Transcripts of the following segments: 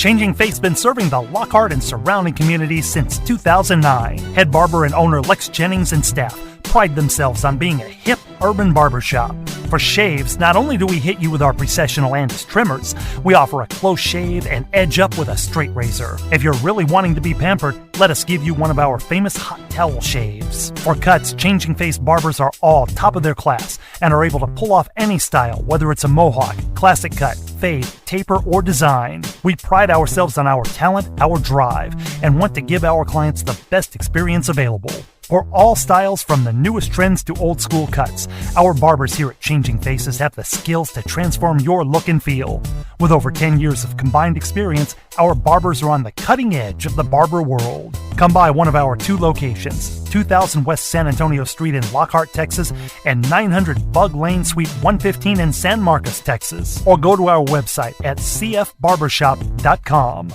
Changing Face's been serving the Lockhart and surrounding communities since 2009. Head barber and owner Lex Jennings and staff pride themselves on being a hip urban barbershop. For shaves, not only do we hit you with our Precessional Andis trimmers, we offer a close shave and edge up with a straight razor. If you're really wanting to be pampered, let us give you one of our famous hot towel shaves. For cuts, Changing Face barbers are all top of their class and are able to pull off any style, whether it's a mohawk, classic cut, fade, taper, or design. We pride ourselves on our talent, our drive, and want to give our clients the best experience available. For all styles, from the newest trends to old school cuts, our barbers here at Changing Faces have the skills to transform your look and feel. With over 10 years of combined experience, our barbers are on the cutting edge of the barber world. Come by one of our two locations, 2000 West San Antonio Street in Lockhart, Texas, and 900 Bug Lane, Suite 115 in San Marcos, Texas. Or go to our website at cfbarbershop.com.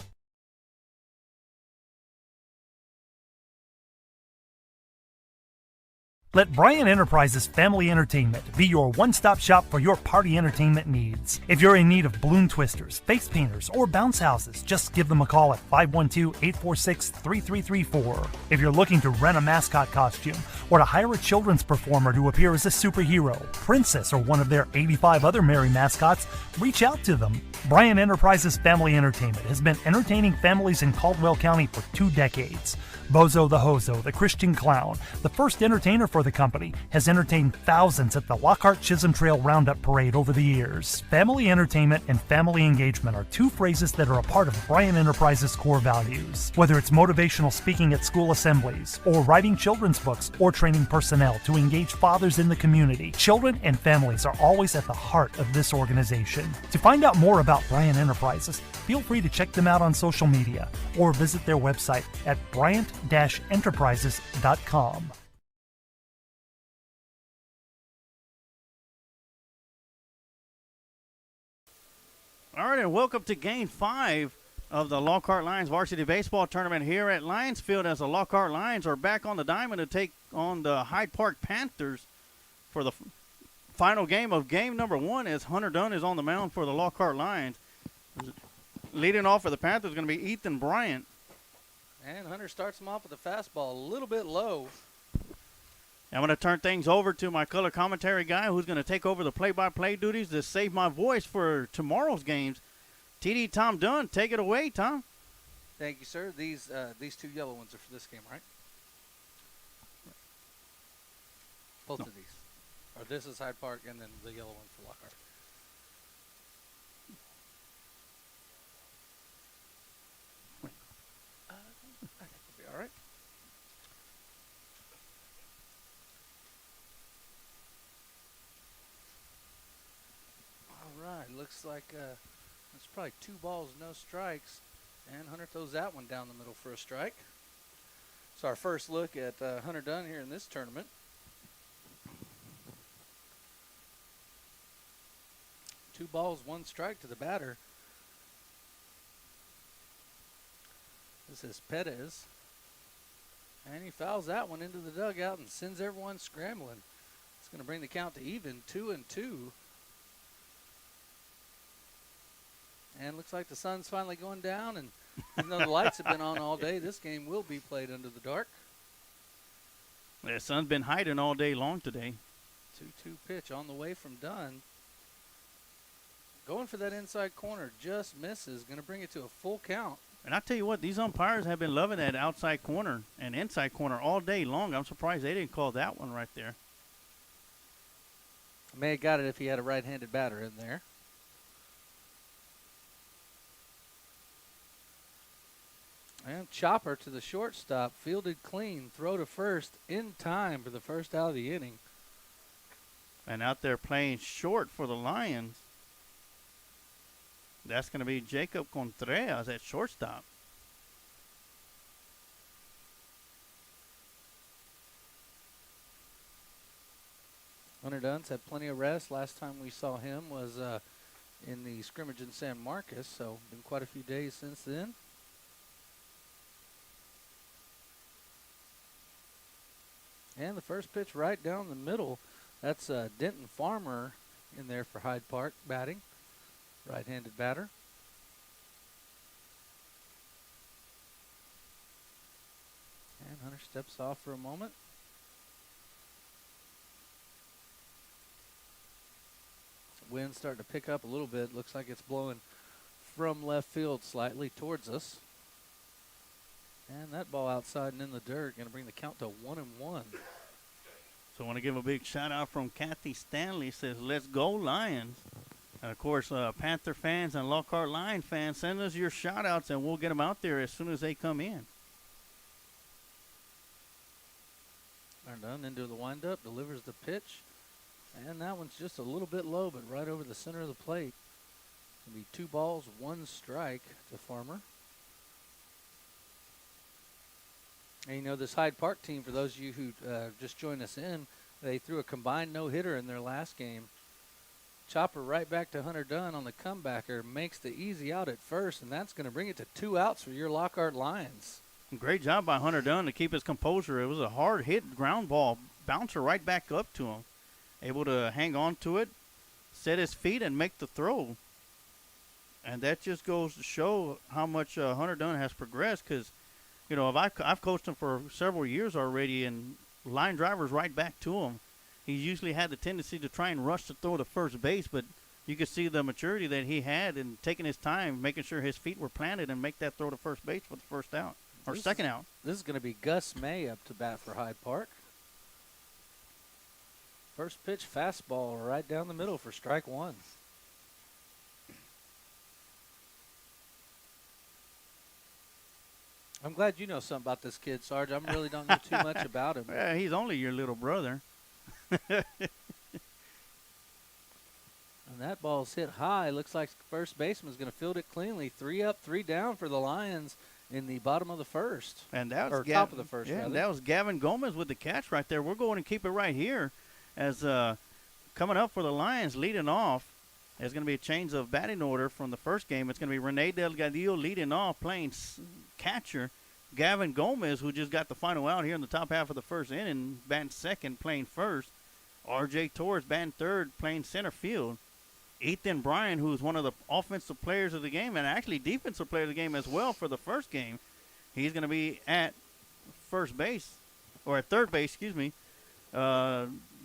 Let Bryan Enterprises Family Entertainment be your one-stop shop for your party entertainment needs. If you're in need of balloon twisters, face painters, or bounce houses, just give them a call at 512-846-3334. If you're looking to rent a mascot costume or to hire a children's performer to appear as a superhero, princess, or one of their 85 other merry mascots, reach out to them. Bryan Enterprises Family Entertainment has been entertaining families in Caldwell County for 2 decades. Bozo the Hozo, the Christian Clown, the first entertainer for the company, has entertained thousands at the Lockhart Chisholm Trail Roundup Parade over the years. Family entertainment and family engagement are two phrases that are a part of Bryan Enterprises' core values. Whether it's motivational speaking at school assemblies, or writing children's books, or training personnel to engage fathers in the community, children and families are always at the heart of this organization. To find out more about Bryan Enterprises, feel free to check them out on social media or visit their website at bryant-enterprises.com. All right, and welcome to Game 5 of the Lockhart Lions Varsity Baseball Tournament here at Lions Field, as the Lockhart Lions are back on the diamond to take on the Hyde Park Panthers for the final game of game number 1, as Hunter Dunn is on the mound for the Lockhart Lions. Leading off for the Panthers is going to be Ethan Bryant. And Hunter starts him off with a fastball a little bit low. I'm going to turn things over to my color commentary guy, who's going to take over the play-by-play duties to save my voice for tomorrow's games. TD Tom Dunn, take it away, Tom. Thank you, sir. These 2 yellow ones are for this game, right? Both of these. Or this is Hyde Park, and then the yellow one for Lockhart. I think we'll be all right. All right, looks like it's probably 2 balls, no strikes, and Hunter throws that one down the middle for a strike. So our first look at Hunter Dunn here in this tournament. Two balls, 1 strike to the batter. This is Perez. And he fouls that one into the dugout and sends everyone scrambling. It's going to bring the count to even, 2-2. And looks like the sun's finally going down, and even though the lights have been on all day, this game will be played under the dark. The sun's been hiding all day long today. 2-2 pitch on the way from Dunn. Going for that inside corner, just misses. Going to bring it to a full count. And I tell you what, these umpires have been loving that outside corner and inside corner all day long. I'm surprised they didn't call that one right there. May have got it if he had a right-handed batter in there. And chopper to the shortstop, fielded clean, throw to first in time for the first out of the inning. And out there playing short for the Lions, that's going to be Jacob Contreras at shortstop. Hunter Dunn's had plenty of rest. Last time we saw him was in the scrimmage in San Marcos, so been quite a few days since then. And the first pitch right down the middle. That's Denton Farmer in there for Hyde Park batting. Right-handed batter. And Hunter steps off for a moment. Wind's starting to pick up a little bit. Looks like it's blowing from left field slightly towards us. And that ball outside and in the dirt, going to bring the count to 1-1. So I want to give a big shout out from Kathy Stanley. Says, "Let's go Lions." And of course, Panther fans and Lockhart Lion fans, send us your shout outs and we'll get them out there as soon as they come in. Done into the windup, delivers the pitch. And that one's just a little bit low, but right over the center of the plate. It'll be 2 balls, 1 strike to Farmer. And you know, this Hyde Park team, for those of you who just joined us in, they threw a combined no-hitter in their last game. Chopper right back to Hunter Dunn on the comebacker, makes the easy out at first, and that's going to bring it to 2 outs for your Lockhart Lions. Great job by Hunter Dunn to keep his composure. It was a hard hit ground ball, bouncer right back up to him. Able to hang on to it, set his feet, and make the throw. And that just goes to show how much Hunter Dunn has progressed because, you know, I've coached him for several years already, and line drivers right back to him. He usually had the tendency to try and rush the throw to first base, but you could see the maturity that he had in taking his time, making sure his feet were planted and make that throw to first base for the first out, or second out. This is going to be Gus May up to bat for Hyde Park. First pitch fastball right down the middle for strike 1. I'm glad you know something about this kid, Sarge. I really don't know too much about him. Yeah, he's only your little brother. And that ball's hit high. Looks like first baseman's going to field it cleanly. 3 up, 3 down for the Lions in the bottom of the first. And that was top of the first, yeah, rather. that was Gavin Gomez with the catch right there. We're going to keep it right here as coming up for the Lions leading off. There's going to be a change of batting order from the first game. It's going to be Rene Delgadillo leading off, playing catcher. Gavin Gomez, who just got the final out here in the top half of the first inning, batting second, playing first. R.J. Torres batting third, playing center field. Ethan Bryan, who's one of the offensive players of the game and actually defensive player of the game as well for the first game, he's going to be at first base, or at third base, excuse me.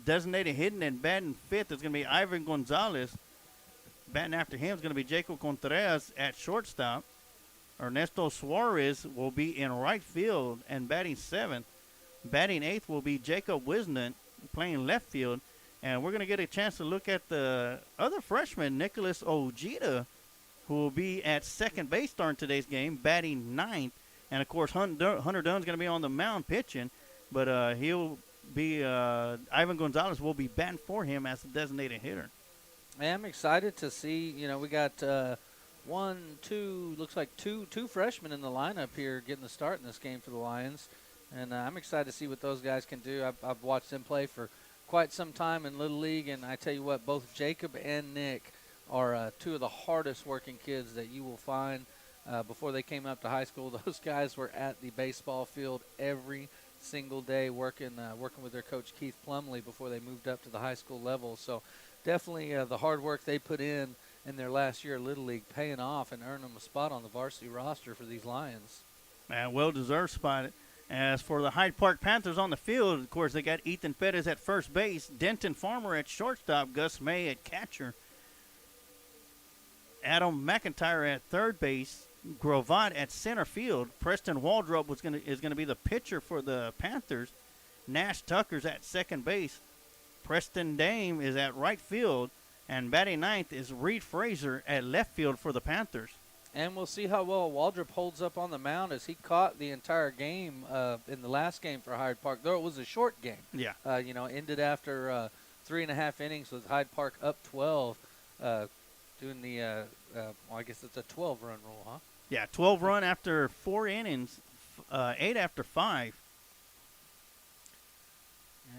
Designated hitting and batting fifth is going to be Ivan Gonzalez. Batting after him is going to be Jacob Contreras at shortstop. Ernesto Suarez will be in right field and batting seventh. Batting eighth will be Jacob Wisnant playing left field. And we're going to get a chance to look at the other freshman, Nicholas Ojeda, who will be at second base starting today's game, batting ninth. And, of course, Hunter Dunn's going to be on the mound pitching, but he'll be Ivan Gonzalez will be batting for him as the designated hitter. I'm excited to see, you know, we got looks like two freshmen in the lineup here getting the start in this game for the Lions. And I'm excited to see what those guys can do. I've watched them play for quite some time in Little League, and I tell you what, both Jacob and Nick are 2 of the hardest working kids that you will find. Before they came up to high school, those guys were at the baseball field every single day working with their coach Keith Plumley before they moved up to the high school level. So definitely the hard work they put in their last year of Little League paying off and earning them a spot on the varsity roster for these Lions. And well-deserved spot. As for the Hyde Park Panthers on the field, of course, they got Ethan Pettis at first base, Denton Farmer at shortstop, Gus May at catcher, Adam McIntyre at third base, Grovat at center field. Preston Waldrop is going to be the pitcher for the Panthers. Nash Tucker's at second base. Preston Dame is at right field. And batting ninth is Reed Fraser at left field for the Panthers. And we'll see how well Waldrop holds up on the mound as he caught the entire game in the last game for Hyde Park, though it was a short game. Yeah. Ended after 3.5 innings with Hyde Park up 12, doing the, I guess it's a 12-run rule, huh? Yeah, 12 run after 4 innings, 8 after 5.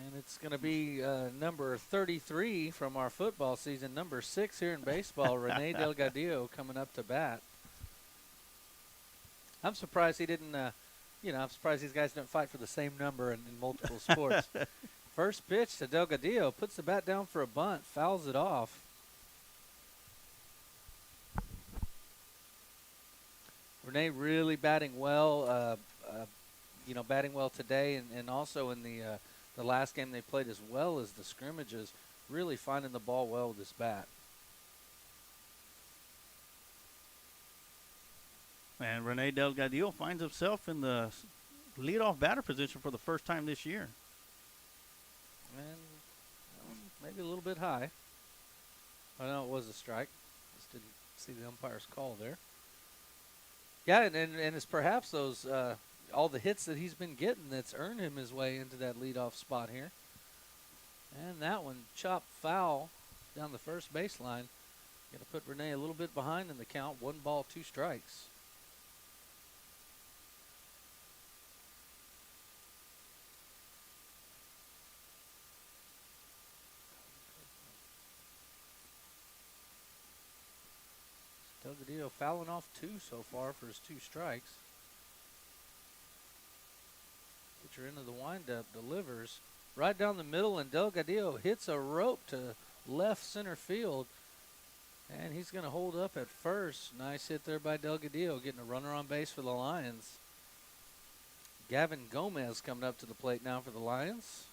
And it's going to be number 33 from our football season, number 6 here in baseball, Rene Delgadillo coming up to bat. I'm surprised he didn't, I'm surprised these guys don't fight for the same number in multiple sports. First pitch to Delgadillo, puts the bat down for a bunt, fouls it off. Rene really batting well. batting well today, and also in the last game they played, as well as the scrimmages, really finding the ball well with his bat. And Rene Delgadillo finds himself in the leadoff batter position for the first time this year. And maybe a little bit high. I know it was a strike. Just didn't see the umpire's call there. Yeah, and it's perhaps those all the hits that he's been getting that's earned him his way into that leadoff spot here. And that one chopped foul down the first baseline. Going to put Rene a little bit behind in the count. 1 ball, 2 strikes. Delgadillo fouling off 2 so far for his 2 strikes. Pitcher into the windup, delivers right down the middle, and Delgadillo hits a rope to left center field. And he's going to hold up at first. Nice hit there by Delgadillo, getting a runner on base for the Lions. Gavin Gomez coming up to the plate now for the Lions.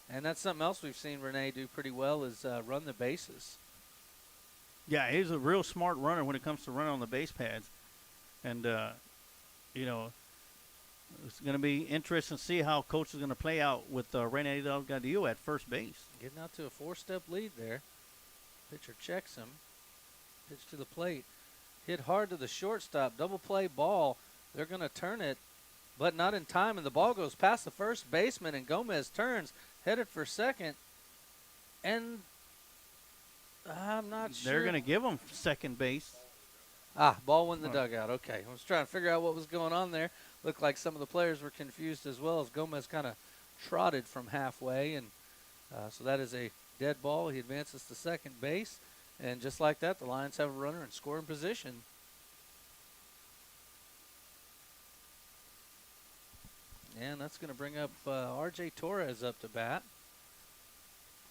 And that's something else we've seen Rene do pretty well is run the bases. Yeah, he's a real smart runner when it comes to running on the base pads. And, it's going to be interesting to see how Coach is going to play out with Rene Delgadillo at first base. Getting out to a 4-step lead there. Pitcher checks him. Pitch to the plate. Hit hard to the shortstop. Double play ball. They're going to turn it, but not in time. And the ball goes past the first baseman, and Gomez turns, headed for second. And I'm not sure. They're going to give him second base. Ball went in the dugout. Okay. I was trying to figure out what was going on there. Looked like some of the players were confused as well as Gomez kind of trotted from halfway. And so that is a dead ball. He advances to second base. And just like that, the Lions have a runner in scoring position. And that's going to bring up R.J. Torres up to bat.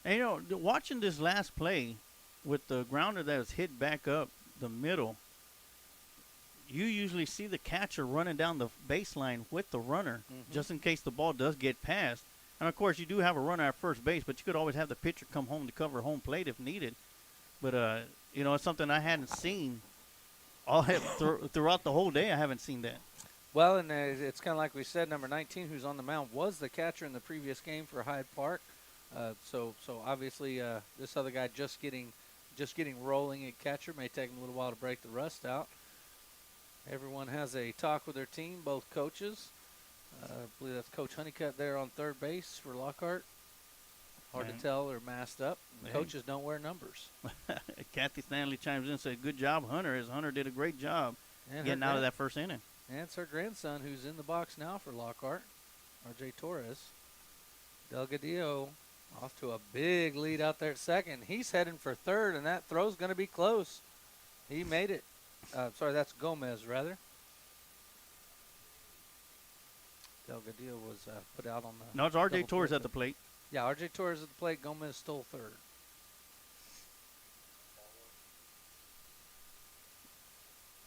And, watching this last play with the grounder that was hit back up the middle, you usually see the catcher running down the baseline with the runner just in case the ball does get past. And, of course, you do have a runner at first base, but you could always have the pitcher come home to cover home plate if needed. But, it's something I hadn't seen throughout the whole day. I haven't seen that. Well, and it's kind of like we said, number 19, who's on the mound, was the catcher in the previous game for Hyde Park. So obviously this other guy just getting rolling at catcher may take him a little while to break the rust out. Everyone has a talk with their team, both coaches. I believe that's Coach Honeycutt there on third base for Lockhart. Hard to tell, they're masked up. Coaches don't wear numbers. Kathy Stanley chimes in and said, good job, Hunter, as Hunter did a great job getting out of that first inning. And it's her grandson who's in the box now for Lockhart, R.J. Torres. Delgadillo off to a big lead out there at second. He's heading for third, and that throw's going to be close. He made it. That's Gomez, rather. Delgadillo was put out on the... No, it's R.J. Torres at the plate. Yeah, R.J. Torres at the plate. Gomez stole third.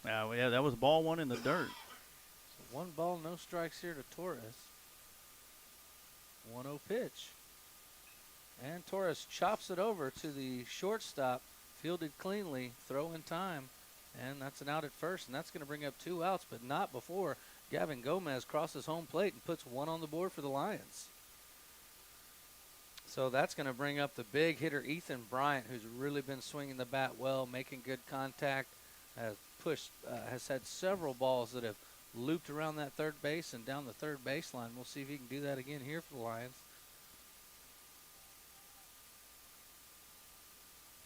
Yeah, that was ball 1 in the dirt. So 1 ball, no strikes here to Torres. 1-0 pitch. And Torres chops it over to the shortstop. Fielded cleanly, throw in time. And that's an out at first, and that's going to bring up 2 outs, but not before Gavin Gomez crosses home plate and puts 1 on the board for the Lions. So that's going to bring up the big hitter Ethan Bryant, who's really been swinging the bat well, making good contact, has had several balls that have looped around that third base and down the third baseline. We'll see if he can do that again here for the Lions.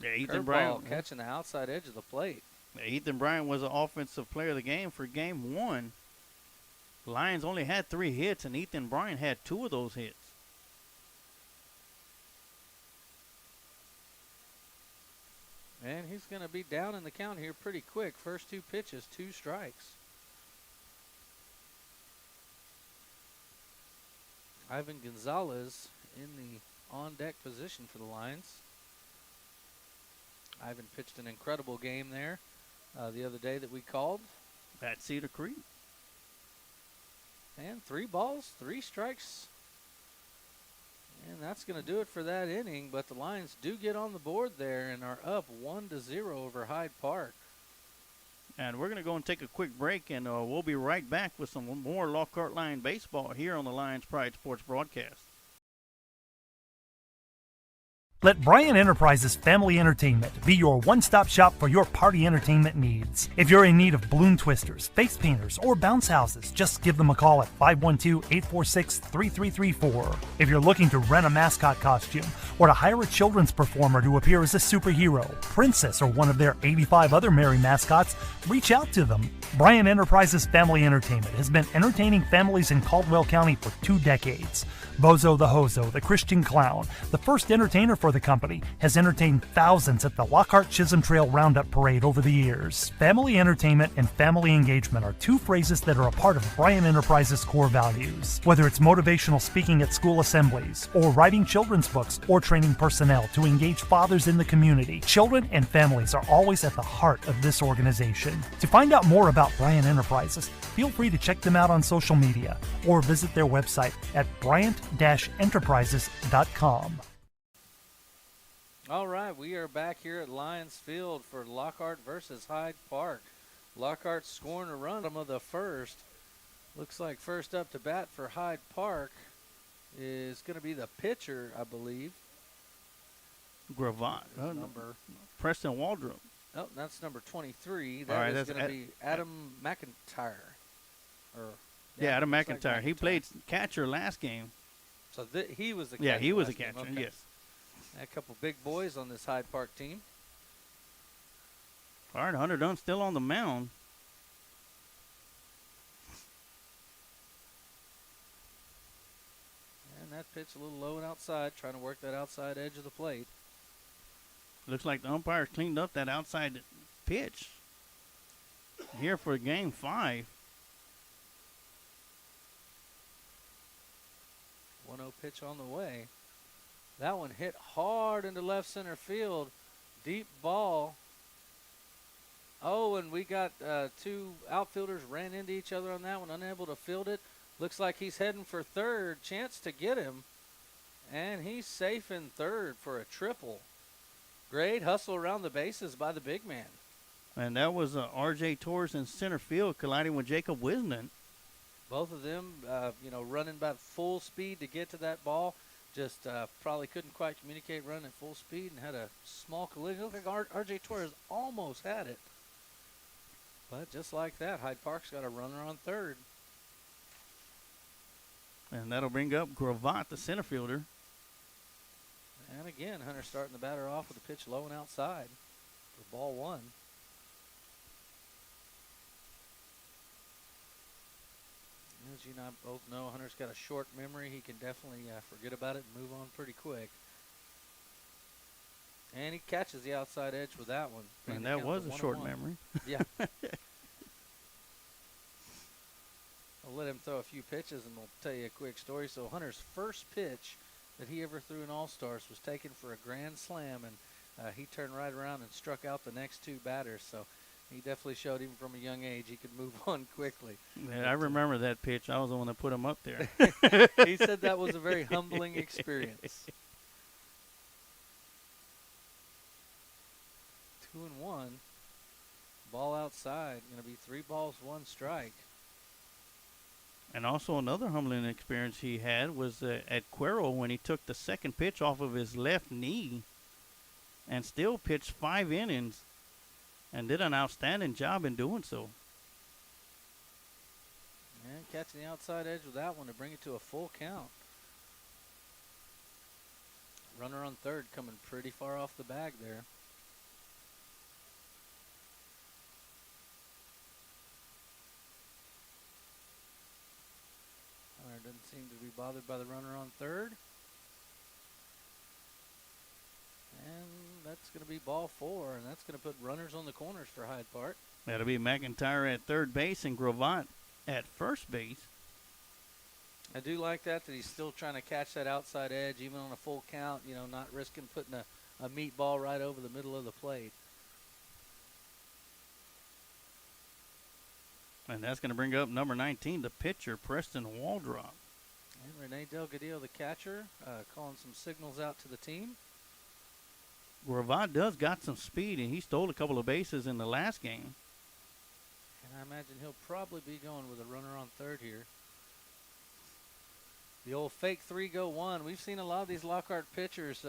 Yeah, Ethan Bryant catching the outside edge of the plate. Yeah, Ethan Bryant was the offensive player of the game for game 1. The Lions only had 3 hits, and Ethan Bryant had 2 of those hits. And he's going to be down in the count here pretty quick. First 2 pitches, 2 strikes. Ivan Gonzalez in the on-deck position for the Lions. Ivan pitched an incredible game there the other day that we called. At Cedar Creek. And 3 balls, 3 strikes. And that's going to do it for that inning, but the Lions do get on the board there and are up 1-0 over Hyde Park. And we're going to go and take a quick break, and we'll be right back with some more Lockhart Lion baseball here on the Lions Pride Sports broadcast. Let Bryan Enterprises Family Entertainment be your one-stop shop for your party entertainment needs. If you're in need of balloon twisters, face painters, or bounce houses, just give them a call at 512-846-3334. If you're looking to rent a mascot costume or to hire a children's performer to appear as a superhero, princess, or one of their 85 other merry mascots, reach out to them. Bryan Enterprises Family Entertainment has been entertaining families in Caldwell County for 2 decades. Bozo the Hozo, the Christian Clown, the first entertainer for the company, has entertained thousands at the Lockhart Chisholm Trail Roundup Parade over the years. Family entertainment and family engagement are 2 phrases that are a part of Bryan Enterprises' core values. Whether it's motivational speaking at school assemblies, or writing children's books, or training personnel to engage fathers in the community, children and families are always at the heart of this organization. To find out more about Bryan Enterprises, feel free to check them out on social media or visit their website at bryant-enterprises.com. All right, we are back here at Lions Field for Lockhart versus Hyde Park. Lockhart scoring a run of the first. Looks like first up to bat for Hyde Park is going to be the pitcher, I believe. Gravatt. Number Preston Waldrop. Oh, that's number 23. All right, That is that's going to be Adam McIntyre. Yeah, Adam looks McIntyre. like He played catcher last game. So he was the catcher. Yeah, he was a last game. catcher, Okay. yes. A couple big boys on this Hyde Park team. All right, Hunter Dunn still on the mound. And that pitch a little low and outside, trying to work that outside edge of the plate. Looks like the umpires cleaned up that outside pitch here for game 5. 1-0 pitch on the way. That one hit hard into left center field. Deep ball. Oh, and we got 2 outfielders ran into each other on that one, unable to field it. Looks like he's heading for third. Chance to get him. And he's safe in third for a triple. Great hustle around the bases by the big man. And that was R.J. Torres in center field colliding with Jacob Wisnan. Both of them, running about full speed to get to that ball. Just probably couldn't quite communicate running at full speed and had a small collision. Looked like R.J. Torres almost had it. But just like that, Hyde Park's got a runner on third. And that'll bring up Gravatt, the center fielder. And again, Hunter starting the batter off with a pitch low and outside for ball 1. As you and I both know, Hunter's got a short memory. He can definitely forget about it and move on pretty quick. And he catches the outside edge with that one. And that was a short memory. Yeah. I'll let him throw a few pitches and we'll tell you a quick story. So Hunter's first pitch that he ever threw in All-Stars was taken for a grand slam, and he turned right around and struck out the next 2 batters. So he definitely showed, even from a young age, he could move on quickly. Yeah, I remember that pitch. I was the one that put him up there. He said that was a very humbling experience. 2-1. Ball outside. Going to be 3 balls, 1 strike. And also another humbling experience he had was at Cuero when he took the second pitch off of his left knee and still pitched 5 innings and did an outstanding job in doing so. And catching the outside edge with that one to bring it to a full count. Runner on third coming pretty far off the bag there. Doesn't seem to be bothered by the runner on third. And that's going to be ball 4, and that's going to put runners on the corners for Hyde Park. That'll be McIntyre at third base and Gravatt at first base. I do like that he's still trying to catch that outside edge, even on a full count, not risking putting a meatball right over the middle of the plate. And that's going to bring up number 19, the pitcher, Preston Waldrop. And Rene Delgadillo, the catcher, calling some signals out to the team. Gravatt does got some speed, and he stole a couple of bases in the last game. And I imagine he'll probably be going with a runner on third here. The old fake 3-go-1. We've seen a lot of these Lockhart pitchers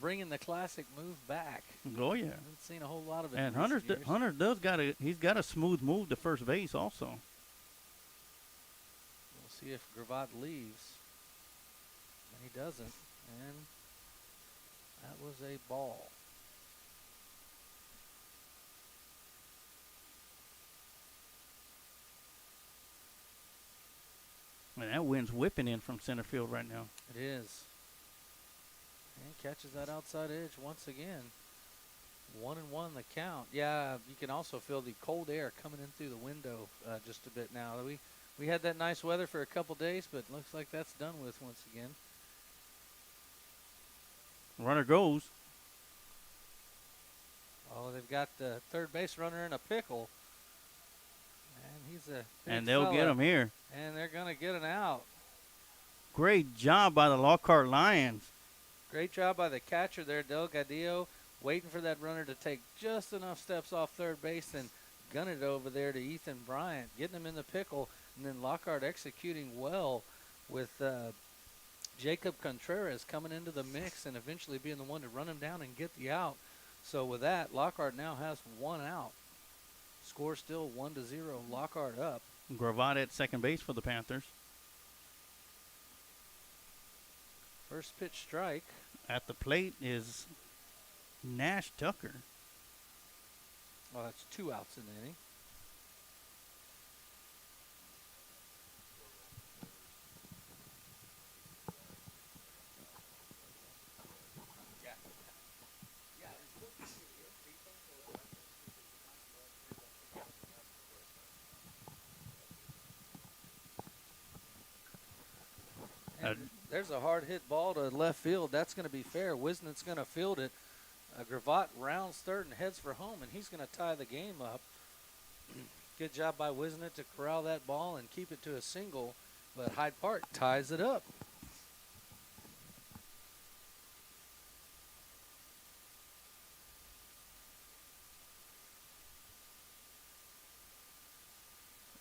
bringing the classic move back. Oh, yeah. Haven't seen a whole lot of it. And in recent years. Hunter does he's got a smooth move to first base also. We'll see if Gravatt leaves. And he doesn't. And that was a ball. And that wind's whipping in from center field right now. It is. And catches that outside edge once again. 1-1 the count. Yeah, you can also feel the cold air coming in through the window just a bit now. We had that nice weather for a couple days, but looks like that's done with once again. Runner goes. Oh, they've got the third base runner in a pickle. And he's a big And they'll fella. get him here. And they're going to get an out. Great job by the Lockhart Lions. Great job by the catcher there, Delgadillo, waiting for that runner to take just enough steps off third base and gun it over there to Ethan Bryant, getting him in the pickle, and then Lockhart executing well with Jacob Contreras coming into the mix and eventually being the one to run him down and get the out. So with that, Lockhart now has one out. Score still 1-0, Lockhart up. Gravatt at second base for the Panthers. First pitch strike. At the plate is Nash Tucker. Well, that's 2 outs in the inning. There's a hard hit ball to left field. That's going to be fair. Wisnet's going to field it. Gravatt rounds third and heads for home, and he's going to tie the game up. Good job by Wisnet to corral that ball and keep it to a single, but Hyde Park ties it up.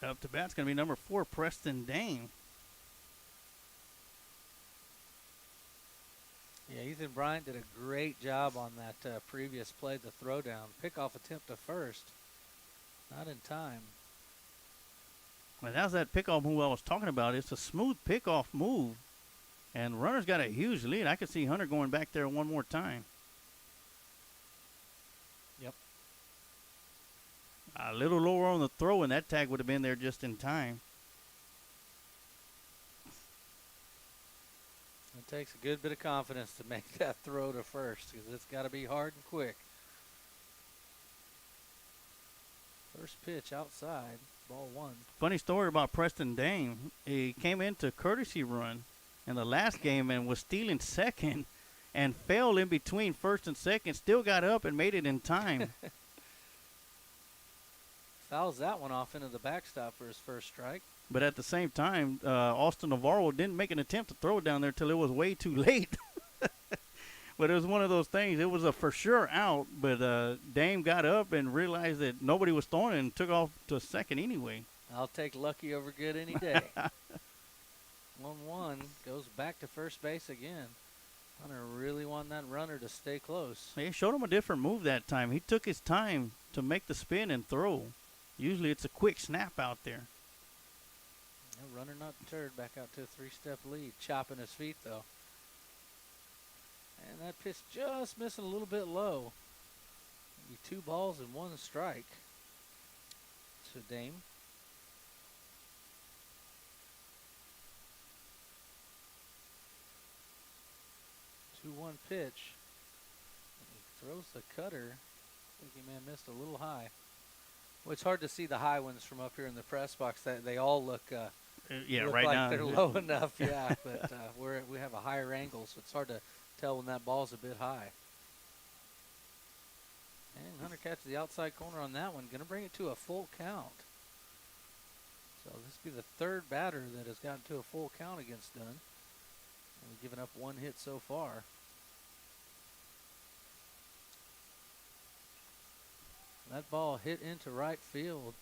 Up to bat's going to be number 4, Preston Dame. Yeah, Ethan Bryant did a great job on that previous play, the throwdown. Pickoff attempt to first. Not in time. Well, that's that pickoff move I was talking about. It's a smooth pickoff move. And runner's got a huge lead. I could see Hunter going back there one more time. Yep. A little lower on the throw, and that tag would have been there just in time. It takes a good bit of confidence to make that throw to first because it's got to be hard and quick. First pitch outside, ball 1. Funny story about Preston Dame. He came into courtesy run in the last game and was stealing second and fell in between first and second, still got up and made it in time. Fouls that one off into the backstop for his first strike. But at the same time, Austin Navarro didn't make an attempt to throw it down there till it was way too late. But it was one of those things. It was a for sure out, but Dame got up and realized that nobody was throwing it and took off to second anyway. I'll take lucky over good any day. 1-1 goes back to first base again. Hunter really wanted that runner to stay close. He showed him a different move that time. He took his time to make the spin and throw. Usually it's a quick snap out there. No runner not deterred, back out to a 3-step lead. Chopping his feet, though. And that pitch just missing a little bit low. Be 2 balls and 1 strike to Dame. Two-one pitch. He throws the cutter. I think he may have missed a little high. Well, it's hard to see the high ones from up here in the press box. They all look look right like now they're low enough. Yeah, but we have a higher angle, so it's hard to tell when that ball's a bit high. And Hunter catches the outside corner on that one. Going to bring it to a full count. So this will be the third batter that has gotten to a full count against Dunn. Only given up one hit so far. That ball hit into right field.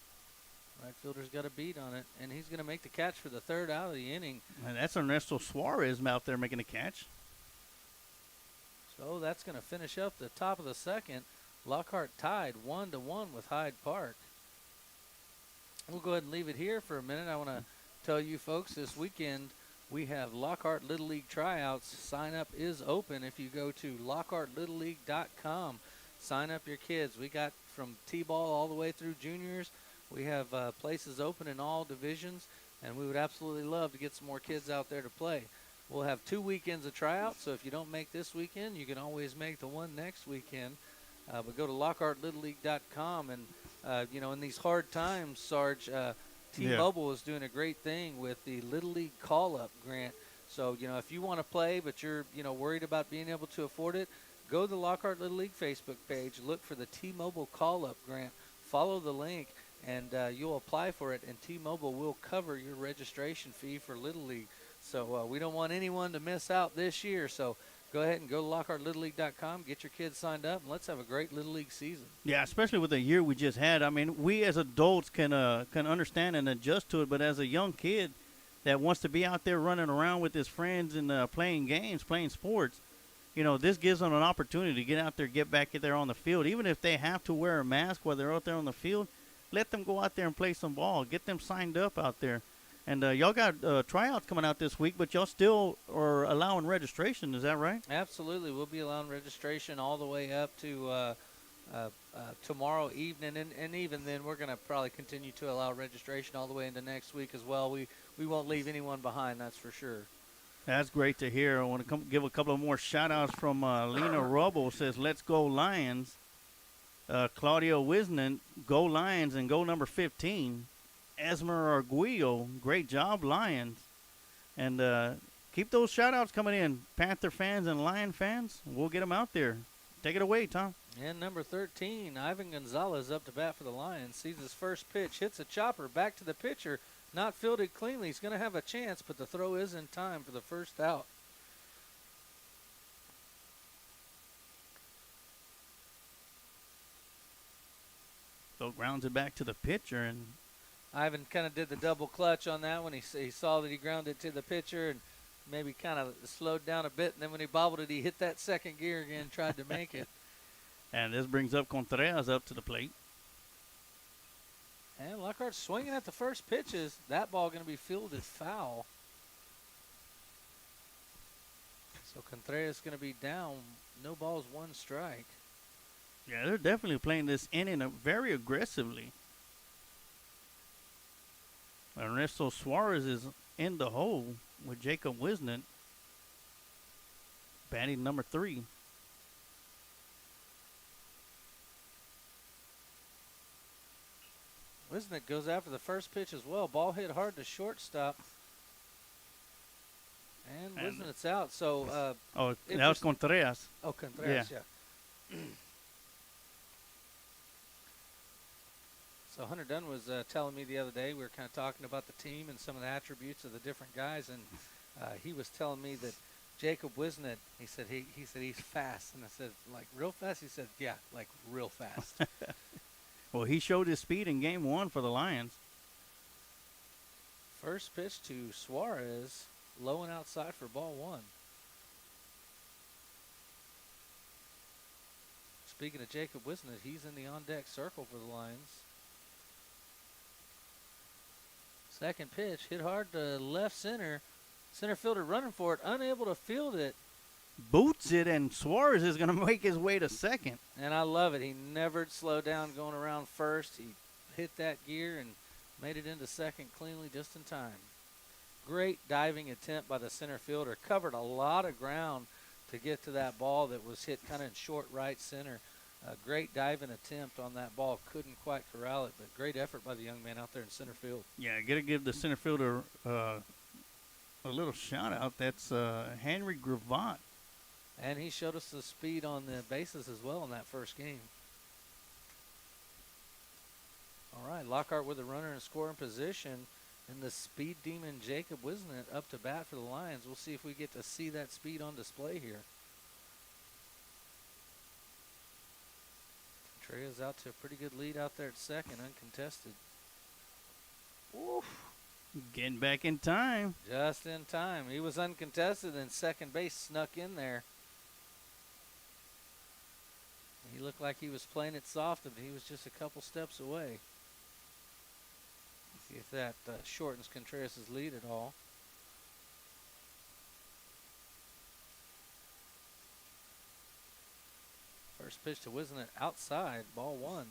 Right fielder's got a beat on it, and he's going to make the catch for the third out of the inning. And that's Ernesto Suarez out there making the catch. So that's going to finish up the top of the second. Lockhart tied 1-1 with Hyde Park. We'll go ahead and leave it here for a minute. I want to tell you folks this weekend we have Lockhart Little League tryouts. Sign up is open if you go to LockhartLittleLeague.com. Sign up your kids. We got from T-ball all the way through juniors. We have places open in all divisions, and we would absolutely love to get some more kids out there to play. We'll have 2 weekends of tryouts, so if you don't make this weekend, you can always make the one next weekend. But go to LockhartLittleLeague.com, and, in these hard times, Sarge, T-Mobile is doing a great thing with the Little League Call-Up Grant. So, if you want to play but you're, worried about being able to afford it, go to the Lockhart Little League Facebook page, look for the T-Mobile Call-Up Grant, follow the link, and you'll apply for it, and T-Mobile will cover your registration fee for Little League. So we don't want anyone to miss out this year. So go ahead and go to LockhartLittleLeague.com, get your kids signed up, and let's have a great Little League season. Yeah, especially with the year we just had. I mean, we as adults can understand and adjust to it, but as a young kid that wants to be out there running around with his friends and playing games, playing sports, this gives them an opportunity to get out there, get back there on the field. Even if they have to wear a mask while they're out there on the field, let them go out there and play some ball. Get them signed up out there. And y'all got tryouts coming out this week, but y'all still are allowing registration. Is that right? Absolutely. We'll be allowing registration all the way up to tomorrow evening. And even then, we're going to probably continue to allow registration all the way into next week as well. We won't leave anyone behind, that's for sure. That's great to hear. I want to give a couple of more shout-outs from Lena Rubble. Says, let's go Lions. Claudio Wisnan, go Lions, and go number 15. Esmer Arguello, great job, Lions. And keep those shout-outs coming in, Panther fans and Lion fans. We'll get them out there. Take it away, Tom. And number 13, Ivan Gonzalez up to bat for the Lions. Sees his first pitch, hits a chopper, back to the pitcher. Not fielded cleanly. He's going to have a chance, but the throw is in time for the first out. So grounds it back to the pitcher, and Ivan kind of did the double clutch on that one. He saw that he grounded it to the pitcher and maybe kind of slowed down a bit. And then when he bobbled it, he hit that second gear again and tried to make it. And this brings up Contreras up to the plate. And Lockhart swinging at the first pitches. That ball going to be fielded foul. So Contreras going to be down. No balls, one strike. Yeah, they're definitely playing this inning very aggressively. Ernesto Suarez is in the hole with Jacob Wisnant batting number 3. Wisnant goes after the first pitch as well. Ball hit hard to shortstop. And Wisnant's out. So that was Contreras. Oh, Contreras, yeah. So Hunter Dunn was telling me the other day, we were kind of talking about the team and some of the attributes of the different guys, and he was telling me that Jacob Wisnant, he said he's fast, and I said, like, real fast? He said, yeah, like real fast. Well, he showed his speed in game 1 for the Lions. First pitch to Suarez, low and outside for ball 1. Speaking of Jacob Wisnant, he's in the on-deck circle for the Lions. Second pitch, hit hard to left center. Center fielder running for it, unable to field it. Boots it, and Suarez is going to make his way to second. And I love it. He never slowed down going around first. He hit that gear and made it into second cleanly just in time. Great diving attempt by the center fielder. Covered a lot of ground to get to that ball that was hit kind of in short right center. A great diving attempt on that ball. Couldn't quite corral it, but great effort by the young man out there in center field. Yeah, got to give the center fielder a little shout-out. That's Henry Gravatt. And he showed us the speed on the bases as well in that first game. All right, Lockhart with a runner in scoring position. And the speed demon Jacob Wisnett up to bat for the Lions. We'll see if we get to see that speed on display here. Contreras out to a pretty good lead out there at second, uncontested. Oof. Getting back in time. Just in time. He was uncontested, and second base snuck in there. He looked like he was playing it soft, but he was just a couple steps away. See if that shortens Contreras' lead at all. First pitch to Wisnett outside, ball one.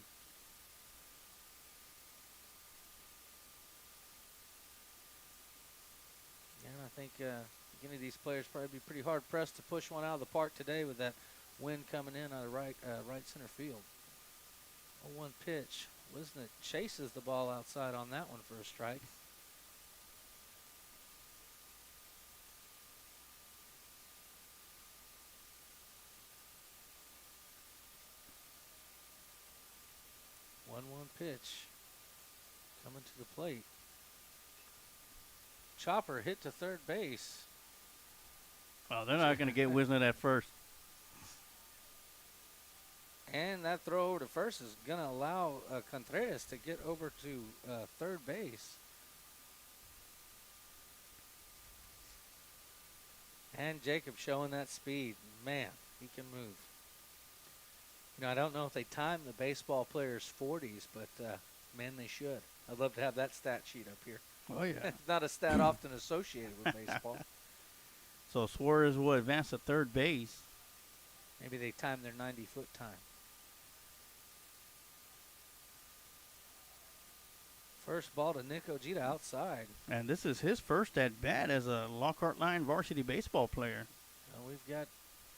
And I think any of these players probably be pretty hard pressed to push one out of the park today with that wind coming in out of right center field. 0-1 pitch. Wisnett chases the ball outside on that one for a strike. One pitch coming to the plate. Chopper hit to third base. Oh, they're not going to get Wisnett at first. And that throw over to first is going to allow Contreras to get over to third base. And Jacob showing that speed. Man, he can move. You know, I don't know if they time the baseball players' 40s, but, man, they should. I'd love to have that stat sheet up here. Oh, yeah. It's not a stat often associated with baseball. So Suarez will advance to third base. Maybe they time their 90-foot time. First ball to Nick Ojeda outside. And this is his first at-bat as a Lockhart Line varsity baseball player. We've got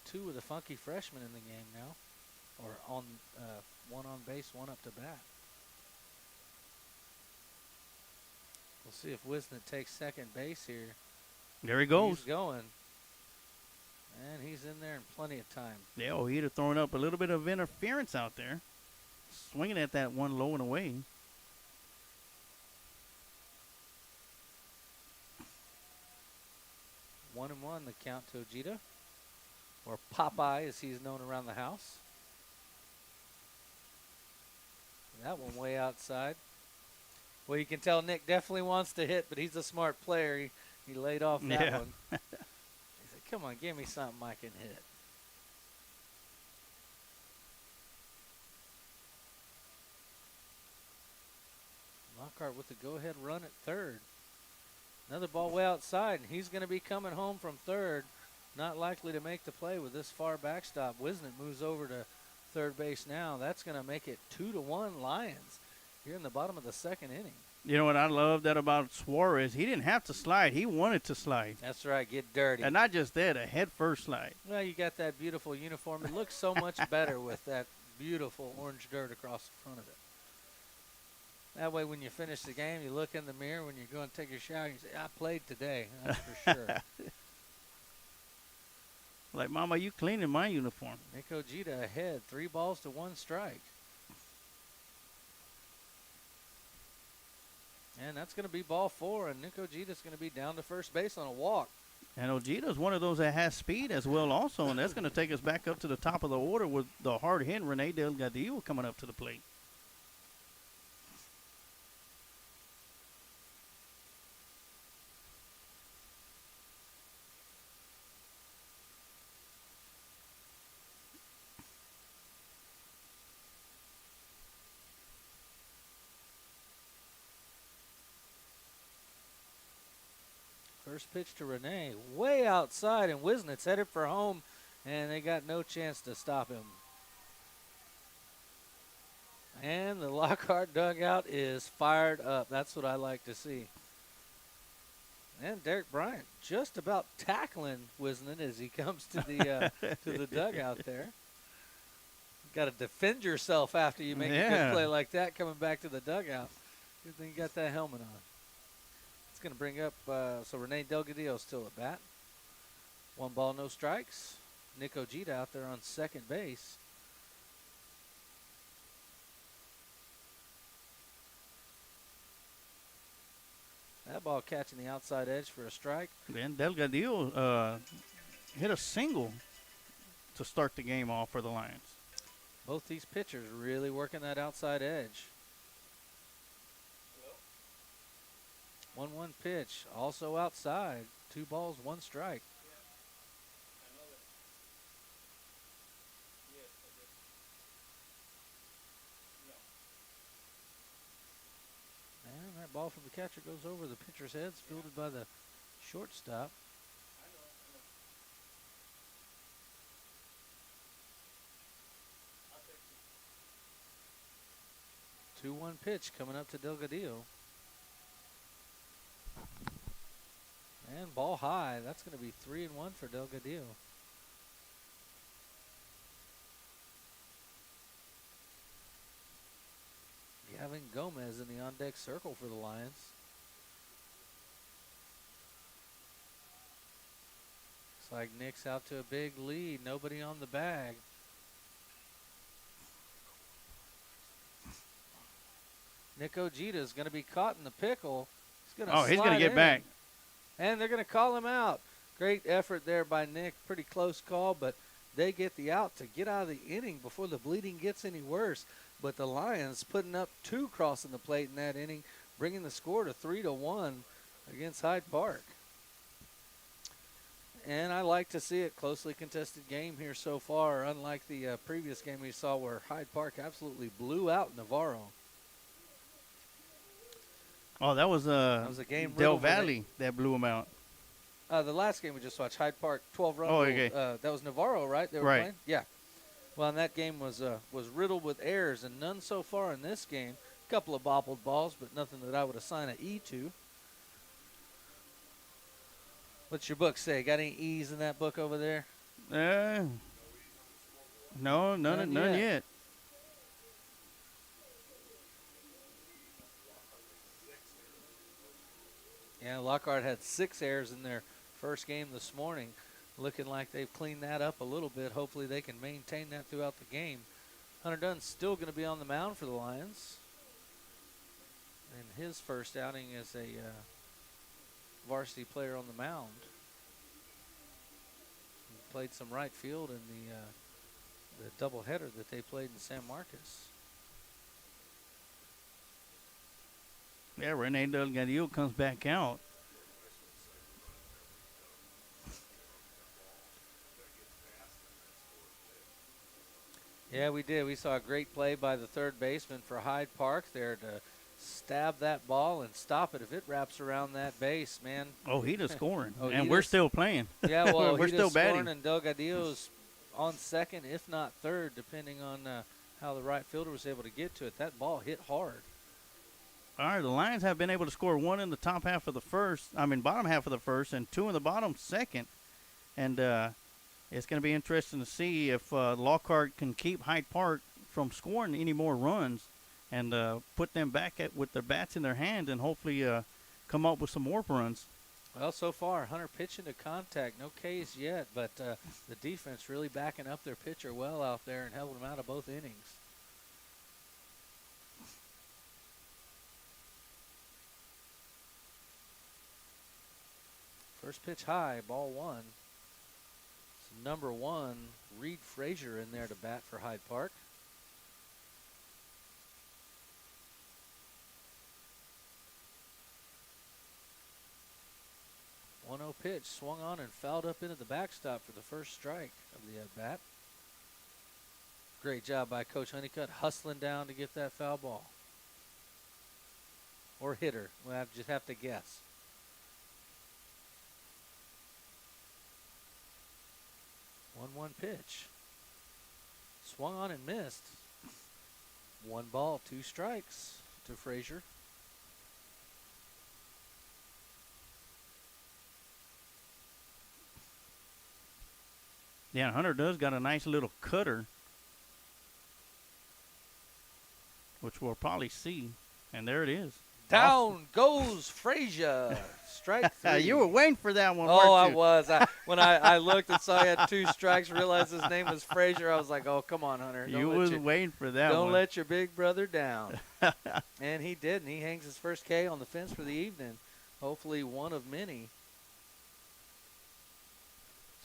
two of the funky freshmen in the game now. Or on one on base, one up to bat. We'll see if Wisnett takes second base here. There he goes. He's going. And he's in there in plenty of time. Yeah, well, he'd have thrown up a little bit of interference out there. Swinging at that one low and away. One and one, the count to Ojeda. Or Popeye, as he's known around the house. That one way outside. Well, you can tell Nick definitely wants to hit, but he's a smart player. He laid off that one. He said, come on, give me something I can hit. Lockhart with the go-ahead run at third. Another ball way outside, and he's going to be coming home from third. Not likely to make the play with this far backstop. Wisnett moves over to third base now. That's going to make it 2-1 Lions here in the bottom of the second inning. You know what I love that about Suarez? He didn't have to slide. He wanted to slide. That's right, get dirty. And not just that, a head-first slide. Well, you got that beautiful uniform. It looks so much better with that beautiful orange dirt across the front of it. That way when you finish the game, you look in the mirror when you're going to take your shower and you say, I played today. That's for sure. Like, Mama, you cleaning my uniform. Nick Ojeda ahead, 3 balls to 1 strike. And that's going to be ball 4, and Nick Ojeda's going to be down to first base on a walk. And Ojeda's one of those that has speed as well also, and that's going to take us back up to the top of the order with the hard hit Rene Delgadillo coming up to the plate. First pitch to Rene, way outside, and Wisnett's headed for home, and they got no chance to stop him. And the Lockhart dugout is fired up. That's what I like to see. And Derek Bryant just about tackling Wisnett as he comes to the to the dugout there. Got to defend yourself after you make a good play like that coming back to the dugout. Good thing you got that helmet on. It's going to bring up, so Rene Delgadillo still at bat. 1 ball, no strikes. Nick Ojeda out there on second base. ball catching the outside edge for a strike. Then Delgadillo hit a single to start the game off for the Lions. Both these pitchers really working that outside edge. 1-1 pitch, also outside. 2 balls, 1 strike. And that ball from the catcher goes over the pitcher's head, fielded by the shortstop. 2-1 pitch coming up to Delgadillo. And ball high. That's going to be 3-1 for Delgadillo. Gavin Gomez in the on-deck circle for the Lions. Looks like Nick's out to a big lead. Nobody on the bag. Nick Ojeda is going to be caught in the pickle. He's going to get back. And they're going to call him out. Great effort there by Nick. Pretty close call, but they get the out to get out of the inning before the bleeding gets any worse. But the Lions putting up 2 crossing the plate in that inning, bringing the score to 3-1 against Hyde Park. And I like to see it. Closely contested game here so far, unlike the previous game we saw where Hyde Park absolutely blew out Navarro. Oh, that was a game Del Valle that blew him out. The last game we just watched, Hyde Park, 12 runs. Oh, okay. That was Navarro, right? They were right. Playing? Yeah. Well, and that game was riddled with errors, and none so far in this game. A couple of bobbled balls, but nothing that I would assign an E to. What's your book say? Got any E's in that book over there? No, none yet. Yeah, Lockhart had 6 errors in their first game this morning. Looking like they've cleaned that up a little bit. Hopefully they can maintain that throughout the game. Hunter Dunn's still going to be on the mound for the Lions. And his first outing as a varsity player on the mound. He played some right field in the doubleheader that they played in San Marcos. Yeah, Rene Delgadillo comes back out. Yeah, we did. We saw a great play by the third baseman for Hyde Park there to stab that ball and stop it if it wraps around that base, man. Ojeda scoring, and Ojeda's we're still playing. Yeah, well, we're still batting. And Delgadillo's on second, if not third, depending on how the right fielder was able to get to it. That ball hit hard. All right, the Lions have been able to score 1 in the top half of the first, bottom half of the first, and 2 in the bottom second. And it's going to be interesting to see if Lockhart can keep Hyde Park from scoring any more runs and put them back with their bats in their hand and hopefully come up with some more runs. Well, so far, Hunter pitching to contact. No Ks yet, but the defense really backing up their pitcher well out there and helping them out of both innings. First pitch high, ball 1. It's number 1, Reed Frazier in there to bat for Hyde Park. One-0 pitch, swung on and fouled up into the backstop for the first strike of the at-bat. Great job by Coach Honeycutt, hustling down to get that foul ball. Or hitter, we'll just have to guess. 1-1 pitch. Swung on and missed. 1 ball, 2 strikes to Frazier. Yeah, Hunter does got a nice little cutter, which we'll probably see. And there it is. Down goes Frazier. Strike 3. You were waiting for that one, Oh, weren't I you? was. When I looked and saw he had 2 strikes, realized his name was Frazier, I was like, oh, come on, Hunter. You was waiting for that one. Don't let your big brother down. And he didn't. He hangs his first K on the fence for the evening. Hopefully one of many.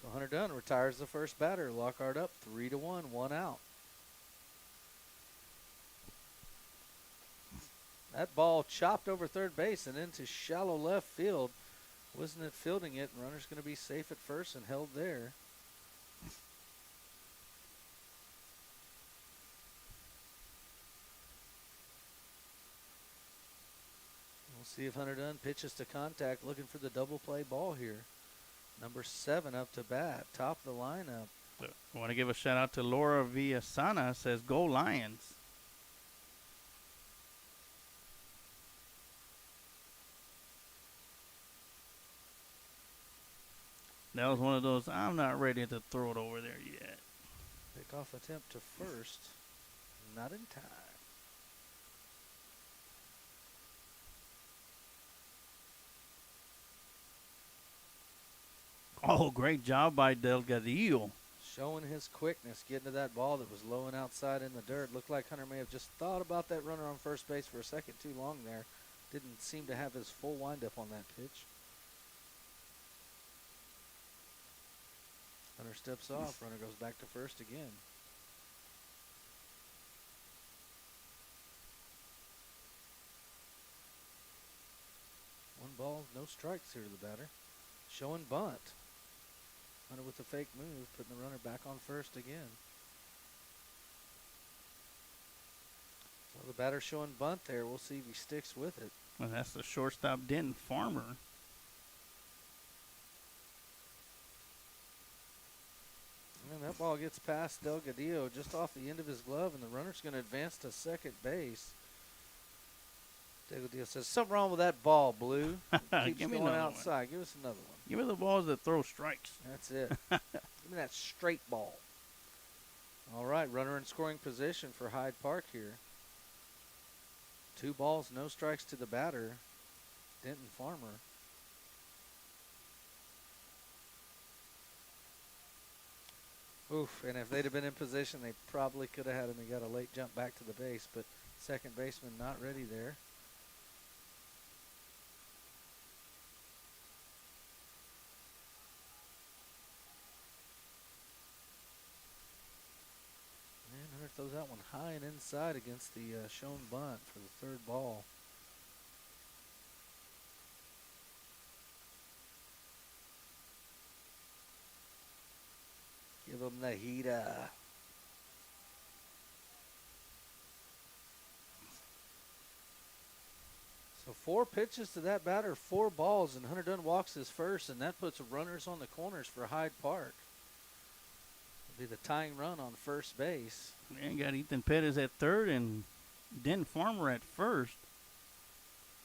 So Hunter Dunn retires the first batter. Lockhart up 3-1, 1 out. That ball chopped over third base and into shallow left field. Wasn't it fielding it? Runner's going to be safe at first and held there. We'll see if Hunter Dunn pitches to contact, looking for the double play ball here. Number 7 up to bat, top of the lineup. I want to give a shout out to Laura Villasana. Says, "Go Lions." That was one of those, I'm not ready to throw it over there yet. Pickoff attempt to first. Not in time. Oh, great job by Delgadillo. Showing his quickness, getting to that ball that was low and outside in the dirt. Looked like Hunter may have just thought about that runner on first base for a second too long there. Didn't seem to have his full windup on that pitch. Hunter steps off. Runner goes back to first again. One ball, no strikes here to the batter. Showing bunt. Hunter with the fake move, putting the runner back on first again. So the batter showing bunt there. We'll see if he sticks with it. Well, that's the shortstop, Denton Farmer. And that ball gets past Delgadillo just off the end of his glove, and the runner's going to advance to second base. Delgadillo says, something wrong with that ball, Blue. Keeps Give me going another outside. Give us another one. Give me the balls that throw strikes. That's it. Give me that straight ball. All right, runner in scoring position for Hyde Park here. 2 balls, no strikes to the batter, Denton Farmer. Oof, and if they'd have been in position, they probably could have had him. He got a late jump back to the base, but second baseman not ready there. And Hunter throws that one high and inside against the shown bunt for the third ball. Give him the heater. So 4 pitches to that batter, 4 balls, and Hunter Dunn walks his first, and that puts runners on the corners for Hyde Park. It'll be the tying run on first base. Man, got Ethan Pettis at third and Denton Farmer at first.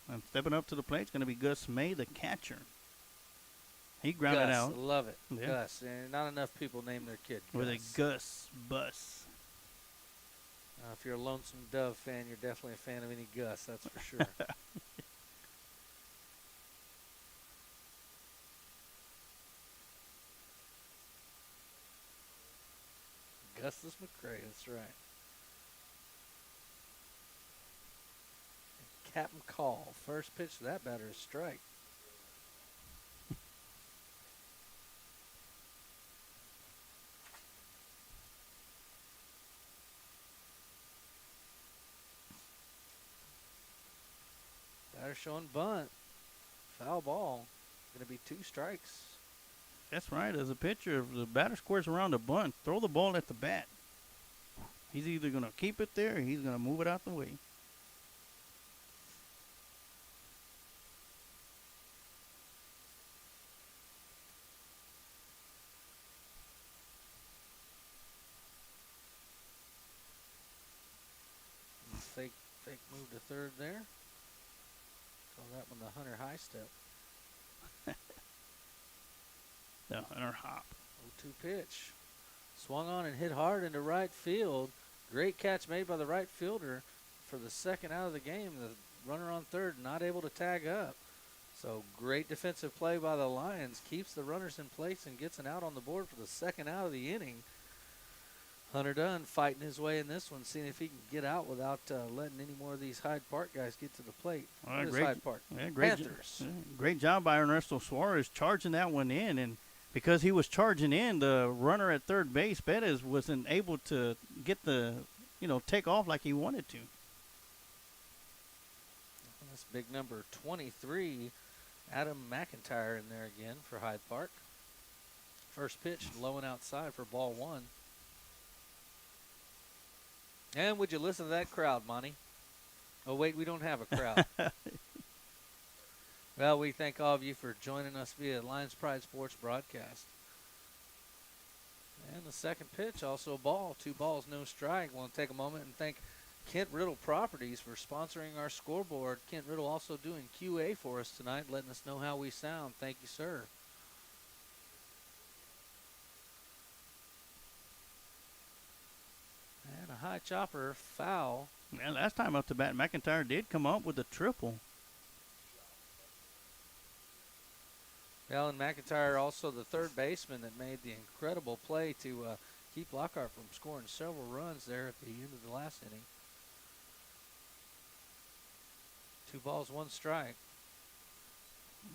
And stepping up to the plate is going to be Gus May, the catcher. He grounded Gus, out. love it. Yeah. Gus. And not enough people name their kid Gus. With a Gus bus. If you're a Lonesome Dove fan, you're definitely a fan of any Gus, that's for sure. Gustus McCray, that's right. Captain Call. First pitch to that batter is strike. Batter showing bunt. Foul ball. Going to be 2 strikes. That's right. As a pitcher, if the batter squares around the bunt, throw the ball at the bat. He's either going to keep it there or he's going to move it out the way. Fake move to third there. Call that one the Hunter high step. The Hunter hop. 0-2 pitch. Swung on and hit hard into right field. Great catch made by the right fielder for the second out of the game. The runner on third not able to tag up. So great defensive play by the Lions. Keeps the runners in place and gets an out on the board for the second out of the inning. Hunter Dunn fighting his way in this one, seeing if he can get out without letting any more of these Hyde Park guys get to the plate. What is Hyde Park? Yeah, Panthers. Great job by Ernesto Suarez charging that one in, and because he was charging in, the runner at third base, Bettis, wasn't able to get take off like he wanted to. That's big number 23, Adam McIntyre, in there again for Hyde Park. First pitch, low and outside for ball one. And would you listen to that crowd, Monty? Oh, wait, we don't have a crowd. Well, we thank all of you for joining us via Lions Pride Sports broadcast. And the second pitch, also a ball. 2 balls, no strike. Want to take a moment and thank Kent Riddle Properties for sponsoring our scoreboard. Kent Riddle also doing QA for us tonight, letting us know how we sound. Thank you, sir. And a high chopper, foul. Man, last time up to bat, McIntyre did come up with a triple. Well, and McIntyre also the third baseman that made the incredible play to keep Lockhart from scoring several runs there at the end of the last inning. 2 balls, 1 strike.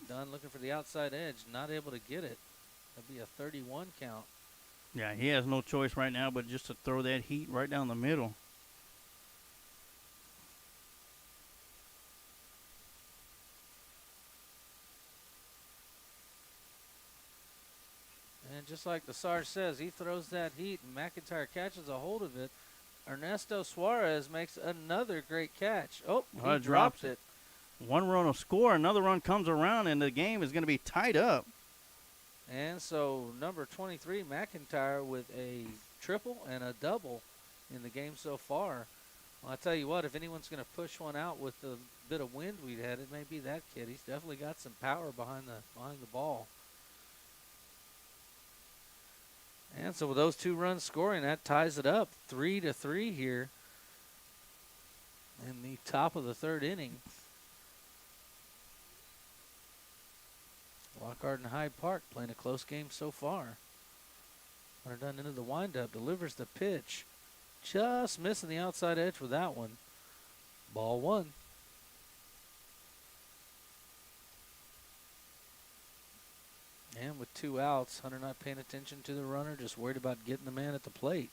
Dunn looking for the outside edge, not able to get it. That'll be a 31 count. Yeah, he has no choice right now but just to throw that heat right down the middle. And just like the Sarge says, he throws that heat and McIntyre catches a hold of it. Ernesto Suarez makes another great catch. Oh, he dropped it. 1 run will score, another run comes around, and the game is going to be tied up. And so number 23, McIntyre, with a triple and a double in the game so far. Well, I tell you what, if anyone's going to push one out with the bit of wind we've had, it may be that kid. He's definitely got some power behind the ball. And so with those 2 runs scoring, that ties it up 3-3 here in the top of the 3rd inning. Lockhart and Hyde Park playing a close game so far. Hunter Dunn into the windup, delivers the pitch. Just missing the outside edge with that one. Ball 1. And with 2 outs, Hunter not paying attention to the runner, just worried about getting the man at the plate.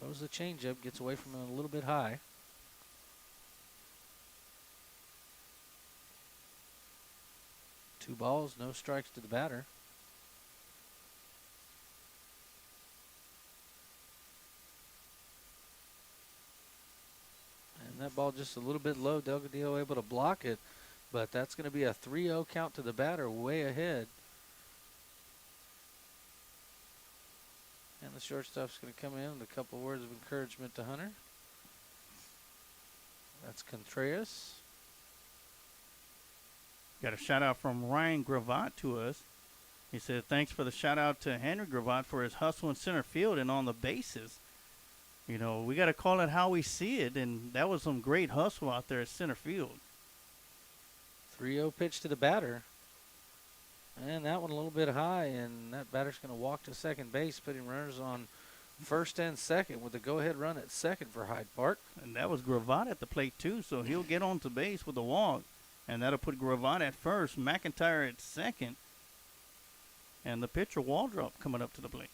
Throws the changeup, gets away from him a little bit high. Two balls, no strikes to the batter. And that ball just a little bit low. Delgadillo able to block it, but that's going to be a 3-0 count to the batter, way ahead. And the shortstop's going to come in with a couple words of encouragement to Hunter. That's Contreras. Got a shout out from Ryan Gravatt to us. He said, thanks for the shout out to Henry Gravatt for his hustle in center field and on the bases. You know, we got to call it how we see it, and that was some great hustle out there at center field. 3-0 pitch to the batter. And that one a little bit high, and that batter's going to walk to second base, putting runners on first and second with a go-ahead run at second for Hyde Park. And that was Gravatt at the plate, too, so he'll get on to base with a walk. And that'll put Gravatt at first, McIntyre at second, and the pitcher Waldrop coming up to the plate.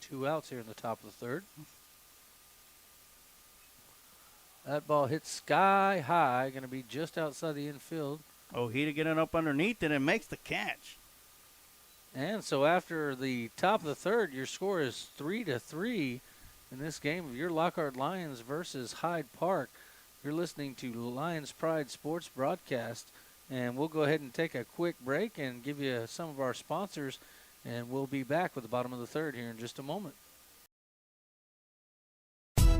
Two outs here in the top of the third. That ball hits sky high, going to be just outside the infield. Oh, he to get it up underneath it and makes the catch. And so after the top of the third, your score is 3-3 in this game of your Lockhart Lions versus Hyde Park. You're listening to Lions Pride Sports Broadcast, and we'll go ahead and take a quick break and give you some of our sponsors, and we'll be back with the bottom of the third here in just a moment.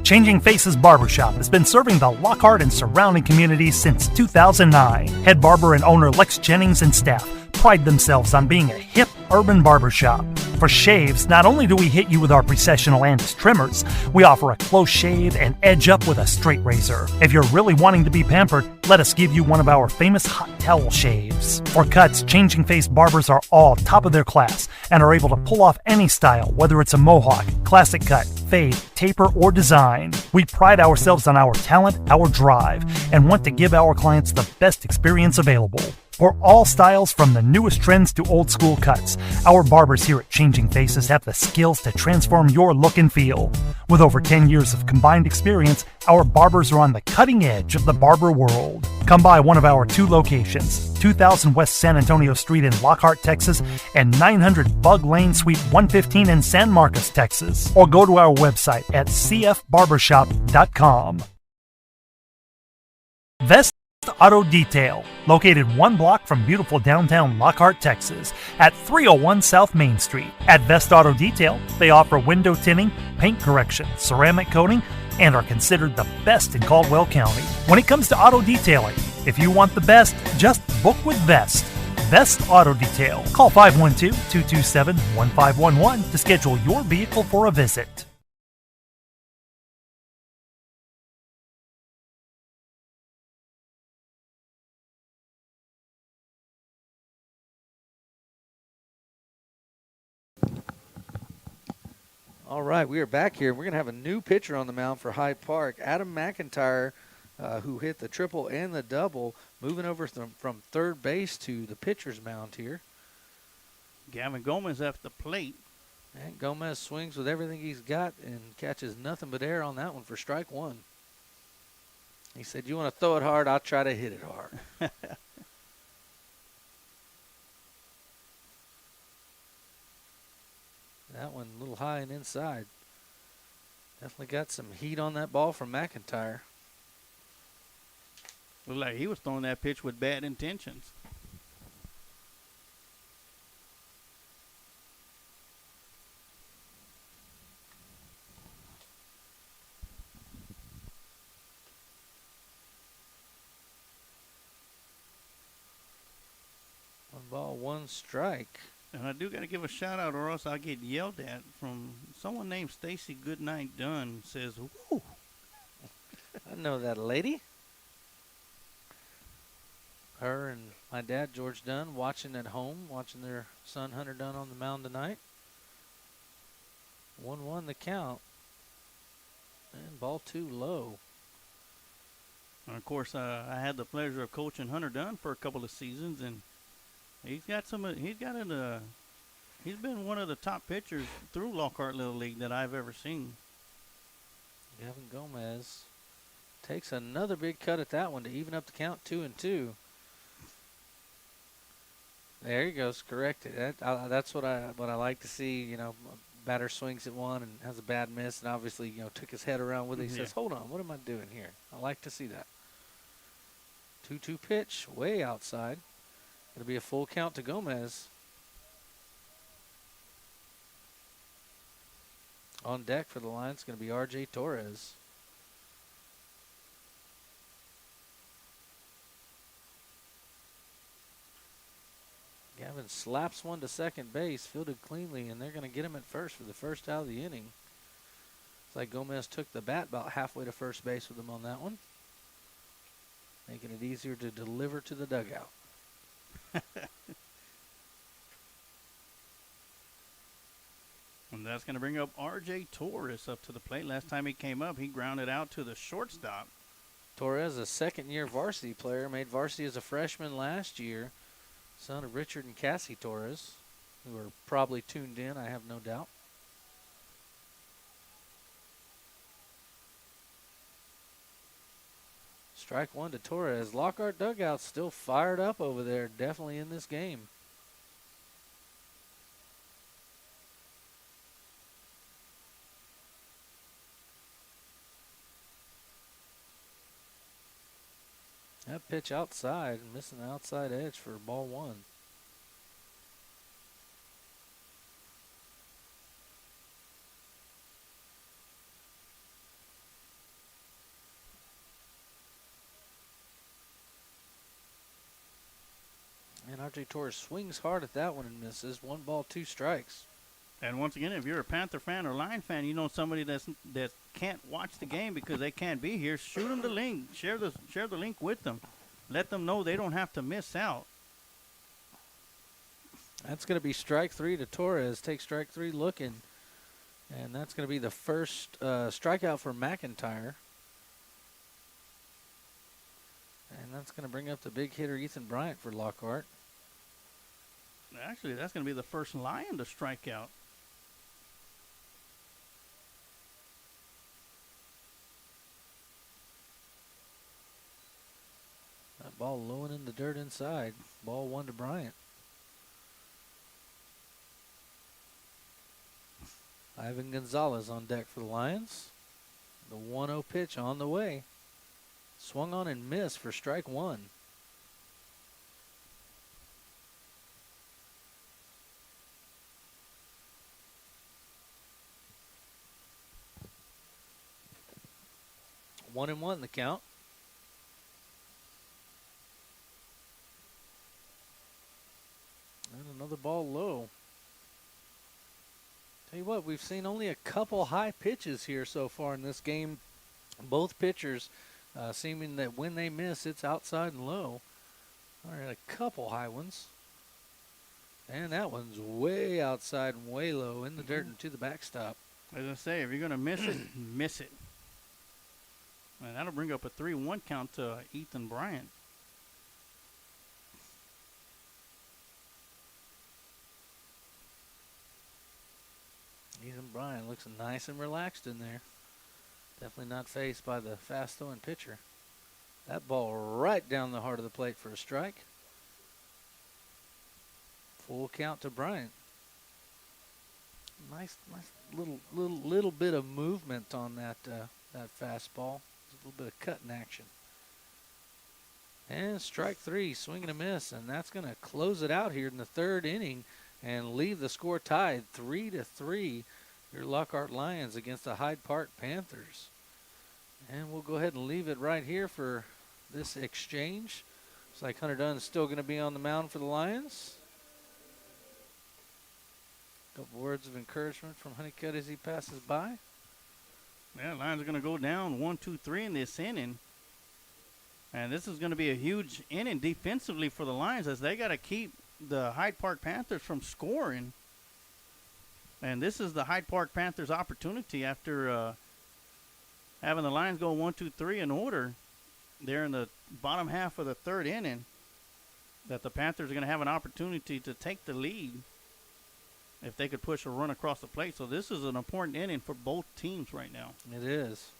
Changing Faces Barbershop has been serving the Lockhart and surrounding communities since 2009. Head barber and owner Lex Jennings and staff pride themselves on being a hip urban barbershop. For For shaves, not only do we hit you with our Precessional Andis trimmers, we offer a close shave and edge up with a straight razor. If you're really wanting to be pampered, let us give you one of our famous hot towel shaves. For cuts, Changing Face barbers are all top of their class and are able to pull off any style, whether it's a mohawk, classic cut, fade, taper, or design. We pride ourselves on our talent, our drive, and want to give our clients the best experience available. For all styles, from the newest trends to old school cuts, our barbers here at Changing Faces have the skills to transform your look and feel. With over 10 years of combined experience, our barbers are on the cutting edge of the barber world. Come by one of our 2 locations, 2000 West San Antonio Street in Lockhart, Texas, and 900 Bug Lane, Suite 115 in San Marcos, Texas. Or go to our website at cfbarbershop.com. Vest Auto Detail, located 1 block from beautiful downtown Lockhart, Texas, at 301 South Main Street. At Vest Auto Detail, they offer window tinting, paint correction, ceramic coating, and are considered the best in Caldwell County. When it comes to auto detailing, if you want the best, just book with Vest. Vest Auto Detail. Call 512-227-1511 to schedule your vehicle for a visit. All right, we are back here. We're going to have a new pitcher on the mound for Hyde Park. Adam McIntyre, who hit the triple and the double, moving over from third base to the pitcher's mound here. Gavin Gomez at the plate. And Gomez swings with everything he's got and catches nothing but air on that one for strike 1. He said, "You want to throw it hard, I'll try to hit it hard." That one a little high and inside. Definitely got some heat on that ball from McIntyre. Looked like he was throwing that pitch with bad intentions. One ball, one strike. And I do got to give a shout out, or else I'll get yelled at from someone named Stacy Goodnight Dunn. Says, "Woo." I know that lady. Her and my dad, George Dunn, watching at home, watching their son Hunter Dunn on the mound tonight. 1-1 the count. And ball 2 low. And of course, I had the pleasure of coaching Hunter Dunn for a couple of seasons, and he's been one of the top pitchers through Lockhart Little League that I've ever seen. Gavin Gomez takes another big cut at that one to even up the count, 2-2. There he goes, corrected. That's what I like to see. You know, batter swings at one and has a bad miss, and obviously, you know, took his head around with it. He says, "Hold on, what am I doing here?" I like to see that. 2-2 pitch, way outside. It'll be a full count to Gomez. On deck for the line is going to be R.J. Torres. Gavin slaps one to second base, fielded cleanly, and they're going to get him at first for the first out of the inning. It's like Gomez took the bat about halfway to first base with him on that one, making it easier to deliver to the dugout. And that's going to bring up R.J. Torres up to the plate. Last time he came up, he grounded out to the shortstop. Torres, a second-year varsity player, made varsity as a freshman last year. Son of Richard and Cassie Torres, who are probably tuned in, I have no doubt. Strike 1 to Torres. Lockhart dugout still fired up over there, definitely in this game. That pitch outside, missing the outside edge for ball 1. And R.J. Torres swings hard at that one and misses. 1 ball, 2 strikes. And once again, if you're a Panther fan or Lion fan, you know somebody that can't watch the game because they can't be here. Shoot them the link. Share the link with them. Let them know they don't have to miss out. That's going to be strike three to Torres. Take strike three looking. And that's going to be the first strikeout for McIntyre. And that's going to bring up the big hitter Ethan Bryant for Lockhart. Actually, that's going to be the first Lion to strike out. That ball low and in the dirt inside. Ball 1 to Bryant. Ivan Gonzalez on deck for the Lions. The 1-0 pitch on the way. Swung on and missed for strike 1. One and one in the count. And another ball low. Tell you what, we've seen only a couple high pitches here so far in this game. Both pitchers seeming that when they miss, it's outside and low. All right, a couple high ones. And that one's way outside and way low in the dirt and to the backstop. As I say, if you're going to miss it, miss it. And that'll bring up a 3-1 count to Ethan Bryant. Ethan Bryant looks nice and relaxed in there. Definitely not faced by the fast-throwing pitcher. That ball right down the heart of the plate for a strike. Full count to Bryant. Nice little bit of movement on that fastball. A little bit of cutting action. And strike three, swing and a miss, and that's going to close it out here in the third inning and leave the score tied 3-3. Your Lockhart Lions against the Hyde Park Panthers. And we'll go ahead and leave it right here for this exchange. Looks like Hunter Dunn's still going to be on the mound for the Lions. Couple words of encouragement from Honeycutt as he passes by. Yeah, Lions are going to go down 1-2-3 in this inning. And this is going to be a huge inning defensively for the Lions as they got to keep the Hyde Park Panthers from scoring. And this is the Hyde Park Panthers' opportunity after having the Lions go 1-2-3 in order. They're in the bottom half of the third inning. That the Panthers are going to have an opportunity to take the lead if they could push a run across the plate. So this is an important inning for both teams right now. It is.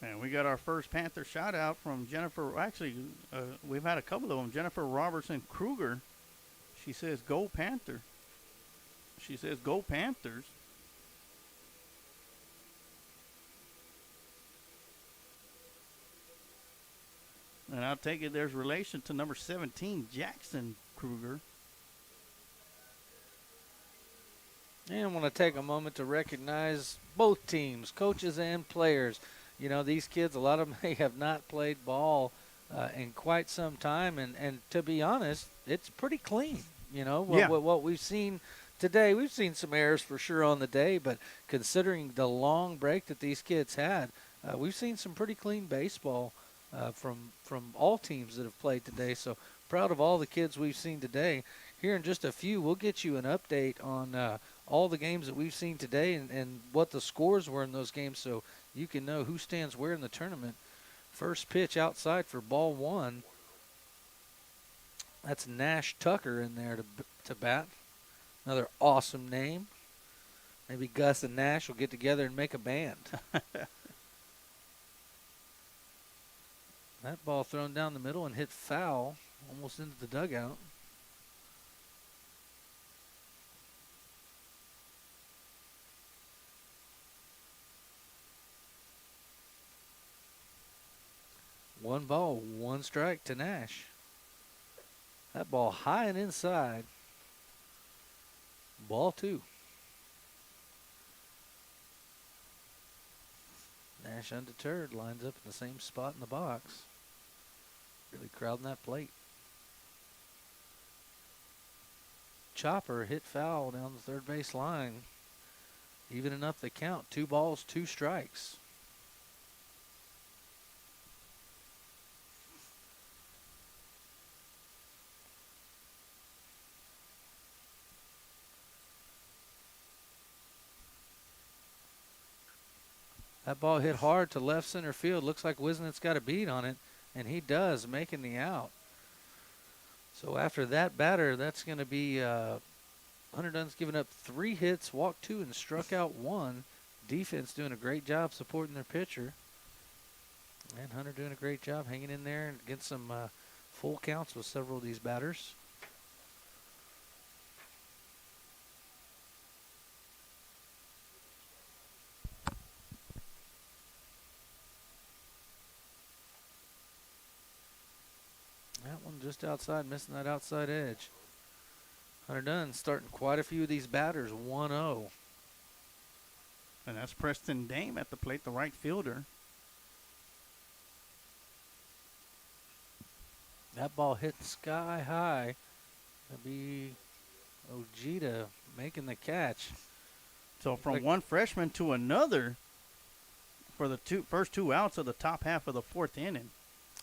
And we got our first Panther shout out from Jennifer. Actually, we've had a couple of them. Jennifer Robertson Kruger. She says, "Go Panther." She says, "Go Panthers." And I'll take it there's relation to number 17, Jackson Kruger. And I want to take a moment to recognize both teams, coaches and players. You know, these kids, a lot of them may have not played ball in quite some time. And to be honest, it's pretty clean. You know, what we've seen today, we've seen some errors for sure on the day. But considering the long break that these kids had, we've seen some pretty clean baseball from all teams that have played today. So proud of all the kids we've seen today. Here in just a few, we'll get you an update on all the games that we've seen today and what the scores were in those games so you can know who stands where in the tournament. First pitch outside for ball one. That's Nash Tucker in there to bat. Another awesome name. Maybe Gus and Nash will get together and make a band. That ball thrown down the middle and hit foul, almost into the dugout. One ball, one strike to Nash. That ball high and inside. Ball two. Nash, undeterred, lines up in the same spot in the box. Really crowding that plate. Chopper hit foul down the third base line. Evening up the count. 2 balls, 2 strikes. That ball hit hard to left center field. Looks like Wisnet's got a beat on it, and he does, making the out. So after that batter, that's going to be Hunter Dunn's given up 3 hits, walked 2, and struck out 1. Defense doing a great job supporting their pitcher. And Hunter doing a great job hanging in there and getting some full counts with several of these batters. That one just outside, missing that outside edge. Hunter Dunn starting quite a few of these batters, 1-0. And that's Preston Dame at the plate, the right fielder. That ball hit sky high. That'll be Ojeda making the catch. So from one freshman to another for the first 2 outs of the top half of the 4th inning.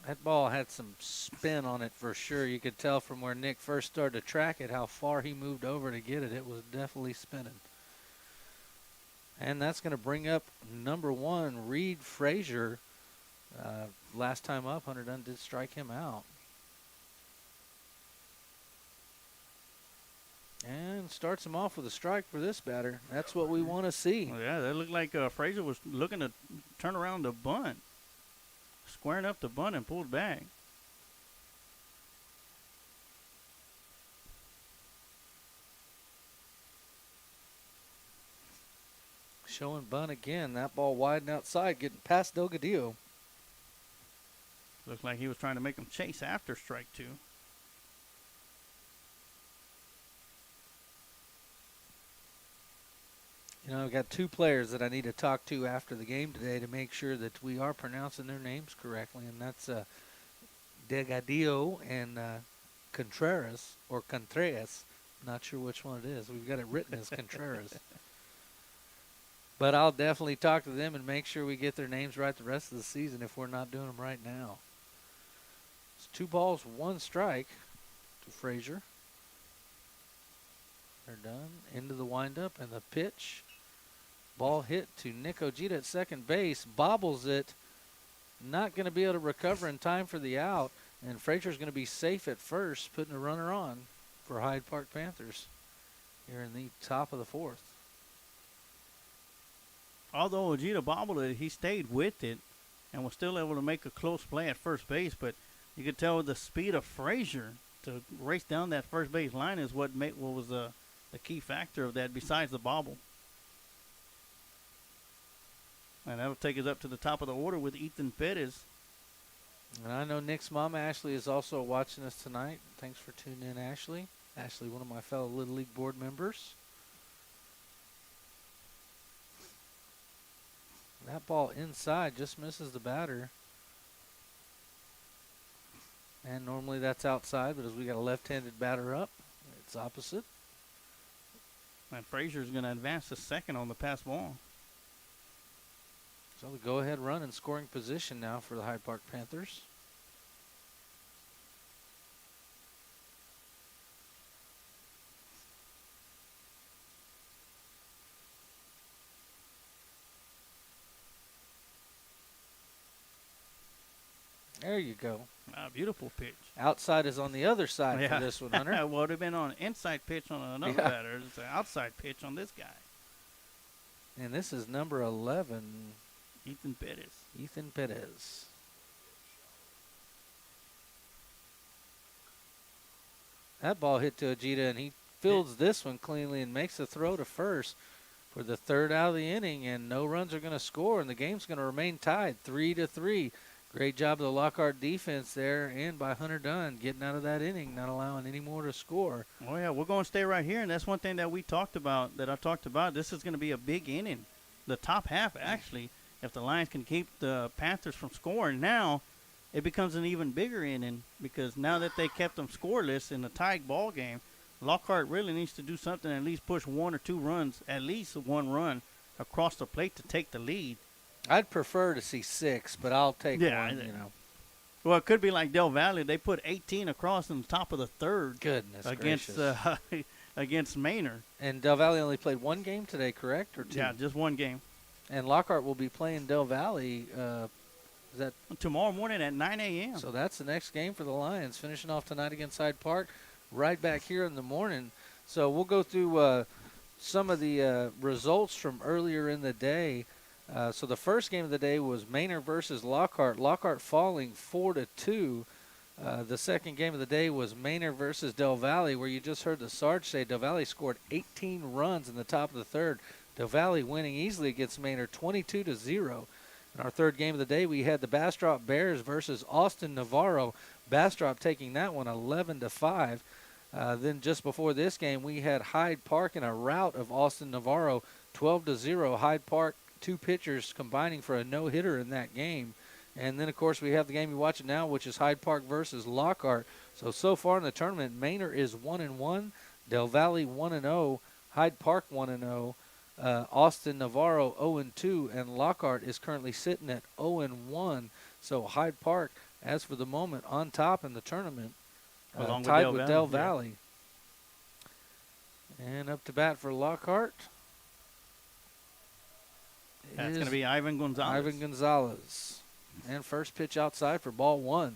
That ball had some spin on it for sure. You could tell from where Nick first started to track it how far he moved over to get it. It was definitely spinning. And that's going to bring up number 1, Reed Frazier. Last time up, Hunter Dunn did strike him out. And starts him off with a strike for this batter. That's what we want to see. Well, yeah, that looked like Frazier was looking to turn around the bunt. Squaring up the bunt and pulled back. Showing bunt again. That ball wide and outside, getting past Delgadillo. Looks like he was trying to make him chase after strike 2. You know, I've got 2 players that I need to talk to after the game today to make sure that we are pronouncing their names correctly, and that's Delgadillo and Contreras, or Contreras. Not sure which one it is. We've got it written as Contreras. But I'll definitely talk to them and make sure we get their names right the rest of the season if we're not doing them right now. It's 2 balls, 1 strike to Frazier. They're done. Into the windup and the pitch. Ball hit to Nick Ojeda at second base. Bobbles it. Not going to be able to recover in time for the out. And Frazier's going to be safe at first, putting a runner on for Hyde Park Panthers here in the top of the 4th. Although Ojeda bobbled it, he stayed with it and was still able to make a close play at first base. But you could tell with the speed of Frazier to race down that first base line is what was the key factor of that besides the bobble. And that'll take us up to the top of the order with Ethan Perez. And I know Nick's mom, Ashley, is also watching us tonight. Thanks for tuning in, Ashley. Ashley, one of my fellow Little League board members. That ball inside just misses the batter. And normally that's outside, but as we got a left-handed batter up, it's opposite. And Frazier's going to advance to second on the pass ball. So the go-ahead run in scoring position now for the Hyde Park Panthers. There you go. Beautiful pitch. Outside is on the other side for this one, Hunter. It would have been on an inside pitch on another batter. It's an outside pitch on this guy. And this is number 11. Ethan Perez. Ethan Perez. That ball hit to Ojeda, and he fields this one cleanly and makes a throw to first for the 3rd out of the inning, and no runs are going to score, and the game's going to remain tied 3-3. Great job of the Lockhart defense there and by Hunter Dunn getting out of that inning, not allowing any more to score. Oh, yeah, we're going to stay right here, and that's one thing that I talked about. This is going to be a big inning. The top half, actually, If the Lions can keep the Panthers from scoring now, it becomes an even bigger inning because now that they kept them scoreless in a tied ball game, Lockhart really needs to do something, at least push 1 or 2 runs, at least 1 run across the plate to take the lead. I'd prefer to see 6, but I'll take Yeah, one, you know. Well, it could be like Del Valle. They put 18 across in the top of the third Goodness against against Maynard. And Del Valle only played 1 game today, correct? Or 2? Yeah, just 1 game. And Lockhart will be playing Del Valle. Is that tomorrow morning at 9 a.m. So that's the next game for the Lions, finishing off tonight against Hyde Park. Right back here in the morning. So we'll go through some of the results from earlier in the day. So the first game of the day was Maynard versus Lockhart. Lockhart falling 4-2. The second game of the day was Maynard versus Del Valle, where you just heard the Sarge say Del Valle scored 18 runs in the top of the third. Del Valle winning easily against Maynard 22-0. In our third game of the day, we had the Bastrop Bears versus Austin Navarro. Bastrop taking that one 11-5. Then just before this game, we had Hyde Park in a rout of Austin Navarro, 12-0. Hyde Park, 2 pitchers combining for a no-hitter in that game. And then, of course, we have the game you're watching now, which is Hyde Park versus Lockhart. So far in the tournament, Maynard is 1-1, Del Valle 1-0, Hyde Park 1-0, Austin Navarro 0-2, and Lockhart is currently sitting at 0-1. So Hyde Park, as for the moment, on top in the tournament, tied with Del Valle. Yeah. And up to bat for Lockhart. That's going to be Ivan Gonzalez. Ivan Gonzalez. And first pitch outside for ball 1.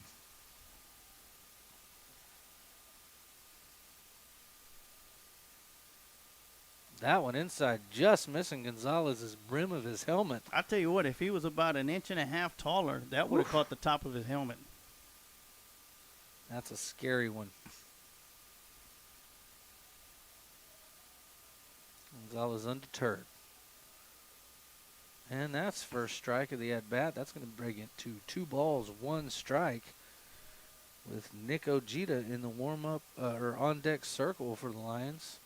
That one inside, just missing Gonzalez's brim of his helmet. I tell you what, if he was about 1.5 inches taller, that would have caught the top of his helmet. That's a scary one. Gonzalez undeterred. And that's first strike of the at-bat. That's going to bring it to 2 balls, 1 strike with Nick Ojeda in the warm-up or on-deck circle for the Lions.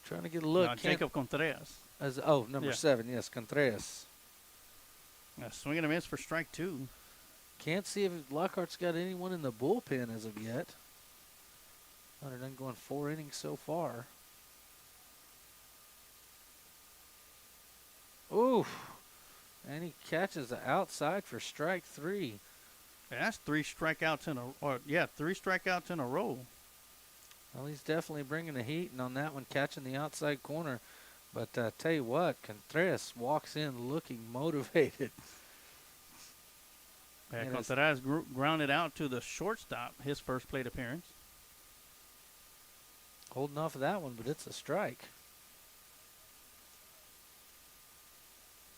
Trying to get a look. No, Jacob Contreras. Number 7, yes, Contreras. Swing and a miss for strike 2. Can't see if Lockhart's got anyone in the bullpen as of yet. Other than going 4 innings so far. Oof. And he catches the outside for strike 3. That's 3 strikeouts in a row. Well, he's definitely bringing the heat, and on that one, catching the outside corner. But tell you what, Contreras walks in looking motivated. Yeah, Contreras grounded out to the shortstop, his first plate appearance. Holding off of that one, but it's a strike.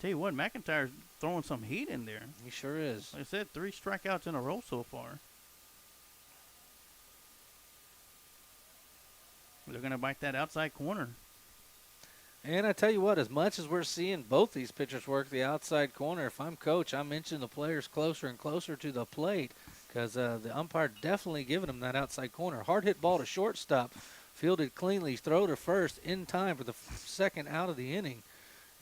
Tell you what, McIntyre's throwing some heat in there. He sure is. Like I said, 3 strikeouts in a row so far. They're going to bite that outside corner. And I tell you what, as much as we're seeing both these pitchers work the outside corner, if I'm coach, I'm inching the players closer and closer to the plate because the umpire definitely giving them that outside corner. Hard hit ball to shortstop, fielded cleanly, throw to first in time for the second out of the inning.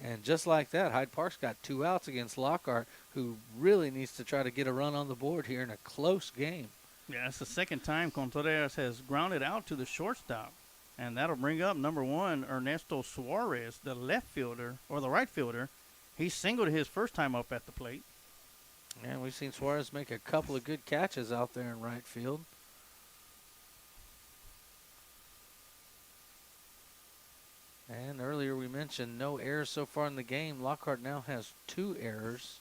And just like that, Hyde Park's got 2 outs against Lockhart, who really needs to try to get a run on the board here in a close game. Yeah, it's the second time Contreras has grounded out to the shortstop. And that'll bring up number 1, Ernesto Suarez, the left fielder, or the right fielder. He singled his first time up at the plate. And we've seen Suarez make a couple of good catches out there in right field. And earlier we mentioned no errors so far in the game. Lockhart now has 2 errors.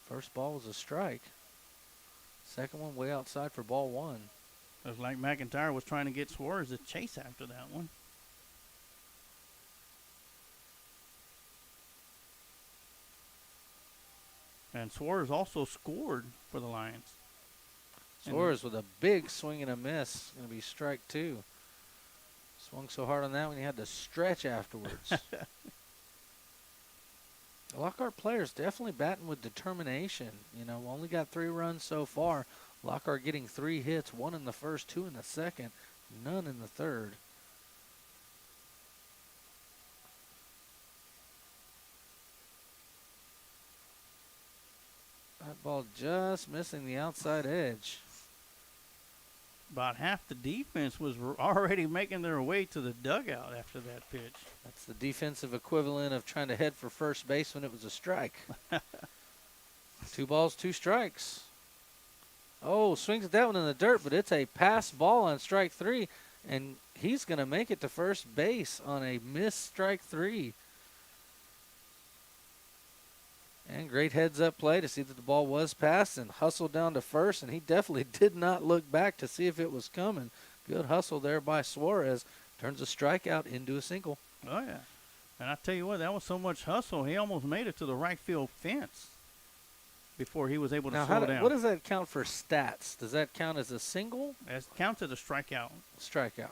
First ball was a strike. Second one way outside for ball 1. It was like McIntyre was trying to get Suarez to chase after that one. And Suarez also scored for the Lions. Suarez with a big swing and a miss. Going to be strike 2. Swung so hard on that one he had to stretch afterwards. The Lockhart players definitely batting with determination. You know, only got 3 runs so far. Lockhart getting 3 hits, 1 in the first, 2 in the second, none in the third. Ball just missing the outside edge. About half the defense was already making their way to the dugout after that pitch. That's the defensive equivalent of trying to head for first base when it was a strike. 2 balls, 2 strikes. Oh, swings that one in the dirt, but it's a pass ball on strike 3, and he's going to make it to first base on a missed strike 3. And great heads-up play to see that the ball was passed and hustled down to first, and he definitely did not look back to see if it was coming. Good hustle there by Suarez. Turns a strikeout into a single. Oh, yeah. And I tell you what, that was so much hustle, he almost made it to the right field fence before he was able to slow down. What does that count for stats? Does that count as a single? It counts as a strikeout. Strikeout.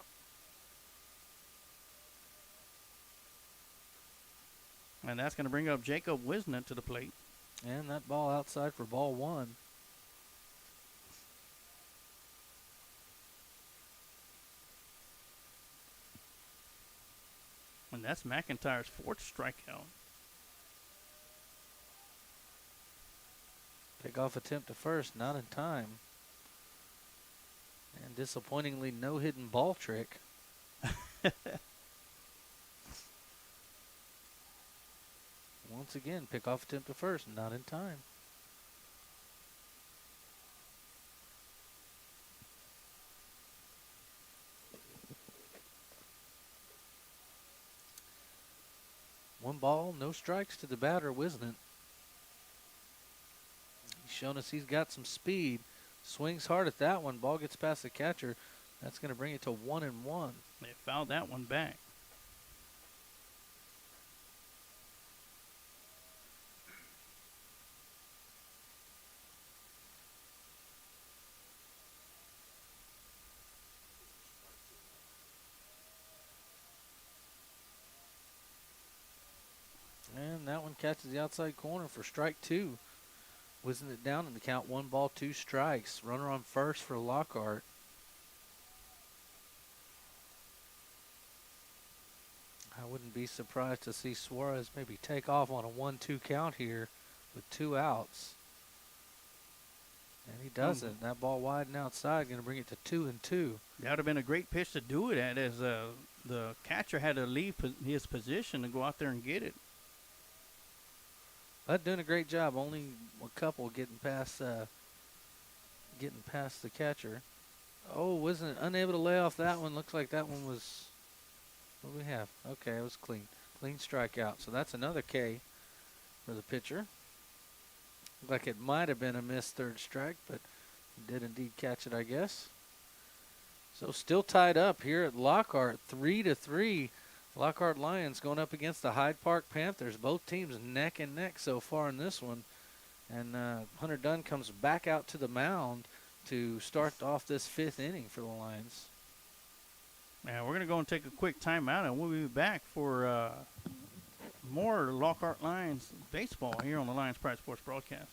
And that's going to bring up Jacob Wisnant to the plate. And that ball outside for ball 1. And that's McIntyre's 4th strikeout. Pickoff attempt to first, not in time. And disappointingly, no hidden ball trick. Once again, pickoff attempt to first, not in time. One ball, no strikes to the batter, Wisnant. He's shown us he's got some speed. Swings hard at that one. Ball gets past the catcher. That's going to bring it to 1-1. They fouled that one back. And that one catches the outside corner for strike 2. Whizzing it down in the count, 1 ball, 2 strikes. Runner on first for Lockhart. I wouldn't be surprised to see Suarez maybe take off on a 1-2 count here with 2 outs. And he doesn't. That ball wide and outside, going to bring it to 2-2. That would have been a great pitch to do it at, as the catcher had to leave his position to go out there and get it. But doing a great job. Only a couple getting past the catcher. Oh, wasn't unable to lay off that one. Looks like that one was. What do we have? Okay, it was clean. Clean strikeout. So that's another K for the pitcher. Looked like it might have been a missed 3rd strike, but he did indeed catch it, I guess. So still tied up here at Lockhart, 3-3. Lockhart Lions going up against the Hyde Park Panthers. Both teams neck and neck so far in this one. And Hunter Dunn comes back out to the mound to start off this 5th inning for the Lions. Now we're going to go and take a quick timeout, and we'll be back for more Lockhart Lions baseball here on the Lions Pride Sports broadcast.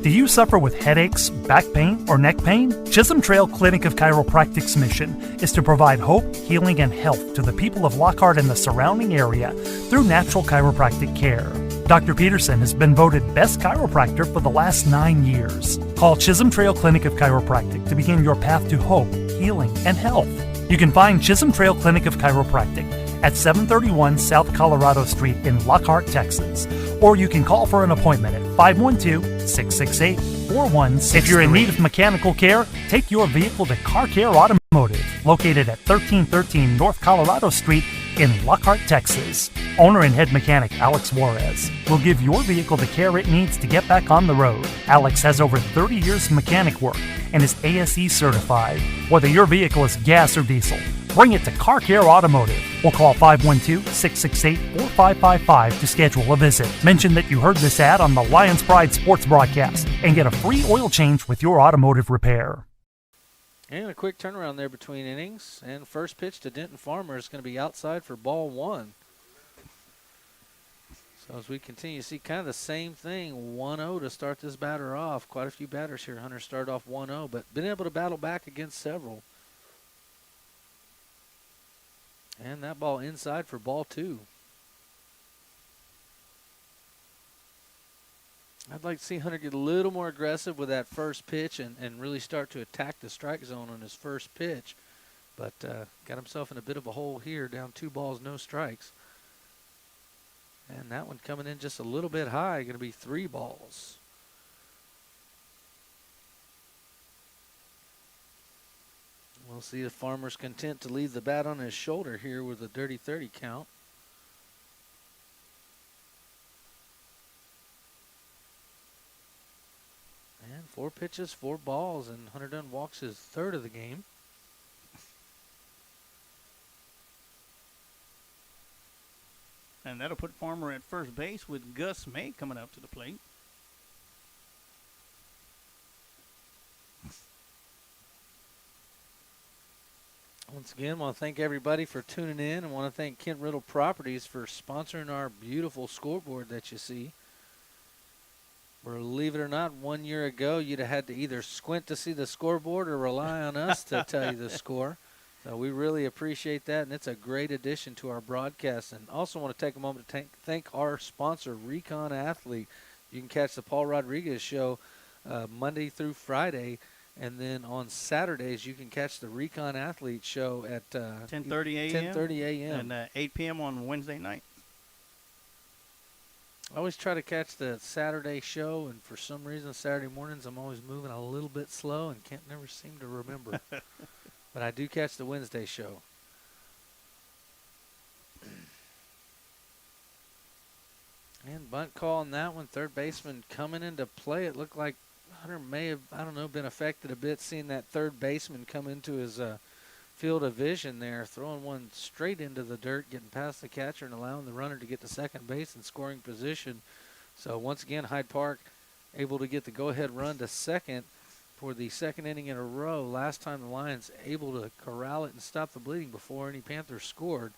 Do you suffer with headaches, back pain, or neck pain? Chisholm Trail Clinic of Chiropractic's mission is to provide hope, healing, and health to the people of Lockhart and the surrounding area through natural chiropractic care. Dr. Peterson has been voted Best Chiropractor for the last 9 years. Call Chisholm Trail Clinic of Chiropractic to begin your path to hope, healing, and health. You can find Chisholm Trail Clinic of Chiropractic at 731 South Colorado Street in Lockhart, Texas. Or you can call for an appointment at 512-668-4163. If you're in need of mechanical care, take your vehicle to Car Care Automotive, located at 1313 North Colorado Street in Lockhart, Texas. Owner and head mechanic Alex Juarez will give your vehicle the care it needs to get back on the road. Alex has over 30 years of mechanic work and is ASE certified. Whether your vehicle is gas or diesel, bring it to Car Care Automotive or call 512-668-4555 to schedule a visit. Mention that you heard this ad on the Lions Pride Sports broadcast and get a free oil change with your automotive repair. And a quick turnaround there between innings. And first pitch to Denton Farmer is going to be outside for ball 1. So as we continue to see kind of the same thing, 1-0 to start this batter off. Quite a few batters here. Hunter started off 1-0, but been able to battle back against several. And that ball inside for ball 2. I'd like to see Hunter get a little more aggressive with that first pitch and really start to attack the strike zone on his first pitch. But got himself in a bit of a hole here, down 2 balls, no strikes. And that one coming in just a little bit high, going to be 3 balls. We'll see if Farmer's content to leave the bat on his shoulder here with a dirty 30 count. And 4 pitches, 4 balls, and Hunter Dunn walks his 3rd of the game. And that'll put Farmer at first base with Gus May coming up to the plate. Once again, I want to thank everybody for tuning in. I want to thank Kent Riddle Properties for sponsoring our beautiful scoreboard that you see. Believe it or not, 1 year ago, you'd have had to either squint to see the scoreboard or rely on us to tell you the score. So we really appreciate that, and it's a great addition to our broadcast. And also want to take a moment to thank our sponsor, Recon Athlete. You can catch the Paul Rodriguez Show Monday through Friday. And then on Saturdays, you can catch the Recon Athlete Show at 10:30 a.m. 10:30 a.m. and 8 p.m. on Wednesday night. I always try to catch the Saturday show, and for some reason, Saturday mornings, I'm always moving a little bit slow and can't never seem to remember. But I do catch the Wednesday show. And bunt call on that one. Third baseman coming into play. It looked like Hunter may have, I don't know, been affected a bit seeing that third baseman come into his field of vision there, throwing one straight into the dirt, getting past the catcher and allowing the runner to get to second base in scoring position. So once again, Hyde Park able to get the go-ahead run to second for the second inning in a row. Last time the Lions able to corral it and stop the bleeding before any Panthers scored.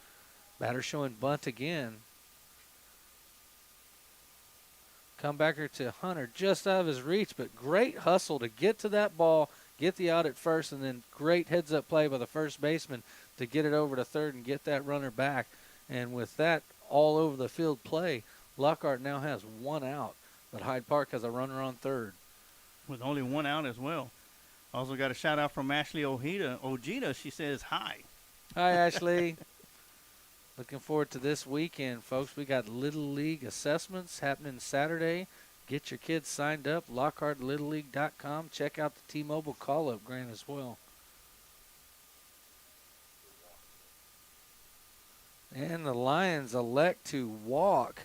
Batter showing bunt again. Comebacker to Hunter, just out of his reach, but great hustle to get to that ball, get the out at first, and then great heads-up play by the first baseman to get it over to third and get that runner back. And with that all over the field play, Lockhart now has 1 out, but Hyde Park has a runner on third. With only 1 out as well. Also got a shout-out from Ashley Ojeda. She says, hi. Hi, Ashley. Looking forward to this weekend, folks. We got Little League assessments happening Saturday. Get your kids signed up, LockhartLittleLeague.com. Check out the T-Mobile call-up grant as well. And the Lions elect to walk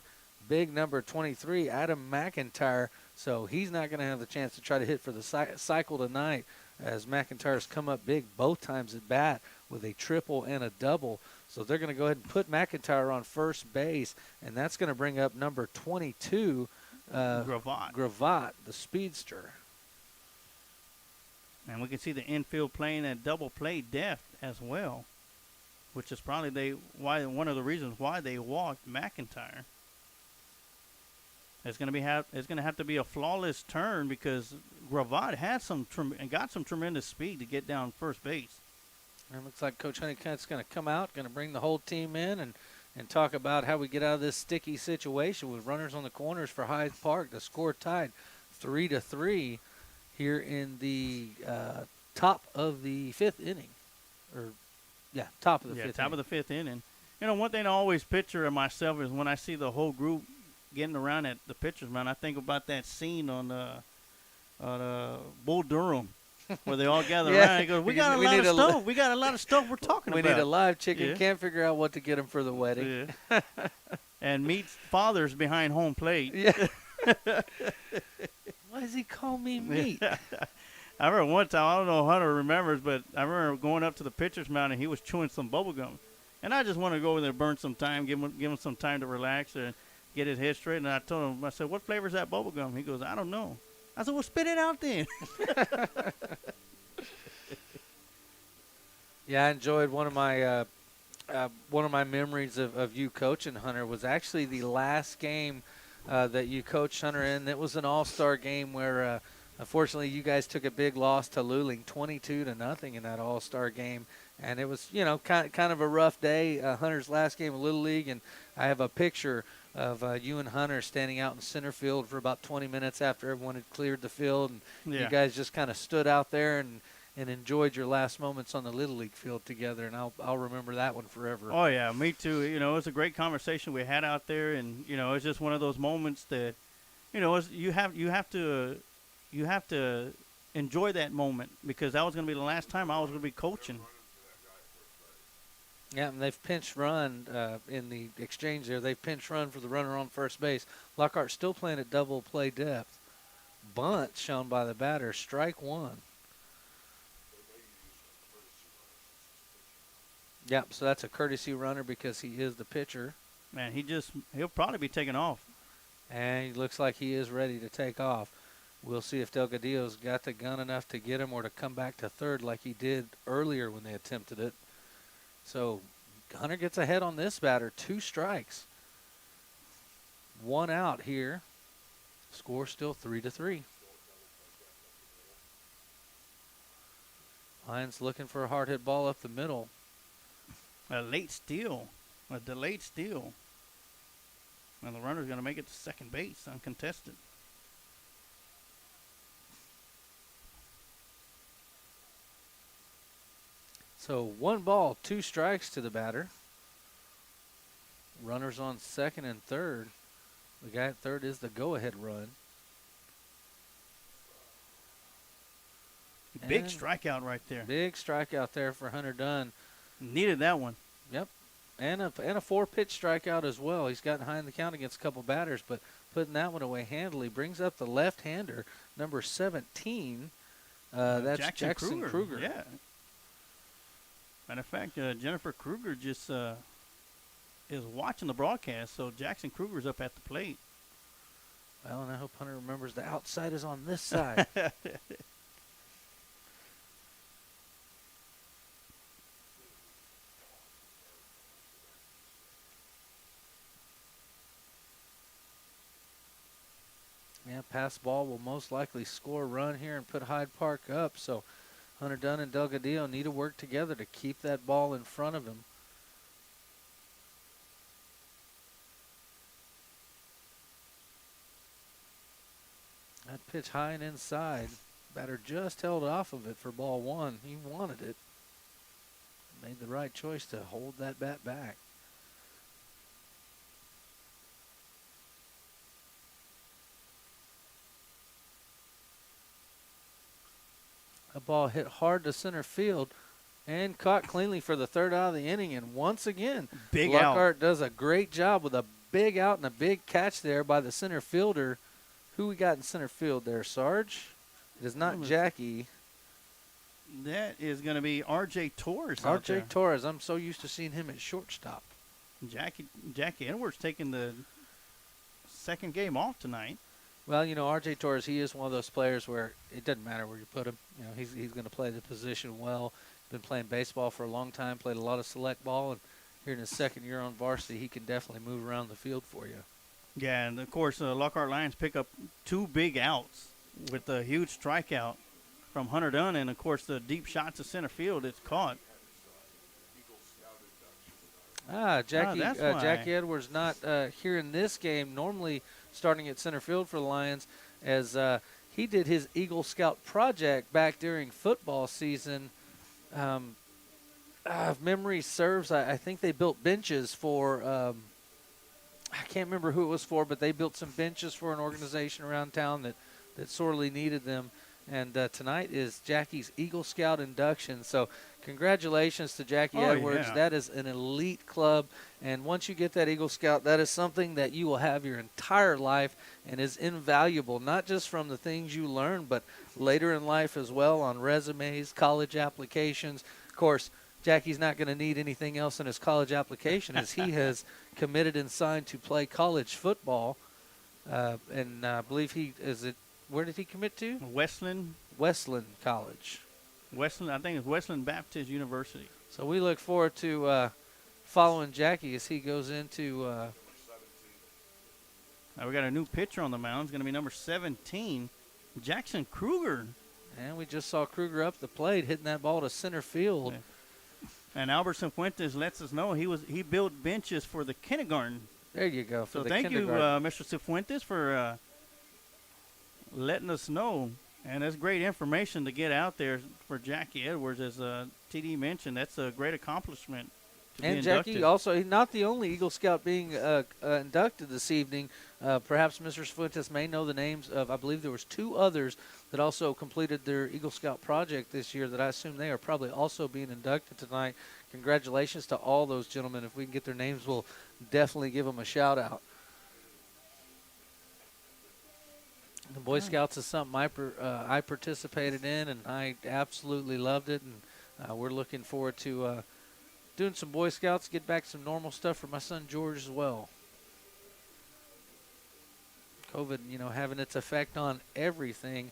big number 23, Adam McIntyre. So he's not going to have the chance to try to hit for the cycle tonight, as McIntyre's come up big both times at bat with a triple and a double. So they're going to go ahead and put McIntyre on first base, and that's going to bring up number 22, Gravatt, the speedster. And we can see the infield playing at double play depth as well, which is probably one of the reasons why they walked McIntyre. It's going to have to be a flawless turn because Gravatt had got some tremendous speed to get down first base. And it looks like Coach Honeycutt's going to come out, going to bring the whole team in and talk about how we get out of this sticky situation with runners on the corners for Hyde Park. The score tied 3-3 here in the top of the 5th inning. Top of the 5th inning. Top of the 5th inning. You know, one thing I always picture of myself is when I see the whole group getting around at the pitcher's mound, I think about that scene on Bull Durham. Where they all gather around and go, we got a lot of stuff. We got a lot of stuff we're talking about. We need a live chicken. Can't figure out what to get him for the wedding. Yeah. And meet fathers behind home plate. Yeah. Why does he call me meat? I remember one time, I don't know if Hunter remembers, but I remember going up to the pitcher's mound and he was chewing some bubble gum. And I just wanted to go over there and burn some time, give him some time to relax and get his head straight. And I told him, I said, what flavor is that bubble gum? He goes, I don't know. I said, well, spit it out then. Yeah, I enjoyed one of my memories of you coaching Hunter was actually the last game that you coached Hunter in. It was an all-star game where, unfortunately, you guys took a big loss to Luling, 22-0 in that all-star game. And it was, kind of a rough day, Hunter's last game of Little League. And I have a picture of you and Hunter standing out in center field for about 20 minutes after everyone had cleared the field, and you guys just kind of stood out there and enjoyed your last moments on the Little League field together, and I'll remember that one forever. Oh yeah, me too. You know, it was a great conversation we had out there, and you know, it's just one of those moments that, you know, you have to enjoy that moment, because that was going to be the last time I was going to be coaching. Yeah, and they've pinch run in the exchange there. They've pinch run for the runner on first base. Lockhart still playing at double play depth. Bunt shown by the batter. Strike one. Yep, so that's a courtesy runner because he is the pitcher. Man, he'll probably be taking off. And he looks like he is ready to take off. We'll see if Delgadillo's got the gun enough to get him or to come back to third like he did earlier when they attempted it. So Hunter gets ahead on this batter. 2 strikes. 1 out here. Score still 3-3. Lions looking for a hard hit ball up the middle. A late steal. A delayed steal. And the runner's going to make it to second base, uncontested. So 1 ball, 2 strikes to the batter. Runners on second and third. The guy at third is the go-ahead run. Big strikeout right there. Big strikeout there for Hunter Dunn. Needed that one. Yep. And a 4-pitch strikeout as well. He's gotten high in the count against a couple batters, but putting that one away handily. Brings up the left-hander, number 17. That's Jackson Kruger. Yeah. Matter of fact, Jennifer Kruger just is watching the broadcast, so Jackson Kruger's up at the plate. Well, and I hope Hunter remembers the outside is on this side. Yeah, pass ball will most likely score a run here and put Hyde Park up. So Hunter Dunn and Delgadillo need to work together to keep that ball in front of him. That pitch high and inside. Batter just held off of it for ball 1. He wanted it. Made the right choice to hold that bat back. A ball hit hard to center field and caught cleanly for the 3rd out of the inning. And once again, big Lockhart out. does a great job with a big out and a big catch there by the center fielder. Who we got in center field there, Sarge? It is not Jackie. That is going to be R.J. Torres. R.J. Torres. I'm so used to seeing him at shortstop. Jackie Edwards taking the second game off tonight. Well, you know, R.J. Torres, he is one of those players where it doesn't matter where you put him. You know, he's going to play the position well. Been playing baseball for a long time, played a lot of select ball, and here in his second year on varsity, he can definitely move around the field for you. Yeah, and of course, Lockhart Lions pick up 2 big outs with a huge strikeout from Hunter Dunn, and of course, the deep shot to center field, it's caught. Jackie Edwards not here in this game, normally starting at center field for the Lions, as he did his Eagle Scout project back during football season. If memory serves, I think they built benches for, I can't remember who it was for, but they built some benches for an organization around town that sorely needed them. And tonight is Jackie's Eagle Scout induction. So congratulations to Jackie Edwards. Yeah. That is an elite club. And once you get that Eagle Scout, that is something that you will have your entire life and is invaluable, not just from the things you learn, but later in life as well on resumes, college applications. Of course, Jackie's not going to need anything else in his college application as he has committed and signed to play college football. And I believe where did he commit to? Westland College. I think it's Westland Baptist University. So we look forward to following Jackie as he goes into. Now we got a new pitcher on the mound. It's going to be number 17, Jackson Kruger. And we just saw Kruger up the plate hitting that ball to center field. Yeah. And Albertson Fuentes lets us know he built benches for the kindergarten There you go. So For the thank you, kindergarten. Mr. Cifuentes, for letting us know. And that's great information to get out there for Jackie Edwards. As TD mentioned, that's a great accomplishment to be And inducted. Jackie also, not the only Eagle Scout being inducted this evening. Perhaps Mr. Fuentes may know the names of, I believe there was 2 others that also completed their Eagle Scout project this year that I assume they are probably also being inducted tonight. Congratulations to all those gentlemen. If we can get their names, we'll definitely give them a shout out. The Boy Scouts is something I participated in, and I absolutely loved it. And we're looking forward to doing some Boy Scouts, get back some normal stuff for my son George as well. COVID, having its effect on everything.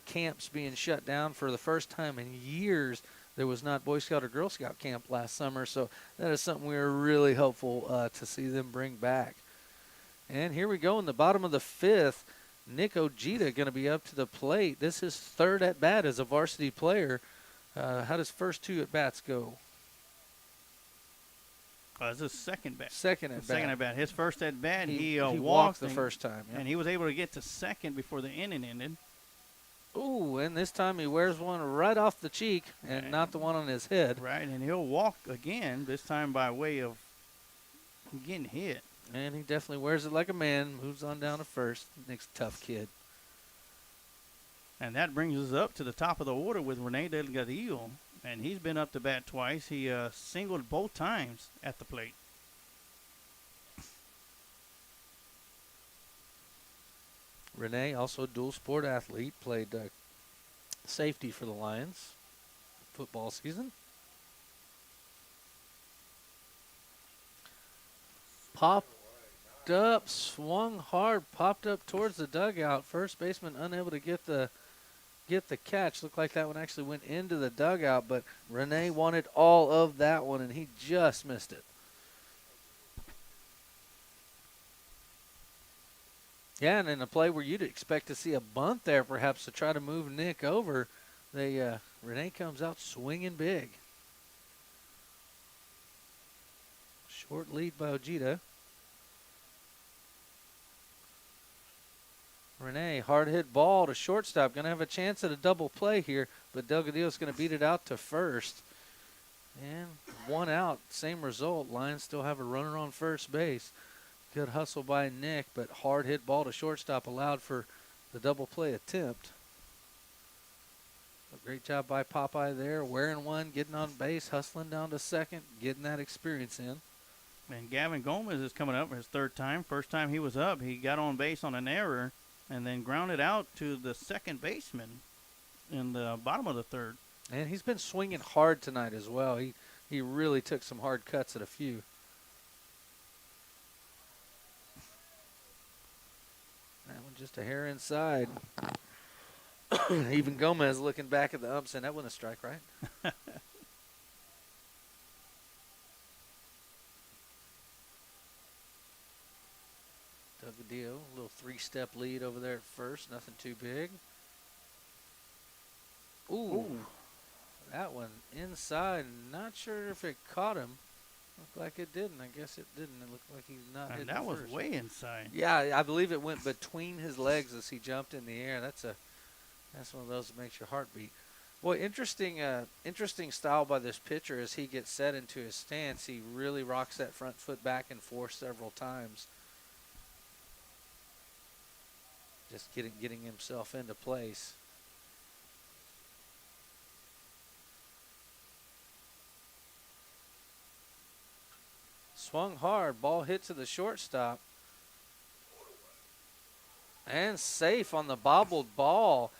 Camps being shut down for the first time in years. There was not Boy Scout or Girl Scout camp last summer, so that is something we are really hopeful to see them bring back. And here we go in the bottom of the 5th. Nick Ojeda going to be up to the plate. This is 3rd at bat as a varsity player. How does first 2 at bats go? It's his second bat. Second at bat. His first at bat, he walked the first time. Yeah. And he was able to get to second before the inning ended. Ooh, and this time he wears one right off the cheek and not the one on his head. Right, and he'll walk again, this time by way of getting hit. And he definitely wears it like a man, moves on down to first. Nick's a tough kid. And that brings us up to the top of the order with Rene Delgadillo. And he's been up to bat twice. He singled both times at the plate. Rene, also a dual sport athlete, played safety for the Lions football season. Popped up, swung hard, popped up towards the dugout. First baseman unable to get the catch. Looked like that one actually went into the dugout, but Rene wanted all of that one, and he just missed it. Yeah, and in a play where you'd expect to see a bunt there, perhaps to try to move Nick over, Rene comes out swinging big. Short lead by Ojeda. Rene, hard hit ball to shortstop. Going to have a chance at a double play here, but Delgadillo's going to beat it out to first. And 1 out, same result. Lions still have a runner on first base. Good hustle by Nick, but hard hit ball to shortstop allowed for the double play attempt. A great job by Popeye there, wearing one, getting on base, hustling down to second, getting that experience in. And Gavin Gomez is coming up for his 3rd time. First time he was up, he got on base on an error and then grounded out to the second baseman in the bottom of the 3rd. And he's been swinging hard tonight as well. He really took some hard cuts at a few. That one just a hair inside. Even Gomez looking back at the ump saying that wasn't a strike, right? Delgadillo, a little 3-step lead over there at first. Nothing too big. Ooh. That one inside. Not sure if it caught him. Looked like it didn't. I guess it didn't. It looked like he's not hitting that was first. way inside. Yeah, I believe it went between his legs as he jumped in the air. That's one of those that makes your heart beat. Boy, interesting style by this pitcher as he gets set into his stance. He really rocks that front foot back and forth several times. Just getting himself into place. Swung hard, ball hit to the shortstop. And safe on the bobbled ball.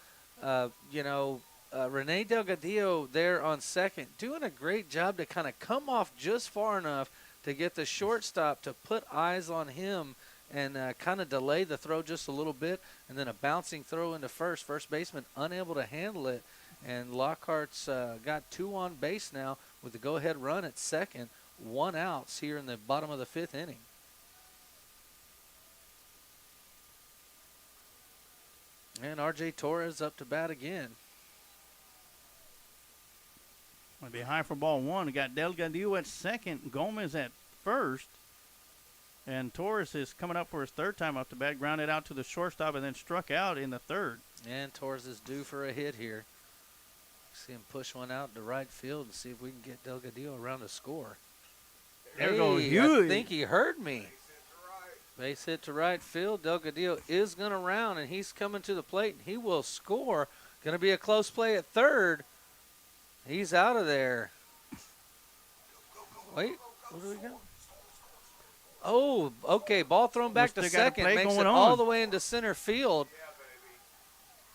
Rene Delgadillo there on second, doing a great job to kind of come off just far enough to get the shortstop to put eyes on him and kind of delay the throw just a little bit, and then a bouncing throw into first. First baseman unable to handle it, and Lockhart's got 2 on base now with the go-ahead run at second. 1 out here in the bottom of the 5th inning. And R.J. Torres up to bat again. It'll be high for ball 1. We got Delgadillo at second, Gomez at first. And Torres is coming up for his third time up the bat, grounded out to the shortstop and then struck out in the third. And Torres is due for a hit here. See him push one out to right field and see if we can get Delgadillo around to score. There goes I Huey. think he heard me. Base hit to right field. Delgadillo is going to round, and he's coming to the plate, and he will score. Going to be a close play at third. He's out of there. Wait, what do we got? Oh, okay. Ball thrown back to second. Makes it all the way into center field.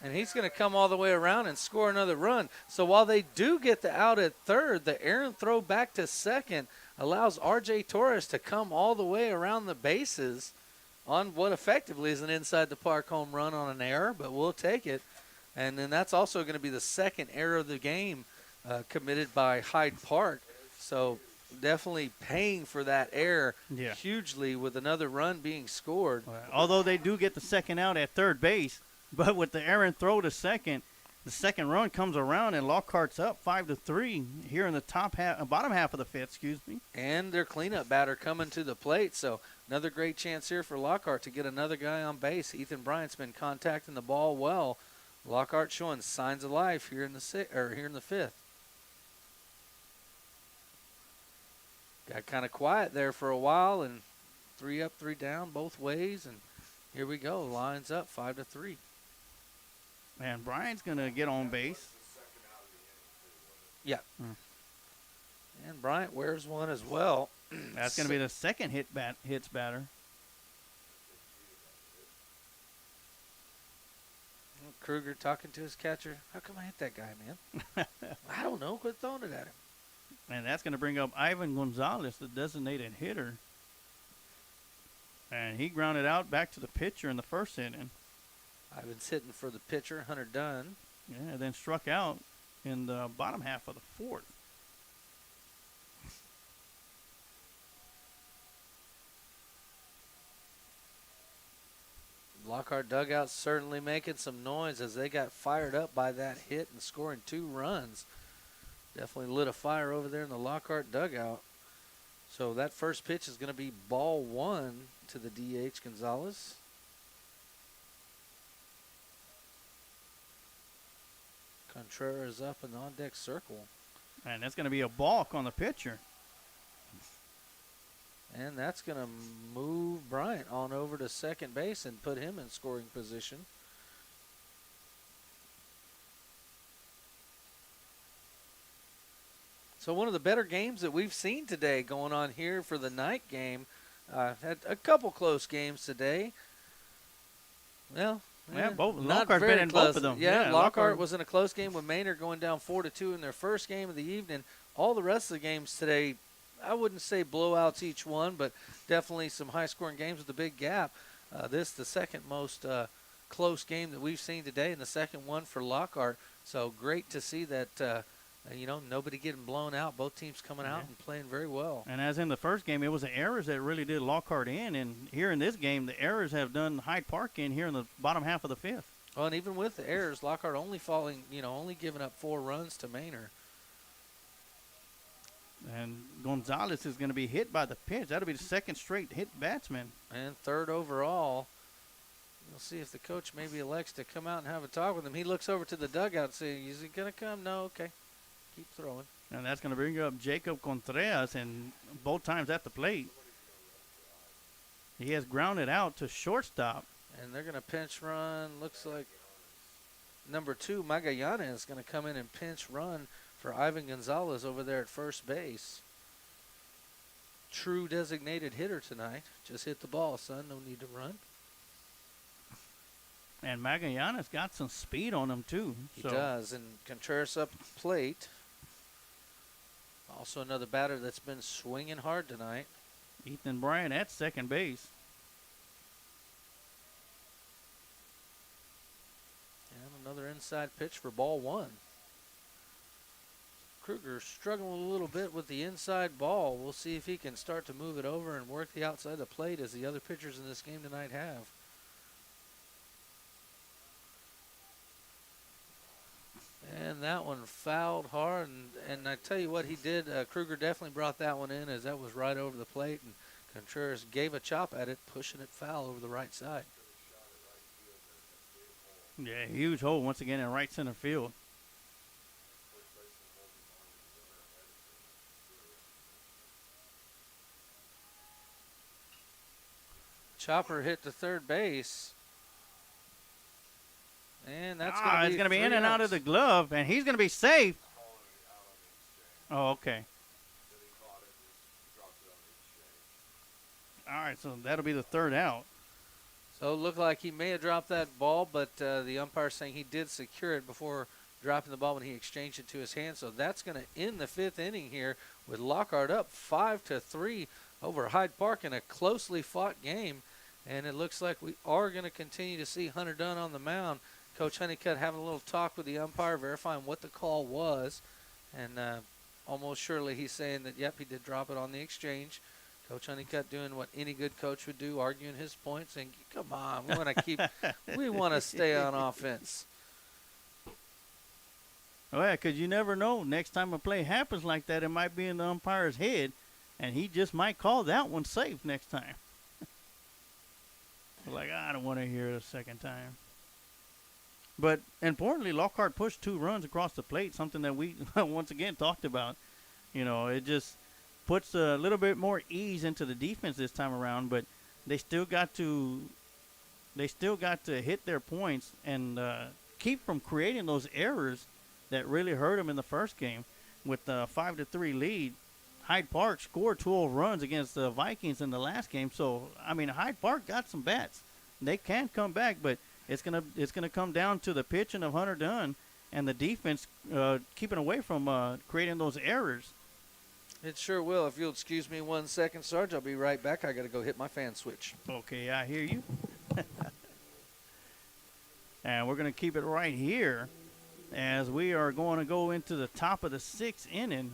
And he's going to come all the way around and score another run. So while they do get the out at third, the errant throw back to second allows R.J. Torres to come all the way around the bases on what effectively is an inside-the-park home run on an error, but we'll take it. And then that's also going to be the second error of the game committed by Hyde Park. So definitely paying for that error hugely with another run being scored. Although they do get the second out at third base, but with the errant throw to second, the second run comes around and Lockhart's up 5-3 here in the bottom half of the fifth. Excuse me. And their cleanup batter coming to the plate, so another great chance here for Lockhart to get another guy on base. Ethan Bryant's been contacting the ball well. Lockhart showing signs of life here in the fifth. Got kind of quiet there for a while, and 3 up, 3 down both ways, and here we go. Lines up 5-3. And Bryant's going to get on base. Yeah. And Bryant wears one as well. That's going to be the second hits batter. Kruger talking to his catcher. How come I hit that guy, man? I don't know. Quit throwing it at him. And that's going to bring up Ivan Gonzalez, the designated hitter. And he grounded out back to the pitcher in the first inning. Ivan's hitting for the pitcher, Hunter Dunn. Yeah, and then struck out in the bottom half of the fourth. Lockhart dugout certainly making some noise as they got fired up by that hit and scoring 2 runs. Definitely lit a fire over there in the Lockhart dugout. So that first pitch is going to be ball 1 to the DH Gonzalez. Contreras up in the on-deck circle. And that's going to be a balk on the pitcher. And that's going to move Bryant on over to second base and put him in scoring position. So one of the better games that we've seen today going on here for the night game. Had a couple close games today. Well, both. Not Lockhart's very been in close. both of them. Yeah, Lockhart was in a close game with Maynard going down 4-2 in their first game of the evening. All the rest of the games today, I wouldn't say blowouts each one, but definitely some high-scoring games with a big gap. This the second most close game that we've seen today, and the second one for Lockhart. So great to see that, nobody getting blown out. Both teams coming out and playing very well. And as in the first game, it was the errors that really did Lockhart in. And here in this game, the errors have done Hyde Park in here in the bottom half of the fifth. Well, and even with the errors, Lockhart only giving up 4 runs to Maynard. And Gonzalez is going to be hit by the pitch. That'll be the second straight hit batsman. And third overall. We'll see if the coach maybe elects to come out and have a talk with him. He looks over to the dugout and says, is he going to come? No, okay. Keep throwing. And that's going to bring up Jacob Contreras, and both times at the plate. He has grounded out to shortstop. And they're going to pinch run. Looks like number 2, Magallana, is going to come in and pinch run for Ivan Gonzalez over there at first base. True designated hitter tonight. Just hit the ball, son. No need to run. And Magallanes got some speed on him, too. He does. And Contreras up plate. Also another batter that's been swinging hard tonight. Ethan Bryant at second base. And another inside pitch for ball 1. Kruger struggling a little bit with the inside ball. We'll see if he can start to move it over and work the outside of the plate as the other pitchers in this game tonight have. And that one fouled hard, and I tell you what he did, Kruger definitely brought that one in as that was right over the plate, and Contreras gave a chop at it, pushing it foul over the right side. Yeah, huge hole once again in right center field. Chopper hit the third base. And that's going to be it's going to be in three and out of outs. the glove, and he's going to be safe. Oh, okay. All right, so that'll be the third out. So it looked like he may have dropped that ball, but the umpire saying he did secure it before dropping the ball when he exchanged it to his hand. So that's going to end the fifth inning here with Lockhart up 5-3 over Hyde Park in a closely fought game. And it looks like we are going to continue to see Hunter Dunn on the mound. Coach Honeycutt having a little talk with the umpire, verifying what the call was. And almost surely he's saying that, yep, he did drop it on the exchange. Coach Honeycutt doing what any good coach would do, arguing his point, saying, come on, we want to stay on offense. Oh, yeah, because you never know. Next time a play happens like that, it might be in the umpire's head, and he just might call that one safe next time. Like, I don't want to hear it a second time. But importantly, Lockhart pushed 2 runs across the plate, something that we once again talked about. You know, it just puts a little bit more ease into the defense this time around, but they still got to hit their points and keep from creating those errors that really hurt them in the first game. With the 5-3 lead, Hyde Park scored 12 runs against the Vikings in the last game. So, I mean, Hyde Park got some bats. They can come back, but it's gonna come down to the pitching of Hunter Dunn and the defense keeping away from creating those errors. It sure will. If you'll excuse me 1 second, Sarge, I'll be right back. I got to go hit my fan switch. Okay, I hear you. And we're going to keep it right here as we are going to go into the top of the 6th inning.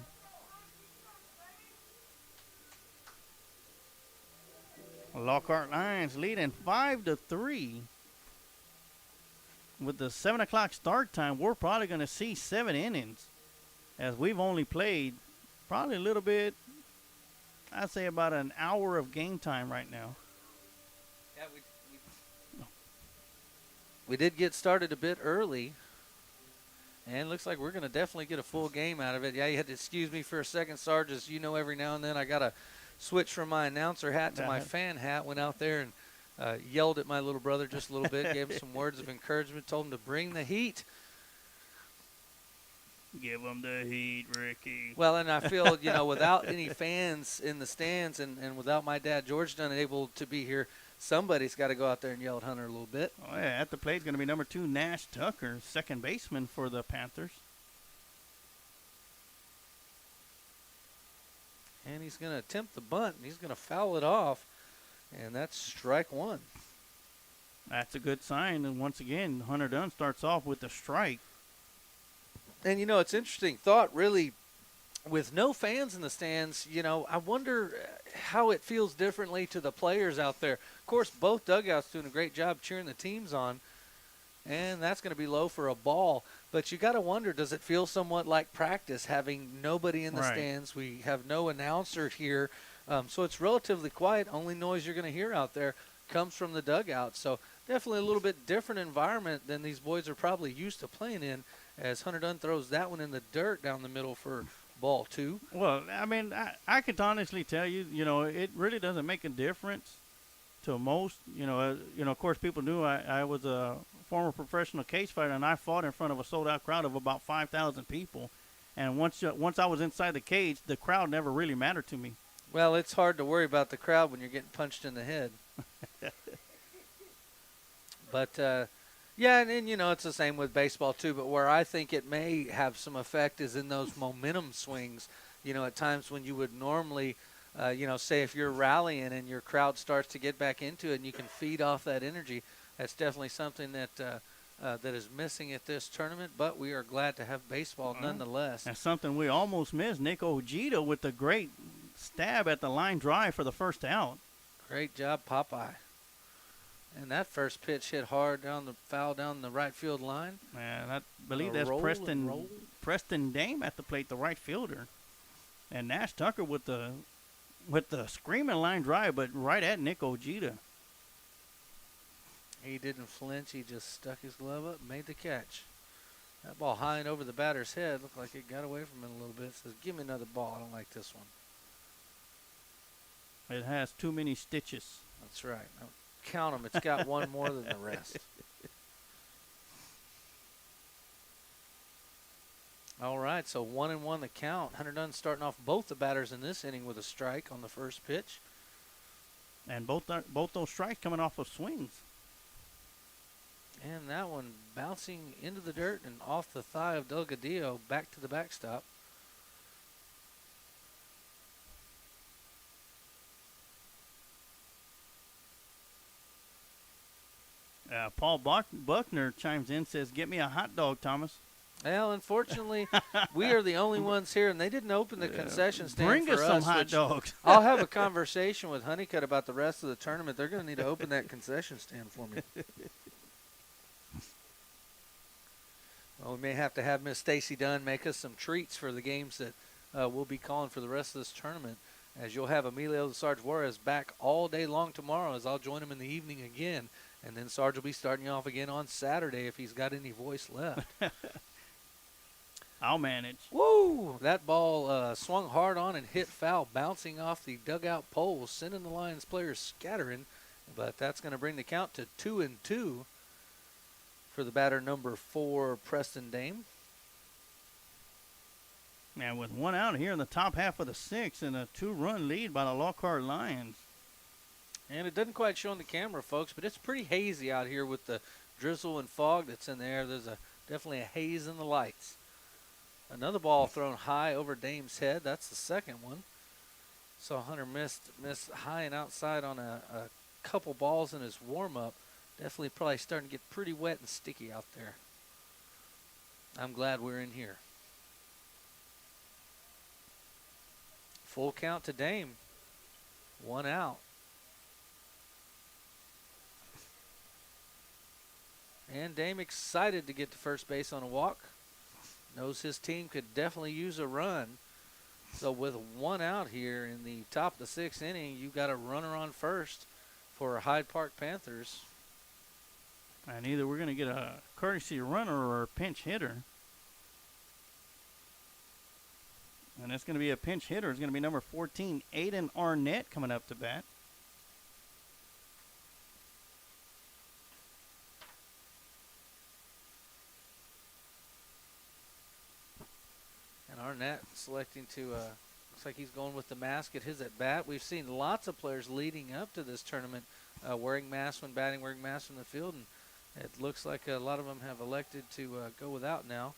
Lockhart Lions leading 5-3. With the 7 o'clock start time, we're probably going to see 7 innings, as we've only played probably a little bit, I'd say about an hour of game time right now. Yeah, we did get started a bit early, and looks like we're going to definitely get a full game out of it. Yeah, you had to excuse me for a second, Sarge. As you know, every now and then I got to switch from my announcer hat to my fan hat. Went out there and yelled at my little brother just a little bit, gave him some words of encouragement, told him to bring the heat. Give them the heat, Ricky. Well, and I feel, without any fans in the stands and without my dad, George, unable to be here, somebody's got to go out there and yell at Hunter a little bit. Oh, yeah, at the plate is going to be number 2, Nash Tucker, second baseman for the Panthers. And he's going to attempt the bunt, and he's going to foul it off, and that's strike 1. That's a good sign. And once again, Hunter Dunn starts off with a strike. And, it's interesting thought, really, with no fans in the stands, I wonder how it feels differently to the players out there. Of course, both dugouts doing a great job cheering the teams on, and that's going to be low for a ball. But you got to wonder, does it feel somewhat like practice, having nobody in the stands? We have no announcer here, so it's relatively quiet. Only noise you're going to hear out there comes from the dugout. So definitely a little bit different environment than these boys are probably used to playing in, as Hunter Dunn throws that one in the dirt down the middle for ball 2. Well, I mean, I could honestly tell you, it really doesn't make a difference to most. Of course, people knew I was a former professional cage fighter, and I fought in front of a sold-out crowd of about 5,000 people. And once I was inside the cage, the crowd never really mattered to me. Well, it's hard to worry about the crowd when you're getting punched in the head. But, yeah, and it's the same with baseball too, but where I think it may have some effect is in those momentum swings. At times when you would normally, say if you're rallying and your crowd starts to get back into it and you can feed off that energy, that's definitely something that that is missing at this tournament, but we are glad to have baseball nonetheless. That's something we almost missed. Nick Ojeda with the great stab at the line drive for the first out. Great job, Popeye. And that first pitch hit hard down the right field line. And I believe that's Preston Dame at the plate, the right fielder. And Nash Tucker with the with the screaming line drive, but right at Nick Ojeda. He didn't flinch. He just stuck his glove up and made the catch. That ball high and over the batter's head. Looked like it got away from him a little bit. Says, give me another ball. I don't like this one. It has too many stitches. That's right. Now, count them. It's got one more than the rest. All right, so 1-1 the count. Hunter Dunn starting off both the batters in this inning with a strike on the first pitch. And both those strikes coming off of swings. And that one bouncing into the dirt and off the thigh of Delgadillo back to the backstop. Paul Buckner chimes in, says, get me a hot dog, Thomas. Well, unfortunately, we are the only ones here, and they didn't open the concession stand Bring for us some hot which dogs. I'll have a conversation with Honeycutt about the rest of the tournament. They're going to need to open that concession stand for me. Well, we may have to have Miss Stacy Dunn make us some treats for the games that we'll be calling for the rest of this tournament, as you'll have Emilio Sarge Juarez back all day long tomorrow, as I'll join him in the evening again. And then Sarge will be starting you off again on Saturday if he's got any voice left. I'll manage. Woo! That ball swung hard on and hit foul, bouncing off the dugout poles, sending the Lions players scattering. But that's going to bring the count to 2-2 for the batter number 4, Preston Dame. Man, with one out here in the top half of the 6th and a 2-run lead by the Lockhart Lions. And it doesn't quite show on the camera, folks, but it's pretty hazy out here with the drizzle and fog that's in the air. There's definitely a haze in the lights. Another ball thrown high over Dame's head. That's the second one. So Hunter missed high and outside on a couple balls in his warm-up. Definitely probably starting to get pretty wet and sticky out there. I'm glad we're in here. Full count to Dame. 1 out. And Dame excited to get to first base on a walk. Knows his team could definitely use a run. So with 1 out here in the top of the 6th inning, you've got a runner on first for Hyde Park Panthers. And either we're going to get a courtesy runner or a pinch hitter. And it's going to be a pinch hitter. It's going to be number 14, Aiden Arnett, coming up to bat. Arnett selecting to, looks like he's going with the mask at his at-bat. We've seen lots of players leading up to this tournament wearing masks when batting, wearing masks in the field, and it looks like a lot of them have elected to go without now.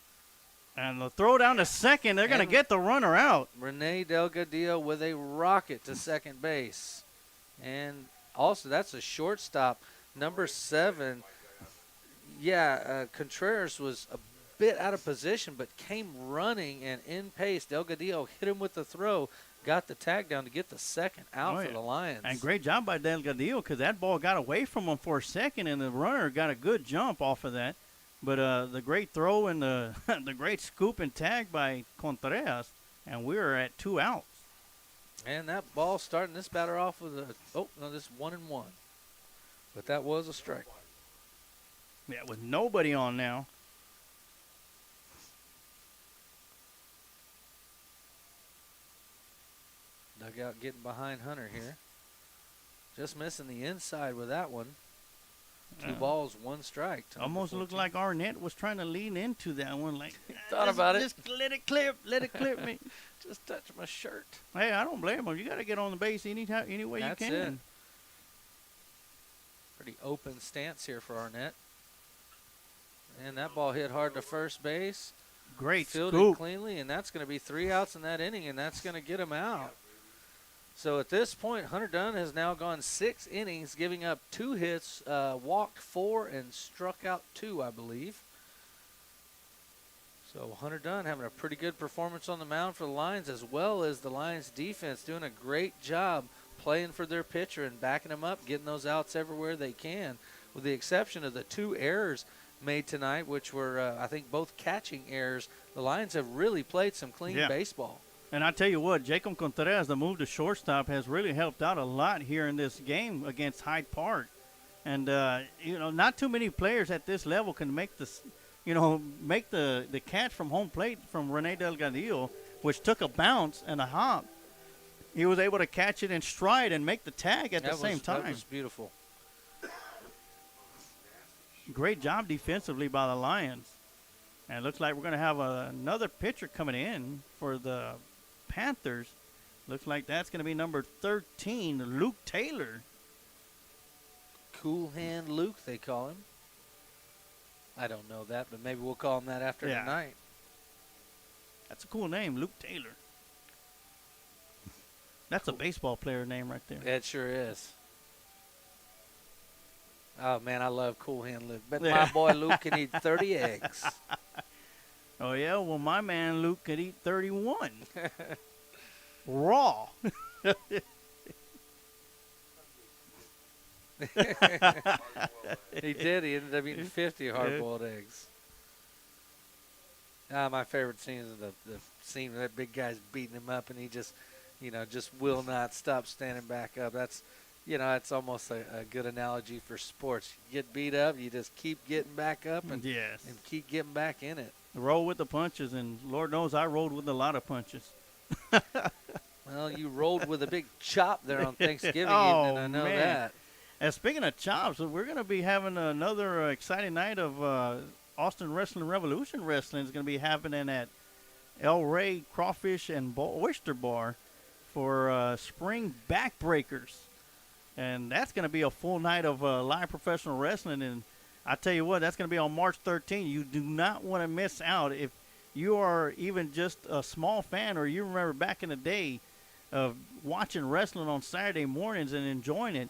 And the throw down to second, they're going to get the runner out. Rene Delgadillo with a rocket to second base. And also, that's a shortstop. Number 7, Contreras was a bit out of position, but came running and in pace. Delgadillo hit him with the throw, got the tag down to get the second out for the Lions. And great job by Delgadillo, because that ball got away from him for a second, and the runner got a good jump off of that. But the great throw and the the great scoop and tag by Contreras, and we're at 2 outs. And that ball starting this batter off with this 1-1. But that was a strike. Yeah, with nobody on now. Dugout getting behind Hunter here. Just missing the inside with that one. 2 balls, 1 strike. Almost looked like Arnett was trying to lean into that one. Like, thought about it. Just let it clip me. Just touch my shirt. Hey, I don't blame him. You got to get on the base any way you can. It. Pretty open stance here for Arnett. And that ball hit hard to first base. Great Fielded scoop. Cleanly, and that's going to be 3 outs in that inning, and that's going to get him out. So at this point, Hunter Dunn has now gone 6 innings, giving up 2 hits, walked 4, and struck out 2, I believe. So Hunter Dunn having a pretty good performance on the mound for the Lions, as well as the Lions defense doing a great job playing for their pitcher and backing him up, getting those outs everywhere they can, with the exception of the 2 errors made tonight, which were, I think, both catching errors. The Lions have really played some clean baseball. And I tell you what, Jacob Contreras, the move to shortstop, has really helped out a lot here in this game against Hyde Park. And, not too many players at this level can make this, make the catch from home plate from Rene Delgadillo, which took a bounce and a hop. He was able to catch it in stride and make the tag at the same time. That was beautiful. Great job defensively by the Lions. And it looks like we're going to have another pitcher coming in for the Panthers. Looks like that's going to be number 13, Luke Taylor. Cool Hand Luke, they call him. I don't know that, but maybe we'll call him that after tonight. That's a cool name, Luke Taylor. That's a baseball player name right there. It sure is. Oh, man, I love Cool Hand Luke. Bet my boy Luke can eat 30 eggs. Oh, yeah? Well, my man Luke could eat 31. Raw. He did. He ended up eating 50 hard-boiled eggs. My favorite scene is the scene where that big guy's beating him up, and he just will not stop standing back up. That's, it's almost a good analogy for sports. You get beat up, you just keep getting back up and keep getting back in it. Roll with the punches, and Lord knows I rolled with a lot of punches. Well, you rolled with a big chop there on Thanksgiving oh, evening, I know man. that. And speaking of chops, we're going to be having another exciting night of Austin Wrestling Revolution Wrestling. Is going to be happening at El Rey Crawfish and Oyster Bar for spring backbreakers. And that's going to be a full night of live professional wrestling. And I tell you what, that's going to be on March 13th. You do not want to miss out. If you are even just a small fan, or you remember back in the day of watching wrestling on Saturday mornings and enjoying it,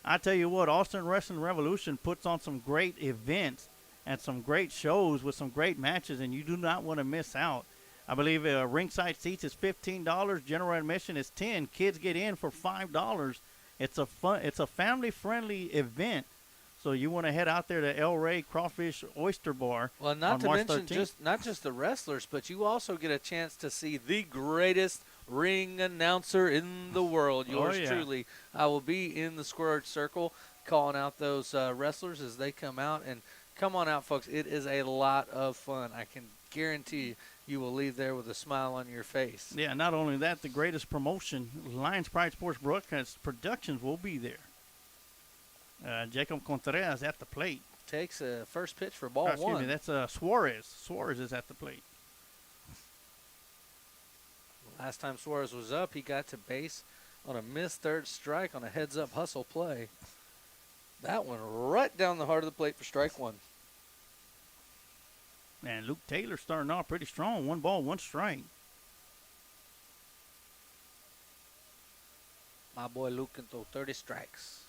I tell you what, Austin Wrestling Revolution puts on some great events and some great shows with some great matches, and you do not want to miss out. I believe ringside seats is $15. General admission is $10. Kids get in for $5. It's a family-friendly event. So you want to head out there to El Rey Crawfish Oyster Bar. Well, not to mention 13th. not just the wrestlers, but you also get a chance to see the greatest ring announcer in the world. Yours truly. I will be in the squared circle calling out those wrestlers as they come out. And come on out, folks. It is a lot of fun. I can guarantee you will leave there with a smile on your face. Yeah, not only that, the greatest promotion, Lions Pride Sports Broadcast Productions, will be there. Jacob Contreras at the plate. Takes a first pitch for ball one. Excuse me, that's Suarez. Suarez is at the plate. Last time Suarez was up, he got to base on a missed third strike on a heads-up hustle play. That one right down the heart of the plate for strike one. And Luke Taylor starting off pretty strong. 1 ball, 1 strike. My boy Luke can throw 30 strikes.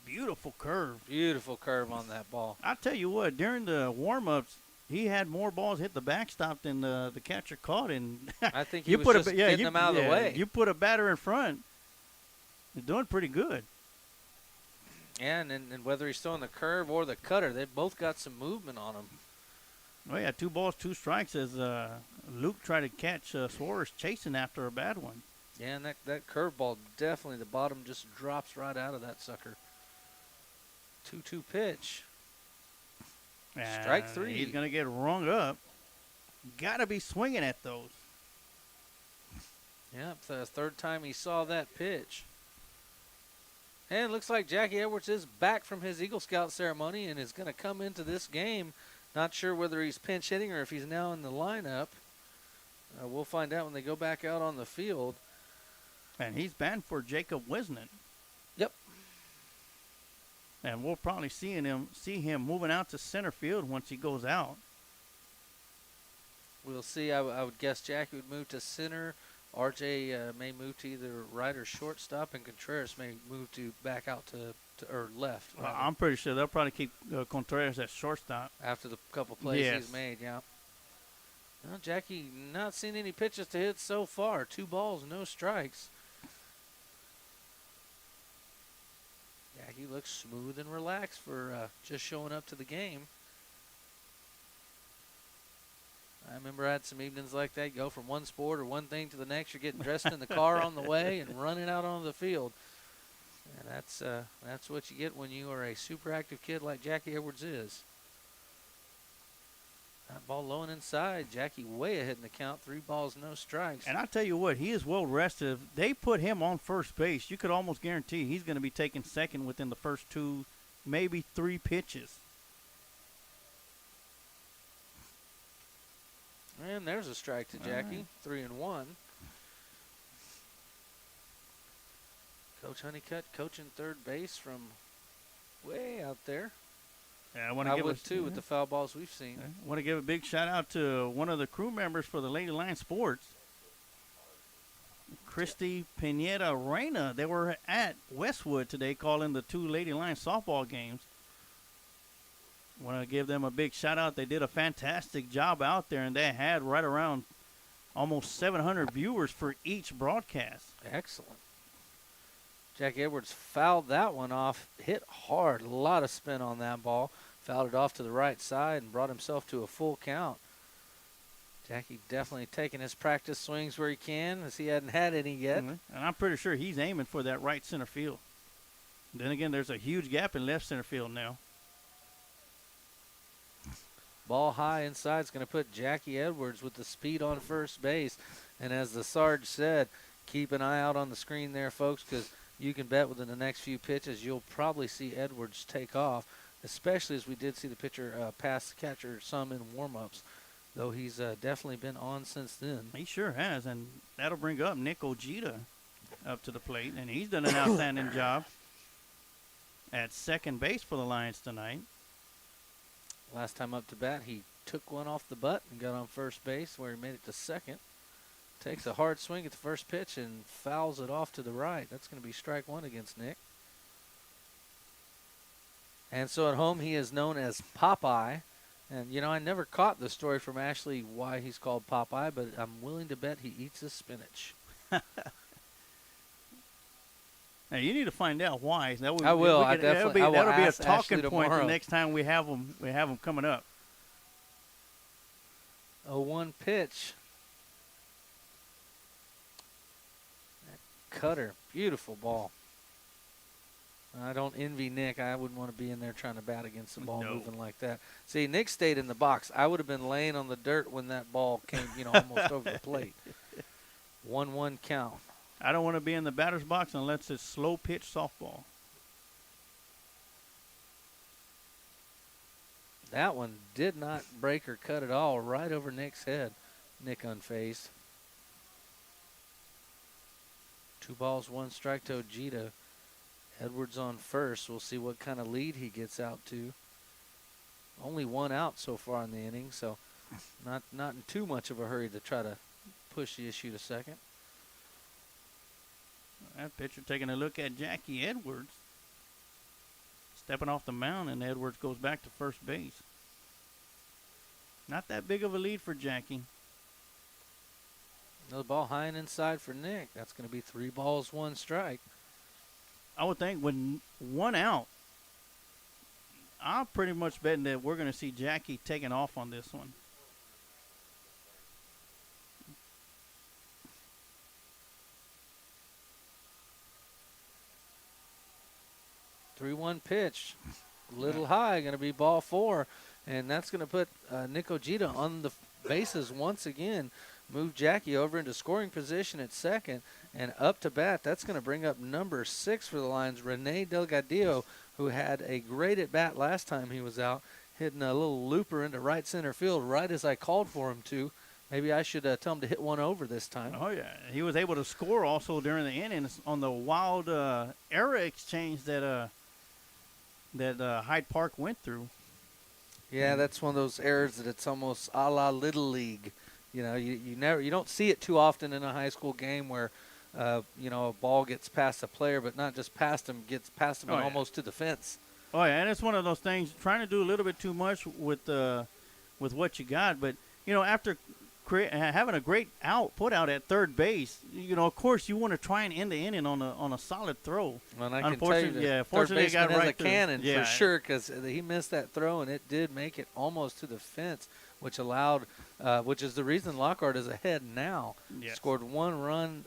Beautiful curve. Beautiful curve on that ball. I tell you what, during the warm-ups, he had more balls hit the backstop than the catcher caught. And I think he was just getting them out of the way. You put a batter in front, he's doing pretty good. Yeah, and whether he's throwing the curve or the cutter, they've both got some movement on them. Oh, yeah, 2 balls, 2 strikes as Luke tried to catch Suarez chasing after a bad one. Yeah, and that curveball, definitely the bottom just drops right out of that sucker. 2-2 pitch. Strike 3. He's going to get rung up. Got to be swinging at those. Yep, the third time he saw that pitch. And it looks like Jackie Edwards is back from his Eagle Scout ceremony and is going to come into this game. Not sure whether he's pinch hitting or if he's now in the lineup. We'll find out when they go back out on the field. And he's banned for Jacob Wisnant. Yep. And we'll probably see him moving out to center field once he goes out. We'll see. I would guess Jackie would move to center. RJ may move to either right or shortstop, and Contreras may move to back out to or left. I'm pretty sure they'll probably keep Contreras at shortstop. After the couple plays he's made, yeah. Well, Jackie not seen any pitches to hit so far. 2 balls, no strikes. Jackie looks smooth and relaxed for just showing up to the game. I remember I had some evenings like that. You go from one sport or one thing to the next. You're getting dressed in the car on the way and running out onto the field. And that's what you get when you are a super active kid like Jackie Edwards is. That ball low and inside. Jackie way ahead in the count. 3 balls, no strikes. And I'll tell you what, he is well rested. If they put him on first base, you could almost guarantee he's going to be taking second within the first 2, maybe 3 pitches. And there's a strike to Jackie. Right. 3-1. Coach Honeycutt coaching third base from way out there. Yeah, I would too with the foul balls we've seen. I want to give a big shout out to one of the crew members for the Lady Lion Sports, Christy Pineda Reyna. They were at Westwood today calling the 2 Lady Lion softball games. Want to give them a big shout out. They did a fantastic job out there, and they had right around almost 700 viewers for each broadcast. Excellent. Jack Edwards fouled that one off, hit hard, a lot of spin on that ball, fouled it off to the right side and brought himself to a full count. Jackie definitely taking his practice swings where he can, as he hadn't had any yet. And I'm pretty sure he's aiming for that right center field. Then again, there's a huge gap in left center field now. Ball high inside is going to put Jackie Edwards with the speed on first base. And as the Sarge said, keep an eye out on the screen there, folks, because you can bet within the next few pitches you'll probably see Edwards take off, especially as we did see the pitcher pass the catcher some in warm-ups, though he's definitely been on since then. He sure has, and that'll bring up Nick Ojeda up to the plate, and he's done an outstanding job at second base for the Lions tonight. Last time up to bat, he took one off the butt and got on first base where he made it to second. Takes a hard swing at the first pitch and fouls it off to the right. That's going to be strike 1 against Nick. And so at home, he is known as Popeye. And, you know, I never caught the story from Ashley why he's called Popeye, but I'm willing to bet he eats his spinach. Now, you need to find out why. That would, I will. I that'll definitely. be a ask talking Ashley point tomorrow. the next time we have them. We have them coming up. 0-1 pitch. That cutter, beautiful ball. I don't envy Nick. I wouldn't want to be in there trying to bat against the ball moving like that. See, Nick stayed in the box. I would have been laying on the dirt when that ball came, almost over the plate. 1-1 count. I don't want to be in the batter's box unless it's slow pitch softball. That one did not break or cut at all, right over Nick's head. Nick unfazed. 2 balls, 1 strike to Ojeda. Edwards on first. We'll see what kind of lead he gets out to. Only 1 out so far in the inning, so not in too much of a hurry to try to push the issue to second. That pitcher taking a look at Jackie Edwards. Stepping off the mound, and Edwards goes back to first base. Not that big of a lead for Jackie. Another ball high and inside for Nick. That's going to be 3 balls, 1 strike. I would think with 1 out, I'm pretty much betting that we're going to see Jackie taking off on this one. Three-one pitch, little high, going to be ball 4, and that's going to put Nick Ojeda on the bases once again. Move Jackie over into scoring position at second, and up to bat. That's going to bring up number 6 for the Lions, Rene Delgadillo, who had a great at bat last time he was out, hitting a little looper into right center field right as I called for him to. Maybe I should tell him to hit one over this time. Oh, yeah. He was able to score also during the innings on the wild error exchange that Hyde Park went through. Yeah, that's one of those errors that it's almost a la Little League. You don't see it too often in a high school game where a ball gets past a player, but not just past him, gets past him and almost to the fence. Oh yeah, and it's one of those things. Trying to do a little bit too much with what you got, but after having a great put out at third base, of course you want to try and end the inning on a solid throw. Well, and I can tell you that third baseman has a cannon for sure, because he missed that throw and it did make it almost to the fence, which allowed which is the reason Lockhart is ahead now. Yes. Scored 1 run.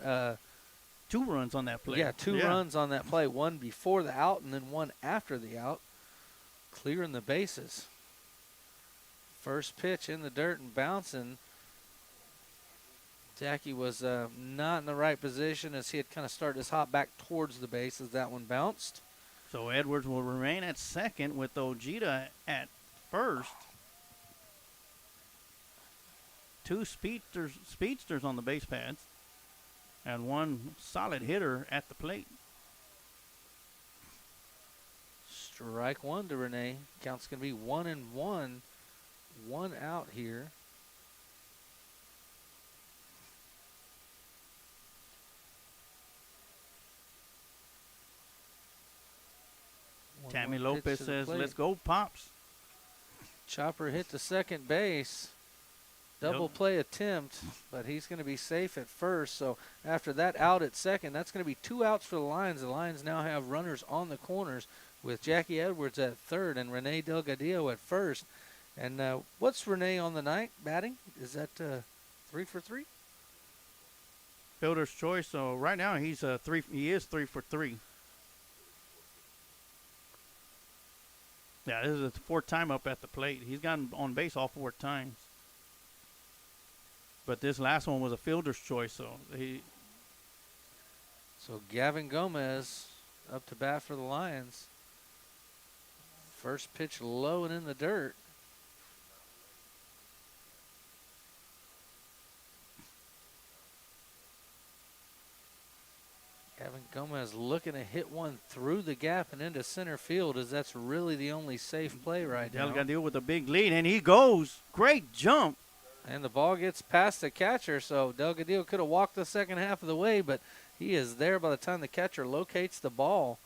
2 runs on that play. Yeah, 2 runs on that play. 1 before the out and then 1 after the out. Clearing the bases. First pitch in the dirt and bouncing. Jackie was not in the right position as he had kind of started his hop back towards the base as that one bounced. So Edwards will remain at second with Ojeda at first. 2 speedsters on the base paths and 1 solid hitter at the plate. Strike 1 to Renee. Count's going to be 1-1. 1 out here. Tammy 1-1 Lopez pitch to the says, plate. let's go, Pops. Chopper hit the second base. Double play attempt, but he's going to be safe at first. So after that out at second, that's going to be 2 outs for the Lions. The Lions now have runners on the corners with Jackie Edwards at third and Renee Delgadillo at first. And what's Renee on the night batting? Is that 3 for 3? Fielder's choice. So right now he's 3. He is 3 for 3. Yeah, this is his 4th time up at the plate. He's gotten on base all 4 times. But this last one was a fielder's choice, so So Gavin Gomez up to bat for the Lions. First pitch low and in the dirt. Gavin Gomez looking to hit one through the gap and into center field, as that's really the only safe play right now. Delgadillo with a big lead, and he goes. Great jump. And the ball gets past the catcher, so Delgadillo could have walked the second half of the way, but he is there by the time the catcher locates the ball.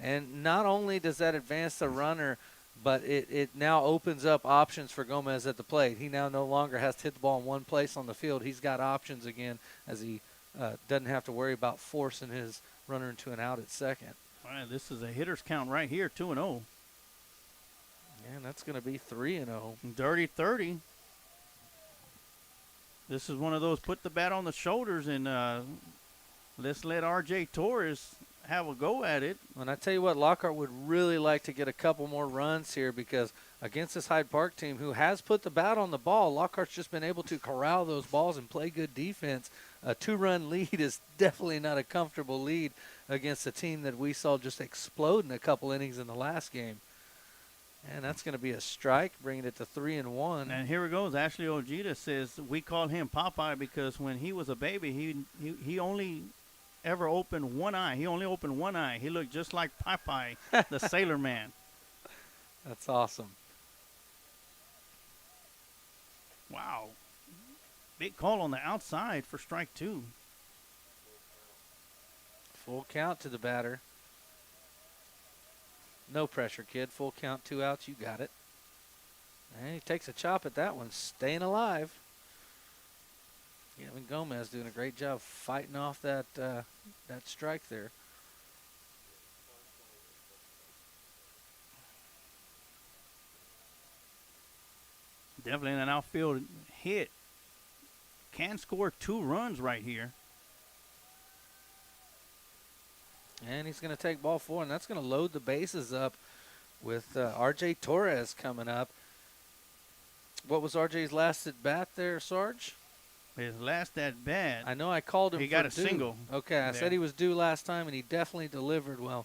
And not only does that advance the runner, but it now opens up options for Gomez at the plate. He now no longer has to hit the ball in one place on the field. He's got options again as he doesn't have to worry about forcing his runner into an out at second. All right, this is a hitter's count right here, 2-0. And that's going to be 3-0. Dirty 30. This is one of those put the bat on the shoulders and let's let R.J. Torres have a go at it. And I tell you what, Lockhart would really like to get a couple more runs here because against this Hyde Park team who has put the bat on the ball, Lockhart's just been able to corral those balls and play good defense. A 2-run lead is definitely not a comfortable lead against a team that we saw just explode in a couple innings in the last game. And that's going to be a strike, bringing it to 3-1. And here it goes. Ashley Ojeda says we call him Popeye because when he was a baby, he only ever opened one eye. He only opened one eye. He looked just like Popeye, the Sailor Man. That's awesome. Wow. Big call on the outside for strike 2. Full count to the batter. No pressure, kid. Full count, 2 outs. You got it. And he takes a chop at that one, staying alive. Gavin Gomez doing a great job fighting off that that strike there. Definitely an outfield hit. Can score 2 runs right here. And he's going to take ball 4, and that's going to load the bases up with R.J. Torres coming up. What was R.J.'s last at bat there, Sarge? His last at bat. I know I called him. He for got a due. single. Okay, I said he was due last time, and he definitely delivered. Well,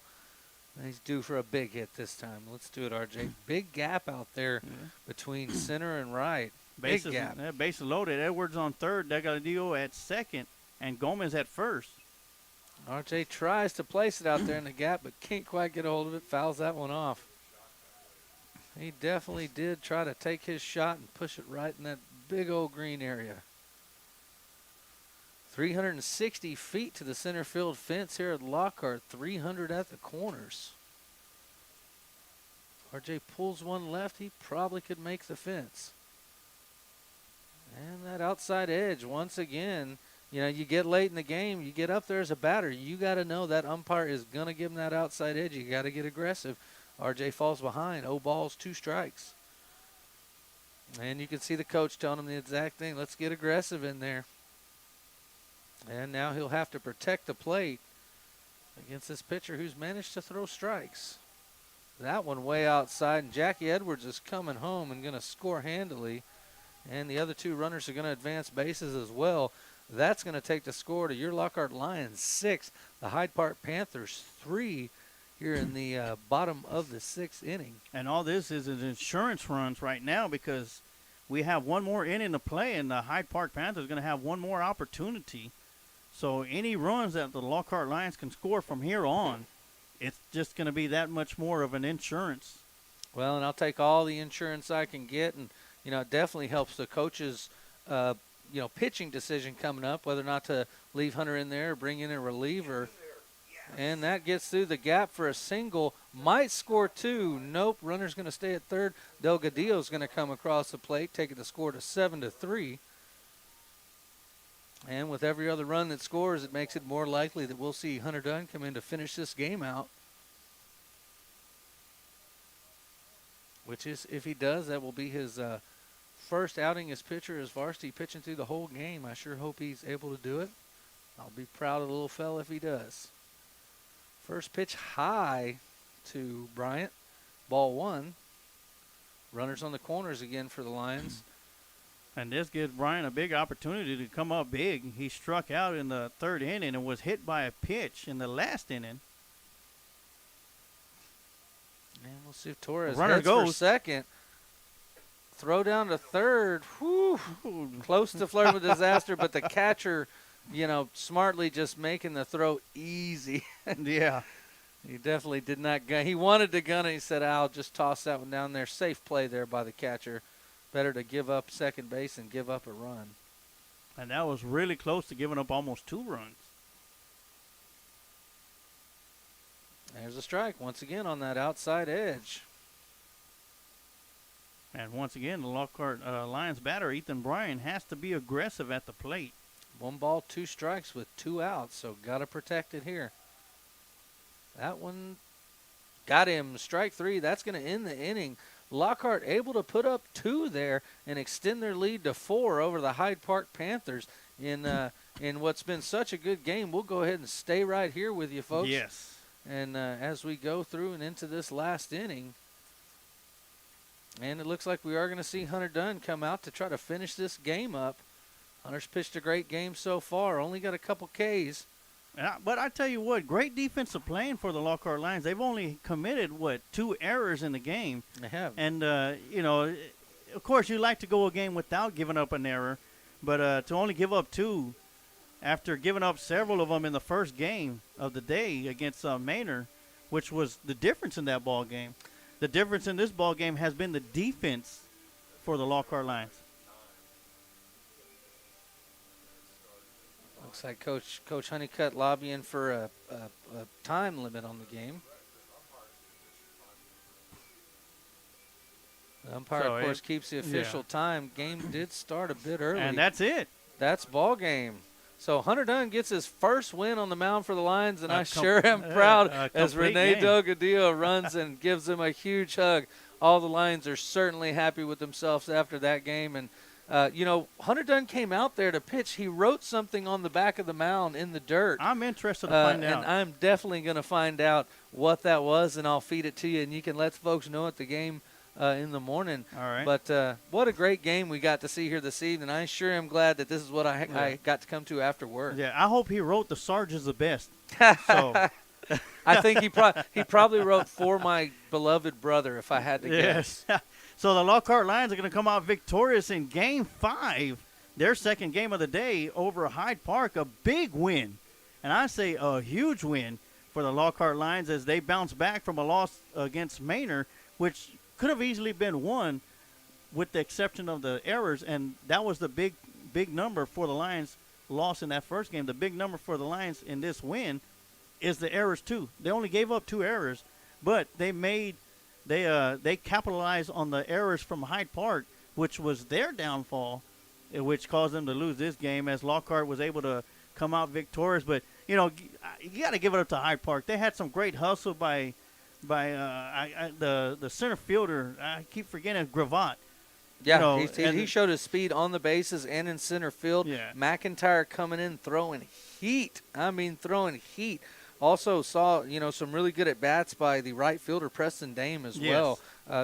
he's due for a big hit this time. Let's do it, R.J. Big gap out there between center and right. Big gap. Bases loaded. Edwards on third, Delgadillo at second, and Gomez at first. R.J. tries to place it out there in the gap, but can't quite get a hold of it. Fouls that one off. He definitely did try to take his shot and push it right in that big old green area. 360 feet to the center field fence here at Lockhart. 300 at the corners. R.J. pulls one left. He probably could make the fence. And that outside edge once again. You know, you get late in the game, you get up there as a batter, you got to know that umpire is going to give him that outside edge. You got to get aggressive. R.J. falls behind. 0 balls, 2 strikes. And you can see the coach telling him the exact thing. Let's get aggressive in there. And now he'll have to protect the plate against this pitcher who's managed to throw strikes. That one way outside, and Jackie Edwards is coming home and going to score handily. And the other two runners are going to advance bases as well. That's going to take the score to your Lockhart Lions 6, the Hyde Park Panthers 3 here in the bottom of the 6th inning. And all this is insurance runs right now because we have one more inning to play, and the Hyde Park Panthers are going to have one more opportunity. So any runs that the Lockhart Lions can score from here on, it's just going to be that much more of an insurance. Well, and I'll take all the insurance I can get, and, it definitely helps the coaches, pitching decision coming up, whether or not to leave Hunter in there or bring in a reliever. And that gets through the gap for a single. Might score two. Nope. Runner's going to stay at third. Delgadillo's going to come across the plate, taking the score to 7-3. And with every other run that scores, it makes it more likely that we'll see Hunter Dunn come in to finish this game out. Which is, if he does, that will be his first outing as pitcher as Varsity, pitching through the whole game. I sure hope he's able to do it. I'll be proud of the little fella if he does. First pitch high to Bryant. Ball 1. Runners on the corners again for the Lions. And this gives Bryant a big opportunity to come up big. He struck out in the 3rd inning and was hit by a pitch in the last inning. And we'll see if Torres Runner heads goes for second. Throw down to third. Whew. Close to flirting with disaster, but the catcher, smartly just making the throw easy. Yeah. He definitely did not gun. He wanted to gun it. He said, I'll just toss that one down there. Safe play there by the catcher. Better to give up second base and give up a run. And that was really close to giving up almost 2 runs. There's a strike once again on that outside edge. And once again, the Lockhart Lions batter, Ethan Bryan, has to be aggressive at the plate. 1 ball, 2 strikes with 2 outs, so got to protect it here. That one got him. Strike 3. That's going to end the inning. Lockhart able to put up 2 there and extend their lead to 4 over the Hyde Park Panthers in what's been such a good game. We'll go ahead and stay right here with you, folks. Yes. And as we go through and into this last inning, and it looks like we are going to see Hunter Dunn come out to try to finish this game up. Hunter's pitched a great game so far, only got a couple Ks. But I tell you what, great defensive playing for the Lockhart Lions. They've only committed, 2 errors in the game. They have. And, of course, you like to go a game without giving up an error. But to only give up 2 after giving up several of them in the first game of the day against Manor, which was the difference in that ball game. The difference in this ball game has been the defense for the Lockhart Lions. Looks like Coach Honeycutt lobbying for a time limit on the game. The umpire, of course, keeps the official time. Game did start a bit early. And that's it. That's ball game. So Hunter Dunn gets his first win on the mound for the Lions, and I sure am proud as Renee Delgadillo runs and gives them a huge hug. All the Lions are certainly happy with themselves after that game. And, Hunter Dunn came out there to pitch. He wrote something on the back of the mound in the dirt. I'm interested to find out. And I'm definitely going to find out what that was, and I'll feed it to you, and you can let folks know at the game in the morning. All right. But what a great game we got to see here this evening. I sure am glad that this is what I got to come to after work. Yeah, I hope he wrote the Sargent's the best. So I think he probably wrote For My Beloved Brother, if I had to guess. Yes. So the Lockhart Lions are going to come out victorious in Game 5, their second game of the day over Hyde Park. A big win, and I say a huge win for the Lockhart Lions as they bounce back from a loss against Manor, which could have easily been won with the exception of the errors, and that was the big number for the Lions loss in that first game. The big number for the Lions in this win is the errors too. They only gave up 2 errors, but they capitalized on the errors from Hyde Park, which was their downfall, which caused them to lose this game as Lockhart was able to come out victorious. But, you got to give it up to Hyde Park. They had some great hustle by the center fielder. I keep forgetting Gravatt. Yeah, he showed his speed on the bases and in center field. Yeah. McIntyre coming in throwing heat. I mean, throwing heat. Also saw, some really good at-bats by the right fielder, Preston Dame, as well.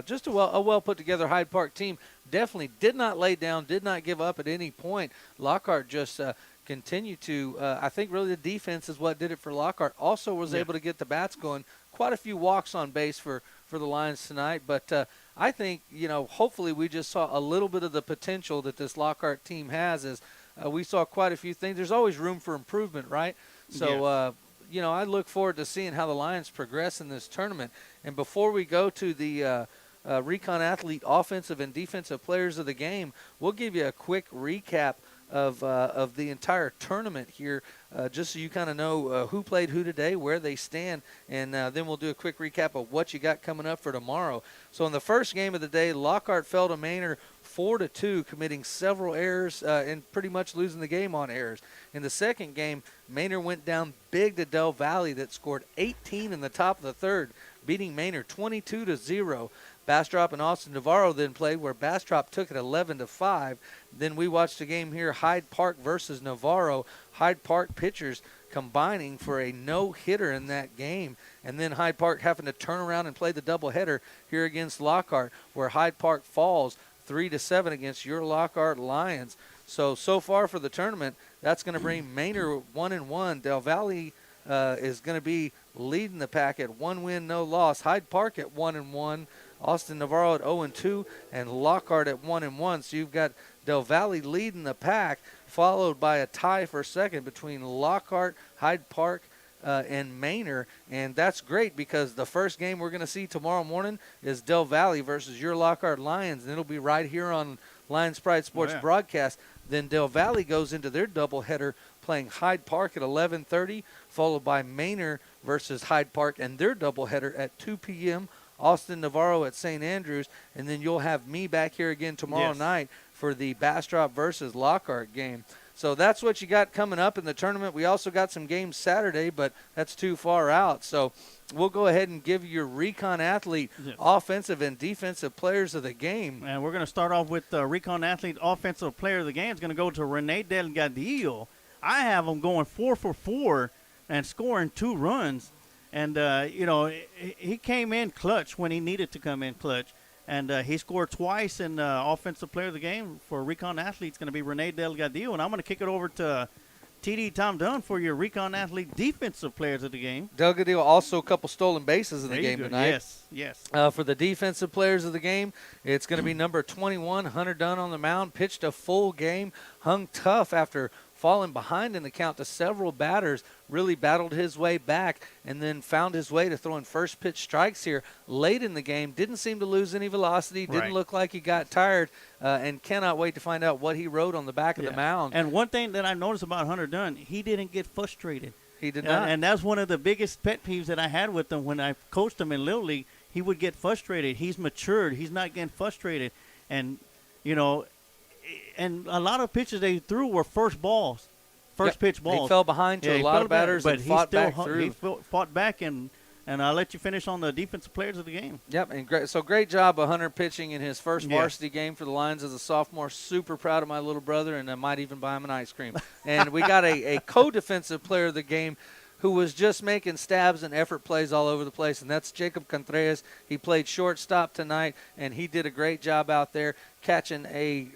Just a well-put-together Hyde Park team. Definitely did not lay down, did not give up at any point. Lockhart just continued to, I think really the defense is what did it for Lockhart. Also was able to get the bats going. Quite a few walks on base for the Lions tonight. But I think, hopefully we just saw a little bit of the potential that this Lockhart team has. As we saw quite a few things. There's always room for improvement, right? So, I look forward to seeing how the Lions progress in this tournament. And before we go to the Recon Athlete offensive and defensive players of the game, we'll give you a quick recap of the entire tournament here, just so you kind of know who played who today, where they stand, and then we'll do a quick recap of what you got coming up for tomorrow. So in the first game of the day, Lockhart fell to Manor 4-2, committing several errors and pretty much losing the game on errors. In the second game, Manor went down big to Del Valle that scored 18 in the top of the third, beating Manor 22-0. Bastrop and Austin Navarro then played, where Bastrop took it 11-5. Then we watched a game here, Hyde Park versus Navarro. Hyde Park pitchers combining for a no-hitter in that game. And then Hyde Park having to turn around and play the doubleheader here against Lockhart, where Hyde Park falls 3-7 against your Lockhart Lions. So far for the tournament, that's going to bring Manor 1-1. Del Valle is going to be leading the pack at 1 win, no loss. Hyde Park at 1-1. Austin Navarro at 0-2, and Lockhart at 1-1. So you've got Del Valle leading the pack, followed by a tie for second between Lockhart, Hyde Park, and Manor. And that's great because the first game we're going to see tomorrow morning is Del Valle versus your Lockhart Lions, and it'll be right here on Lions Pride Sports broadcast. Then Del Valle goes into their doubleheader playing Hyde Park at 11:30, followed by Manor versus Hyde Park and their doubleheader at 2 p.m., Austin Navarro at St. Andrews, and then you'll have me back here again tomorrow night for the Bastrop versus Lockhart game. So that's what you got coming up in the tournament. We also got some games Saturday, but that's too far out. So we'll go ahead and give you your Recon Athlete offensive and defensive players of the game. And we're going to start off with the Recon Athlete offensive player of the game. It's going to go to Rene Delgadillo. I have him going 4 for 4 and scoring 2 runs. And, he came in clutch when he needed to come in clutch. And he scored twice in offensive player of the game for Recon Athlete. It's going to be Rene Delgadillo. And I'm going to kick it over to TD Tom Dunn for your Recon Athlete defensive players of the game. Delgadillo also a couple stolen bases in the game tonight. Yes. For the defensive players of the game, it's going to be number 21, Hunter Dunn on the mound. Pitched a full game, hung tough after falling behind in the count to several batters, really battled his way back, and then found his way to throwing first pitch strikes here late in the game. Didn't seem to lose any velocity, didn't look like he got tired, and cannot wait to find out what he wrote on the back of the mound. And one thing that I noticed about Hunter Dunn, he didn't get frustrated. He did not. And that's one of the biggest pet peeves that I had with him when I coached him in Little League. He would get frustrated. He's matured. He's not getting frustrated. And, and a lot of pitches they threw were first pitch balls. He fell behind to a lot of batters, but he back through. He fought back, and I'll let you finish on the defensive players of the game. Yep, and great job of Hunter pitching in his first varsity game for the Lions as a sophomore. Super proud of my little brother, and I might even buy him an ice cream. And we got a co-defensive player of the game who was just making stabs and effort plays all over the place, and that's Jacob Contreras. He played shortstop tonight, and he did a great job out there catching a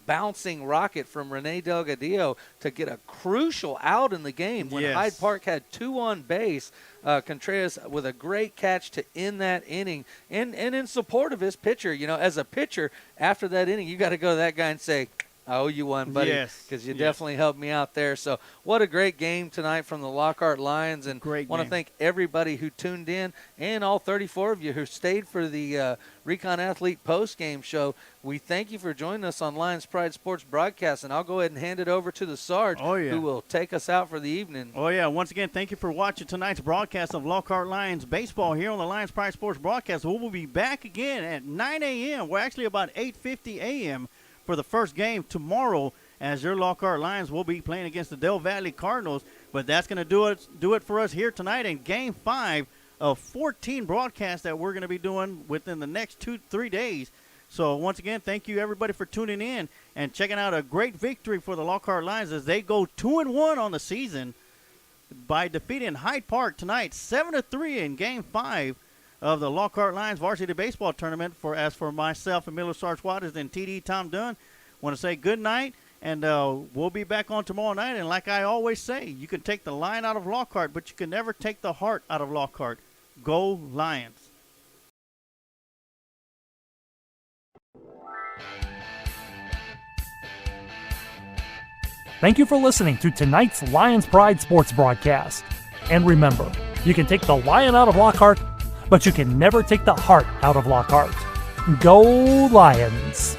bouncing rocket from Rene Delgadillo to get a crucial out in the game when Hyde Park had 2 on base. Contreras with a great catch to end that inning, and in support of his pitcher. As a pitcher, after that inning, you got to go to that guy and say, I owe you one, buddy, because you definitely helped me out there. So what a great game tonight from the Lockhart Lions, and want to thank everybody who tuned in and all 34 of you who stayed for the Recon Athlete post-game show. We thank you for joining us on Lions Pride Sports Broadcast, and I'll go ahead and hand it over to the Sarge, who will take us out for the evening. Once again, thank you for watching tonight's broadcast of Lockhart Lions baseball here on the Lions Pride Sports Broadcast. We will be back again at 9 a.m. We're actually about 8:50 a.m. for the first game tomorrow, as your Lockhart Lions will be playing against the Del Valle Cardinals. But that's going to do it for us here tonight in Game 5 of 14 broadcasts that we're going to be doing within the next 2-3 days. So once again, thank you everybody for tuning in and checking out a great victory for the Lockhart Lions as they go 2-1 on the season by defeating Hyde Park tonight 7-3 in Game 5 of the Lockhart Lions Varsity Baseball Tournament. As for myself and Miller Sarge Waters and TD Tom Dunn, want to say good night, and we'll be back on tomorrow night. And like I always say, you can take the line out of Lockhart, but you can never take the heart out of Lockhart. Go Lions. Thank you for listening to tonight's Lions Pride Sports broadcast. And remember, you can take the lion out of Lockhart, but you can never take the heart out of Lockhart. Go Lions!